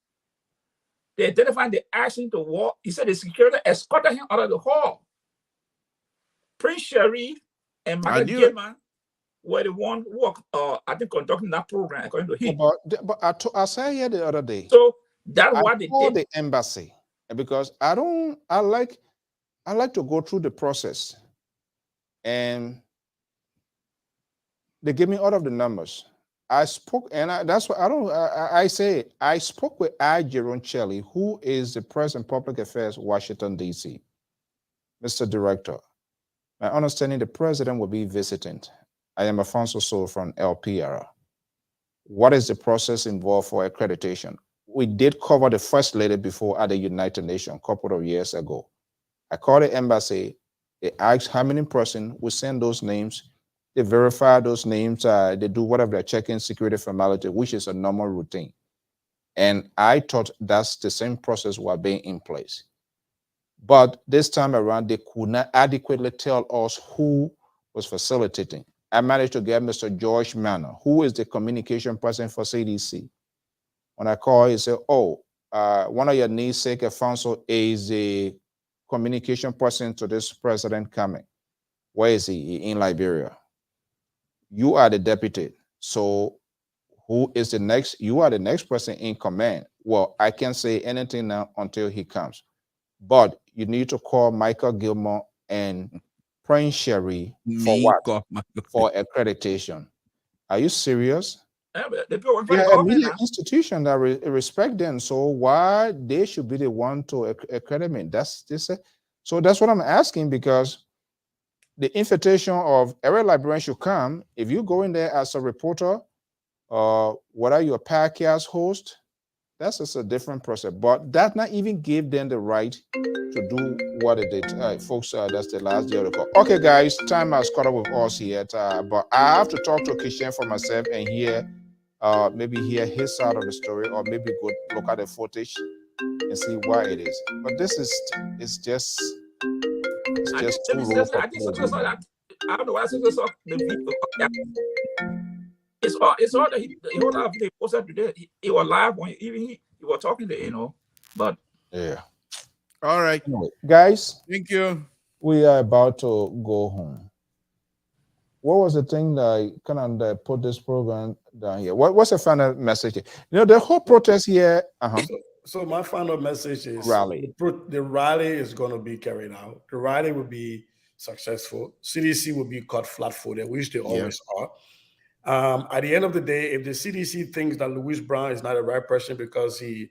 they identified the action to walk. He said the security escorted him out of the hall. Prince Sherry and Michael Gilman were the one who were, I think, conducting that program, according to him. But I said here the other day. So that's what they called did. the embassy because I like to go through the process, and they give me all of the numbers. I spoke, and that's what I say. I spoke with I. Geroncelli, who is the President Public Affairs, Washington, D.C. Mr. Director, my understanding the president will be visiting. I am Alfonso Sol from Lpr. What is the process involved for accreditation? We did cover the First Lady before at the United Nations a couple of years ago. I called the embassy. They asked how many persons we send those names. They verify those names. They do whatever they're checking security formality, which is a normal routine. And I thought that's the same process was being in place. But this time around, they could not adequately tell us who was facilitating. I managed to get Mr. George Manor, who is the communication person for CDC. When I called, he said, oh, one of your namesake, Alfonso, is the communication person to this president coming. Where is he? In Liberia. You are the deputy. So who is the next? You are the next person in command. Well, I can't say anything now until he comes. But you need to call Michael Gilmore and Prince Sherry for what? For accreditation. Are you serious? Yeah, a media institution that respect them. So why they should be the one to accredit me? That's this. So that's what I'm asking, because the invitation of every Liberian should come. If you go in there as a reporter, whether you're a podcast host, that's just a different process. But that not even give them the right to do what it did. Folks, that's the last day of the call. Okay, guys, time has caught up with us here. But I have to talk to Kishan for myself and maybe hear his side of the story, or maybe go look at the footage and see why it is. But this is just I think I don't know why I saw the video. It's all that he whole lot of video posted today. He was live when he was talking to but yeah. All right, anyway, guys. Thank you. We are about to go home. What was the thing that kind of put this program down here? What's the final message? The whole protest here. So my final message is rally. The rally is going to be carried out. The rally will be successful. CDC will be caught flat-footed, which they always are. At the end of the day, if the CDC thinks that Louis Brown is not the right person because he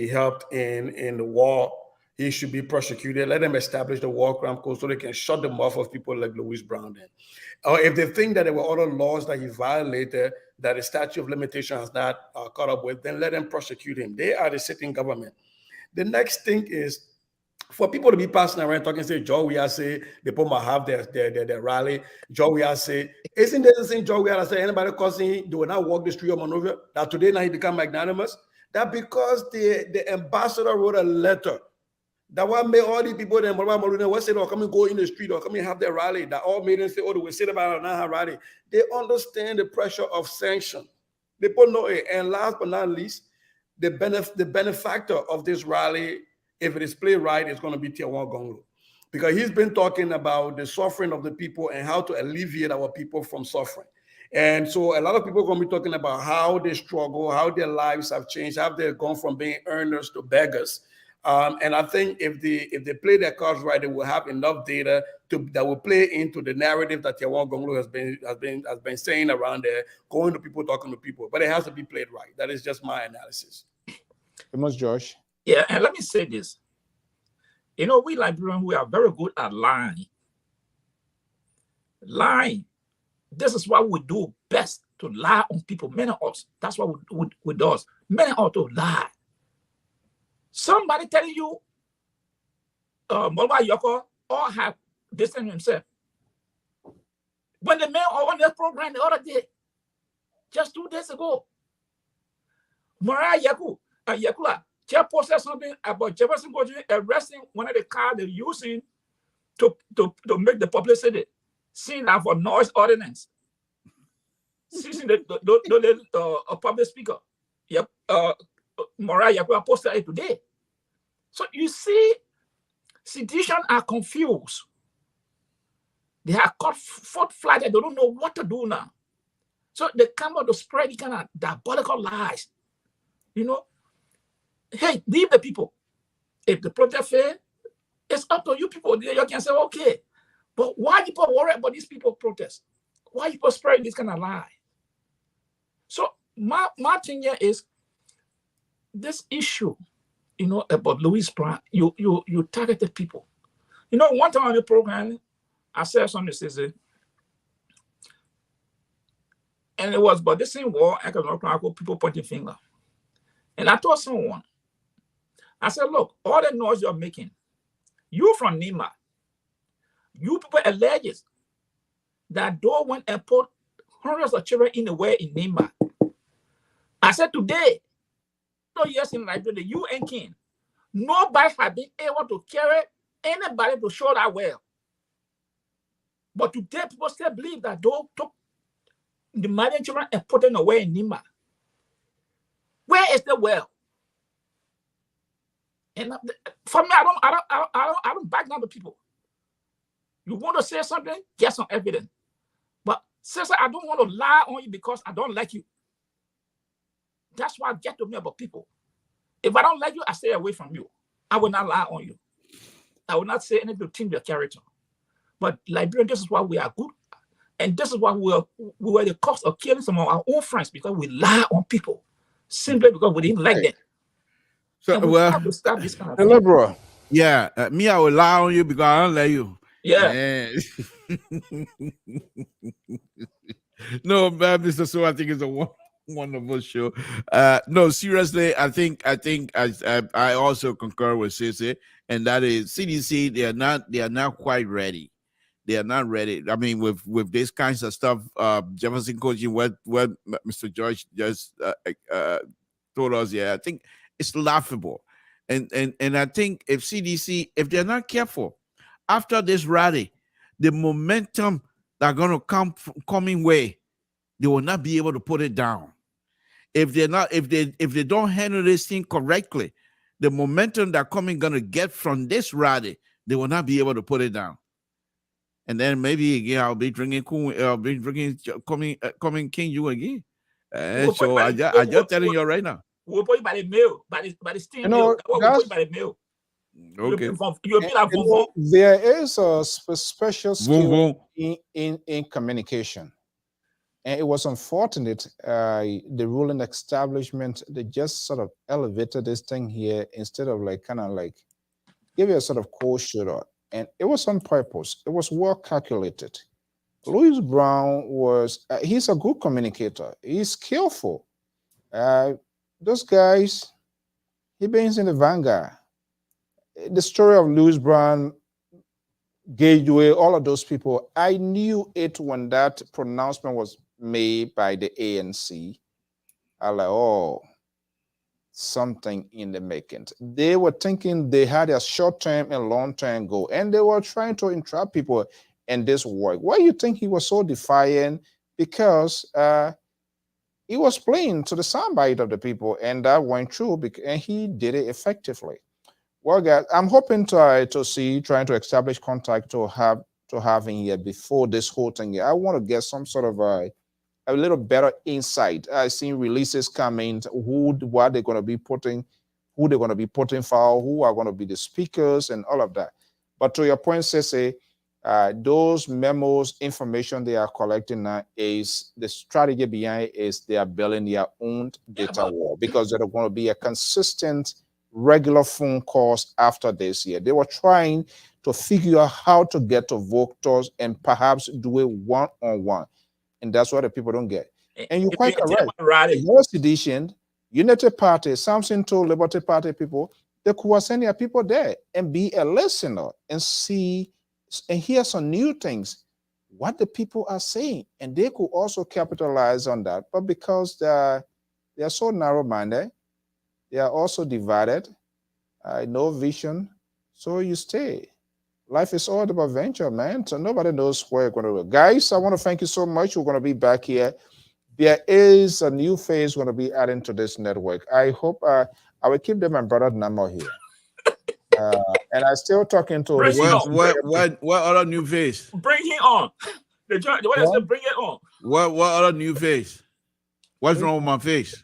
helped in the war, he should be prosecuted. Let them establish the war crime code so they can shut the mouth of people like Louis Brown then. Or if they think that there were other laws that he violated that the statute of limitation has not caught up with, then let them prosecute him. They are the sitting government. The next thing is for people to be passing around talking, say, Joe, we are say, the people might have their rally. Joe, we are say, isn't there the same Joe, we are say, anybody causing, they will not walk the street of Monrovia, that today now he become magnanimous? That because the ambassador wrote a letter that what made all these people then what said, come and go in the street or come and have their rally, that all made them say, oh, they will sit about and not have rally. They understand the pressure of sanction. They put know it. And last but not least, the benefactor of this rally, if it is played right, is going to be Tiawan Gonglo. Because he's been talking about the suffering of the people and how to alleviate our people from suffering. And so a lot of people are going to be talking about how they struggle, how their lives have changed, how they've gone from being earners to beggars. And I think if they play their cards right, they will have enough data that will play into the narrative that Tiawan Gonglu has been saying around there, going to people, talking to people. But it has to be played right. That is just my analysis. Famous Josh. Yeah, and let me say this. You know, we Liberians, we are very good at lying. Lying. This is what we do best, to lie on people. Many of us, that's what we do. Many of us to lie. Somebody telling you, Molwa Yoko, or have distanced himself. When the man on that program the other day, just 2 days ago, Mariah Yakula, just posted something about Jefferson Goji arresting one of the cars they're using to make the publicity, seeing that for noise ordinance, seizing the public speaker. Yep, Mariah Yakula posted it today. So you see, sedition are confused. They are caught foot-flat. They don't know what to do now. So they come out to spread these kind of diabolical lies. You know, hey, leave the people. If the protest fail, it's up to you people. You can say, okay, but why people worry about these people protest? Why people spread this kind of lie? So my thing here is this issue, you know, about Louis Brown. You targeted people. You know, one time on the program, I said something, and it was about the same war, economic people pointing finger. And I told someone, I said, look, all the noise you're making, you from Nima, you people alleges that Doe went and put hundreds of children in the way in Nima. I said today, 2 years in Liberia, the UN king, nobody has been able to carry anybody to show that well. But today, people still believe that Doe took the Malian children and put them away in Nima. Where is the well? And for me, I don't back down to people. You want to say something? Get some evidence. But sister, I don't want to lie on you because I don't like you. That's why I get to me about people. If I don't like you, I stay away from you. I will not lie on you. I will not say anything to change your character. But Liberian, this is why we are good. And this is why we were the cause of killing some of our own friends, because we lie on people simply because we didn't like them. So, and we well, have to stop this kind of Hello, thing. bro. yeah, me, I will lie on you because I don't like you. Yeah. No, Mr. So I think it's a wonderful show. No, seriously, I think I also concur with Sisi, and that is CDC. They are not quite ready. They are not ready. I mean, with these kinds of stuff, Jefferson coaching, what Mr. George just told us. Yeah, I think it's laughable, and I think if CDC, if they're not careful, after this rally, the momentum that's going to coming way, they will not be able to put it down. If they don't handle this thing correctly, the momentum that coming going to get from this rally, they will not be able to put it down. And then maybe again I'll be drinking coming King you again. So I just telling you right now. We'll put it by the mail, by the steam know, mail. We'll put it by the mail. Okay. There is a special skill in communication, and it was unfortunate. The ruling establishment, they just sort of elevated this thing here instead of kind of give you a sort of cold shoulder, and it was on purpose. It was well calculated. Louis Brown he's a good communicator. He's skillful. Those guys, he been in the vanguard. The story of Louis Brown, Gateway, all of those people, I knew it when that pronouncement was made by the ANC. I was like, oh, something in the making. They were thinking they had a short-term and long-term goal, and they were trying to entrap people in this work. Why do you think he was so defiant? Because he was playing to the soundbite of the people, and that went through, and he did it effectively. Well, guys, I'm hoping to see, trying to establish contact to have him here before this whole thing. I want to get some sort of a little better insight. I've seen releases coming, what they're going to be putting who they're going to be putting for, who are going to be the speakers and all of that. But to your point, Sese, those memos, information they are collecting now is the strategy behind is they are building their own data wall because there's going to be a consistent regular phone calls after this year. They were trying to figure out how to get to voters and perhaps do it one-on-one. And that's what the people don't get. And you're quite correct. No sedition, Unity Party, Samson told Liberty Party people, they could send their people there and be a listener and see and hear some new things, what the people are saying. And they could also capitalize on that. But because they are so narrow-minded, they are also divided, no vision, so you stay. Life is all about venture, man. So nobody knows where you're going to go. Guys, I want to thank you so much. We're going to be back here. There is a new phase going to be adding to this network. I hope I will keep them and brother number here. And I still talking to what other new phase? Bring him on. The what I said, bring it on. What other new phase? What's wrong with my face?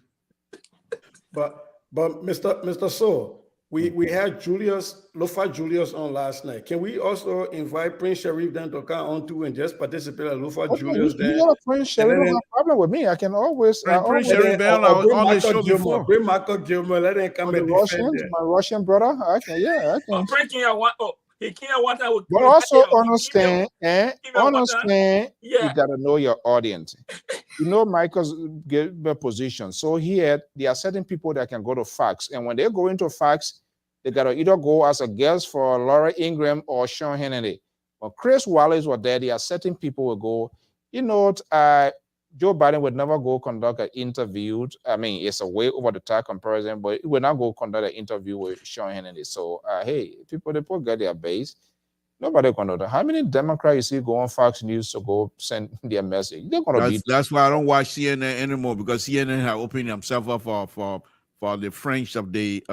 But Mr. So, we had Lofa Julius on last night. Can we also invite Prince Sharif then to come on too and just participate at Lofa Julius then? Yeah, Prince Sharif don't have a problem with me. I can always Prince Sharif been on the show before. Bring Michael Gilmore, let him come and defend them. My Russian brother. I can. He can't want that. But also understand, you gotta know your audience. You know Michael's position. So here, there are certain people that can go to fax, and when they go into fax, they gotta either go as a guest for Laura Ingraham or Sean Hannity. But Chris Wallace was there. There are certain people will go. You know, Joe Biden would never go conduct an interview. I mean, it's a way over the top comparison, but he would not go conduct an interview with Sean Hannity. So, hey, people get their base. Nobody gonna know that. How many Democrats you see go on Fox News to go send their message? They're gonna that's why I don't watch CNN anymore, because CNN have opened themselves up for the French of the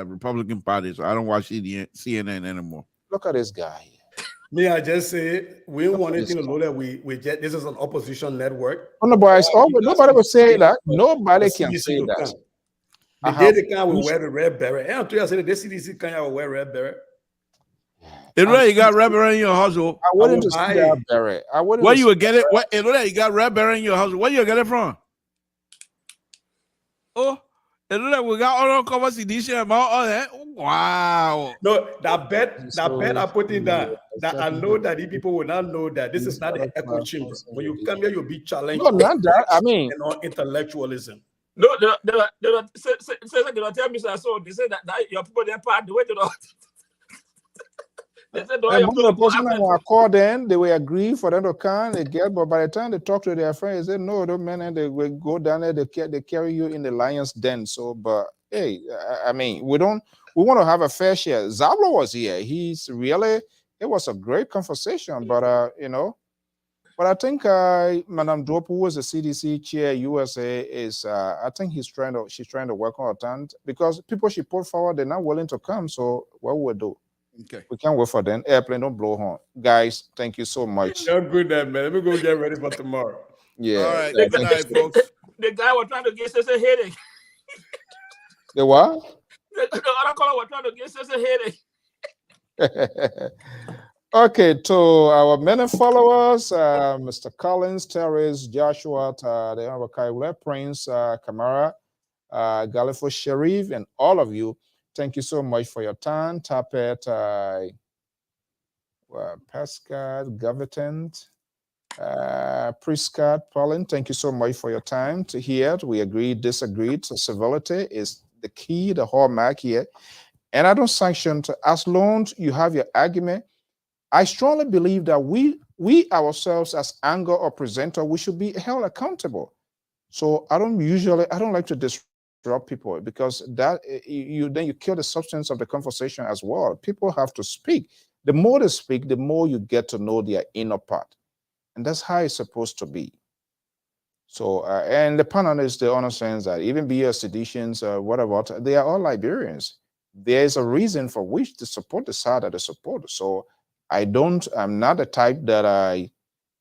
Republican Party. So I don't watch CNN anymore. Look at this guy. Me, I just say we don't want anything to know that we get this is an opposition network. Oh, no, boys, nobody will say that. Nobody can say that. The day they can will wear the red beret. And I said the CDC can wear red beret. You got red beret in your household. I wouldn't see that beret. Where you would get it? What? You got red beret in your house. Where you get it from? Oh, we got all cover CDC and all that. Wow. No, that bet I put in that I know that these people will not know that this is not an echo chamber. When you come here, you'll be challenged. No, not that. I mean, intellectualism. No, they don't tell me so. They say that your people didn't part the way to the. They said, the person who called in, they will agree for them to come. They get, but by the time they talk to their friends, they say, no, those men, and they will go down there. They carry you in the lion's den. So, but hey, I mean, we want to have a fair share. Zablo was here. It was a great conversation, but you know, but I think Madame Dope, who was the CDC chair USA, is I think she's trying to work on her tent, because people she put forward, they're not willing to come. So what will we do? Okay. We can't wait for them. Airplane don't blow horn. Guys, thank you so much. You're good then, man. Let me go get ready for tomorrow. Yeah. All right. Good night, folks. The guy was trying to get us a headache. The what? The other caller was trying to get us a headache. Okay, to our many followers, Mr. Collins, Terrace, Joshua, the Honorable Kaiwule, Prince, Kamara, Galifo Sharif, and all of you, thank you so much for your time. Tapet, Pascal, Gavitant, Prescott, Pauline, thank you so much for your time to hear. We agreed, disagreed. So civility is the key, the hallmark here. And I don't sanction as long as you have your argument. I strongly believe that we ourselves as anchor or presenter, we should be held accountable. So I don't like to disrupt people, because that then you kill the substance of the conversation as well. People have to speak. The more they speak, the more you get to know their inner part. And that's how it's supposed to be. So, and the panelists, they understand that even be a seditions or whatever, they are all Liberians. There's a reason for which to support the side that they support. So I'm not the type that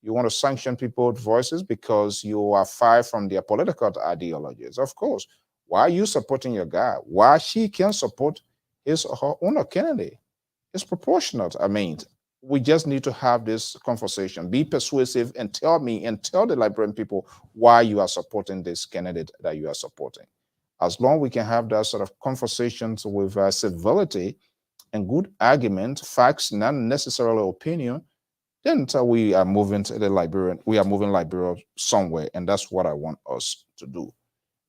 you want to sanction people's voices because you are far from their political ideologies. Of course, Why are you supporting your guy? Why she can support his or her own candidate? It's proportionate. I mean, we just need to have this conversation, be persuasive, and tell me and tell the Liberian people why you are supporting this candidate that you are supporting. As long as we can have that sort of conversations with civility and good argument, facts, not necessarily opinion, then we are moving to the Liberian, we are moving Liberia somewhere, and that's what I want us to do.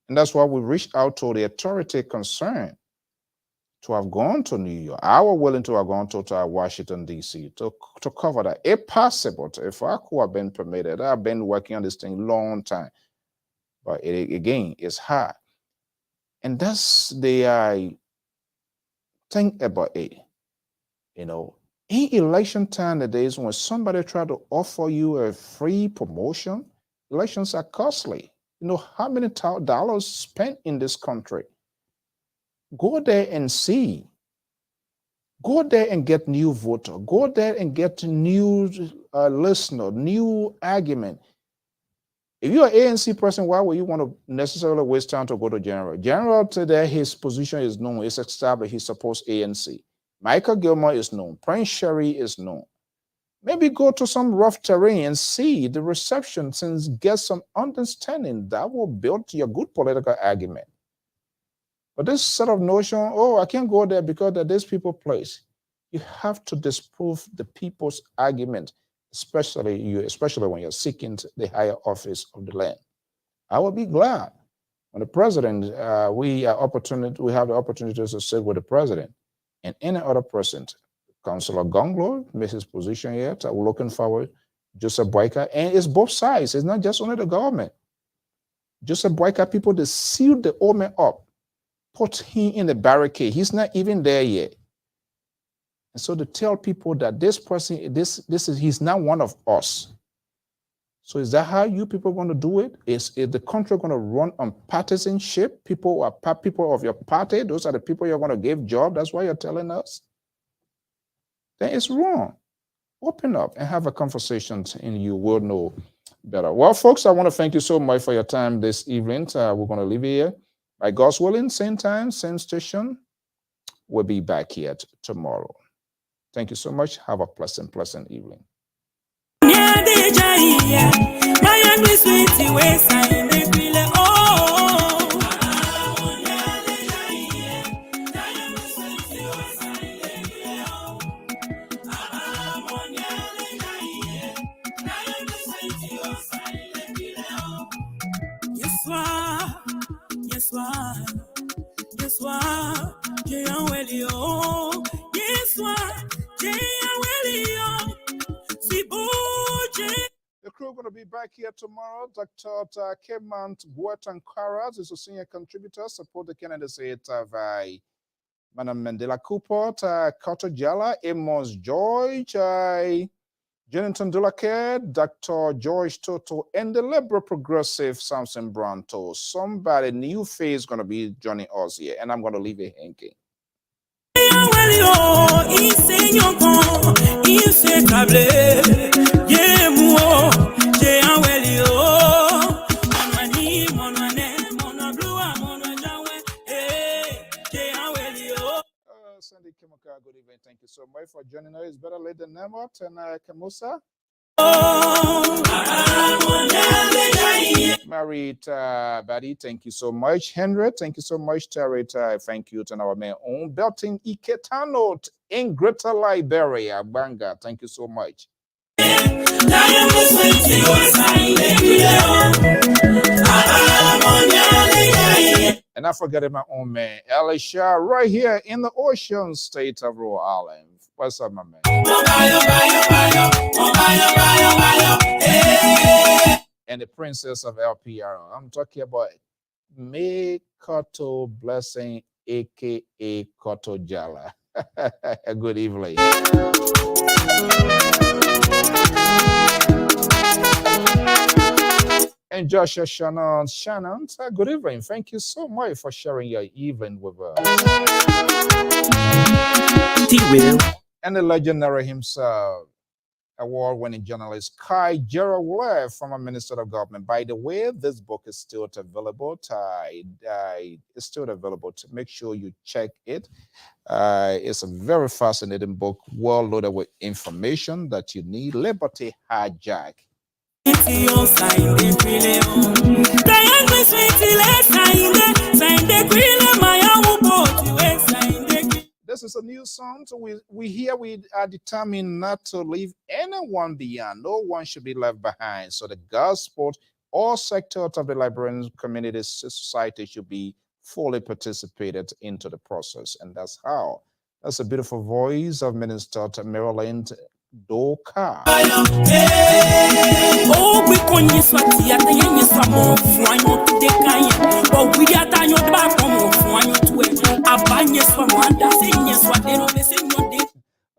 And that's why we reached out to the authority concerned to have gone to New York. I was willing to have gone to Washington, D.C. to cover that. If possible, if I could have been permitted, I've been working on this thing a long time. But again, it's hard. And that's the thing about it. You know, in election time, the days when somebody try to offer you a free promotion, elections are costly. You know how many dollars spent in this country? Go there and see. Go there and get new voter. Go there and get new listener, new argument. If you're an ANC person, why would you want to necessarily waste time to go to General? General today, his position is known, it's established, he supports ANC. Michael Gilmore is known. Prince Sherry is known. Maybe go to some rough terrain and see the reception and get some understanding that will build your good political argument. But this sort of notion, oh, I can't go there because of this people place. You have to disprove the people's argument, especially when you're seeking the higher office of the land. I will be glad when the president, we have the opportunity to sit with the president and any other person. Councillor Gonglo made his position yet. We're looking forward. Joseph Boyka, and it's both sides. It's not just only the government. Joseph Boyka, people, they sealed the old man up, put him in the barricade. He's not even there yet. And so to tell people that this person, he's not one of us. So is that how you people want to do it? Is the country going to run on partisanship? People are people of your party. Those are the people you're going to give job. That's why you're telling us. Then it's wrong. Open up and have a conversation, and you will know better. Well, folks, I want to thank you so much for your time this evening. We're going to leave it here. By God's willing, same time, same station. We'll be back here tomorrow. Thank you so much. Have a pleasant evening. The crew are going to be back here tomorrow. Dr. Kemant Buetankaras is a senior contributor. Support the candidacy by Madam Mandela Cooper, Carter Jala, Amos George, Jonathan Dulake, Dr. George Toto, and the liberal progressive Samson Branto. Somebody new face is going to be joining us here, and I'm going to leave it hanging. Sandy Kimaka, good evening. Thank you so much for joining us. It's better late than never. And Kamusa. Married Buddy, thank you so much. Henry, thank you so much. Terry, thank you to our man own Belting Iketano in Greater Liberia. Banga, thank you so much. And I forgot my own man, Elisha, right here in the ocean state of Rhode Island. What's up, my man? And the princess of Lpr. I'm talking about May Koto Blessing, aka Koto Jala. Good evening. And Joshua Shannon, good evening. Thank you so much for sharing your evening with us. And the legendary himself, award-winning journalist Kai Gerald, former Minister of Government. By the way, this book is still available. It's still available. To make sure you check it. It's a very fascinating book, well loaded with information that you need. Liberty Hijack. This is a new song, so we are determined not to leave anyone behind. No one should be left behind. So the gospel, all sectors of the Liberian community society should be fully participated into the process, and that's how. That's a beautiful voice of Minister Marilyn Doka.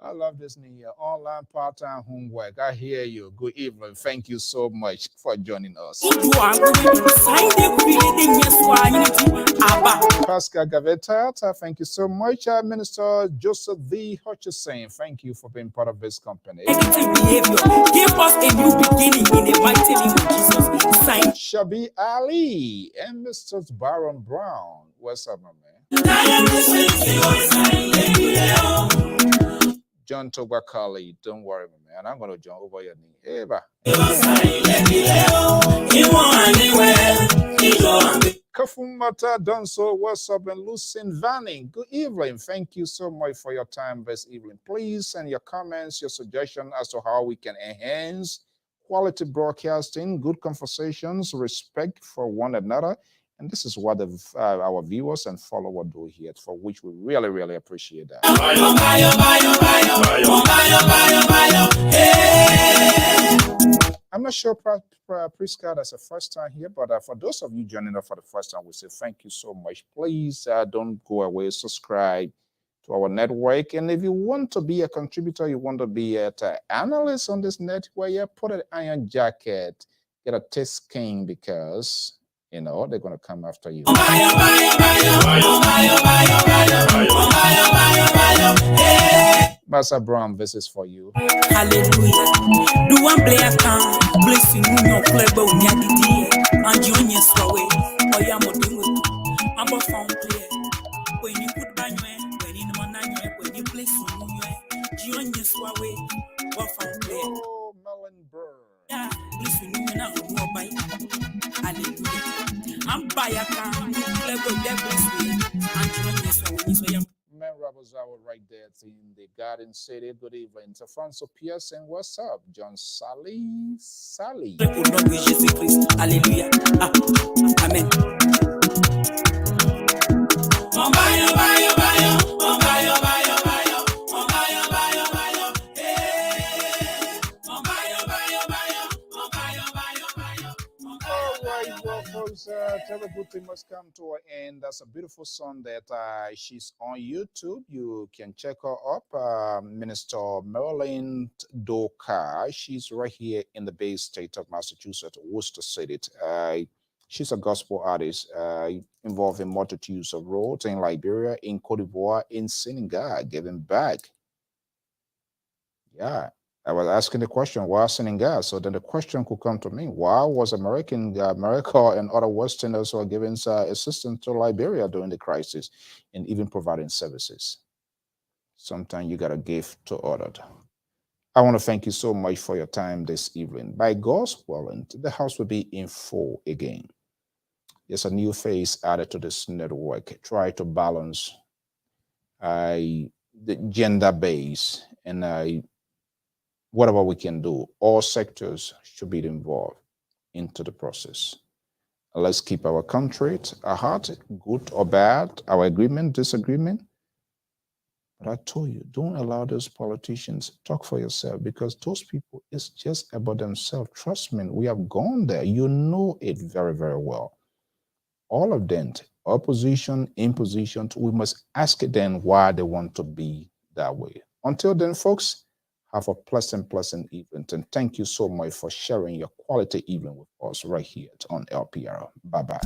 I love this new year. Online part-time homework. I hear you. Good evening. Thank you so much for joining us. Pascal Gaveta, thank you so much. Minister Joseph V. Hutchison, thank you for being part of this company. Give us a new beginning in the mighty name of Jesus. Shabi Ali and Mr. Baron Brown. What's up, my man? John Tobacali, don't worry, man. I'm going to jump over your knee. Eva. Kafumata Donso, what's up? And Lucien Vanning, good evening. Thank you so much for your time this evening. Please send your comments, your suggestions as to how we can enhance quality broadcasting, good conversations, respect for one another. And this is what our viewers and followers do here, for which we really, really appreciate that. I'm not sure, Priska, that's the first time here, but for those of you joining us for the first time, we say thank you so much. Please don't go away, subscribe to our network. And if you want to be a contributor, you want to be an analyst on this network, yeah, put an iron jacket, get a thick skin, because you know they're going to come after you. Massa Brown, this is for you. Hallelujah. Do one play a count, blessing no club on Yadi, and Junior Sway, or Yamodu. I'm a phone player. When you put by when in Manana, when you place Junior Sway, or phone player. Oh, Melon Bird. Yeah, listen, you know, by Hallelujah. I'm by a count, club of Devils, and Junior Sway. Man, Robbers Hour right there in the Garden City. Good evening. Franco Pearson, what's up? John Sally. Hallelujah. Amen. Terrible thing must come to an end. That's a beautiful song that she's on YouTube. You can check her up. Minister Marilyn Doka. She's right here in the Bay State of Massachusetts, Worcester City. She's a gospel artist involved in multitudes of roles in Liberia, in Cote d'Ivoire, in Senegal, giving back. Yeah. I was asking the question, why Senegal? So then the question could come to me, why was America and other Westerners who are giving assistance to Liberia during the crisis and even providing services? Sometimes you got to give to others. I want to thank you so much for your time this evening. By God's willing, the house will be in full again. There's a new face added to this network. Try to balance the gender base and whatever we can do. All sectors should be involved into the process. Let's keep our country at our heart, good or bad, our agreement, disagreement. But I told you, don't allow those politicians talk for yourself, because those people, it's just about themselves. Trust me, we have gone there. You know it very, very well. All of them, opposition, imposition, we must ask them why they want to be that way. Until then, folks, have a pleasant evening. And thank you so much for sharing your quality evening with us right here on LPR. Bye-bye.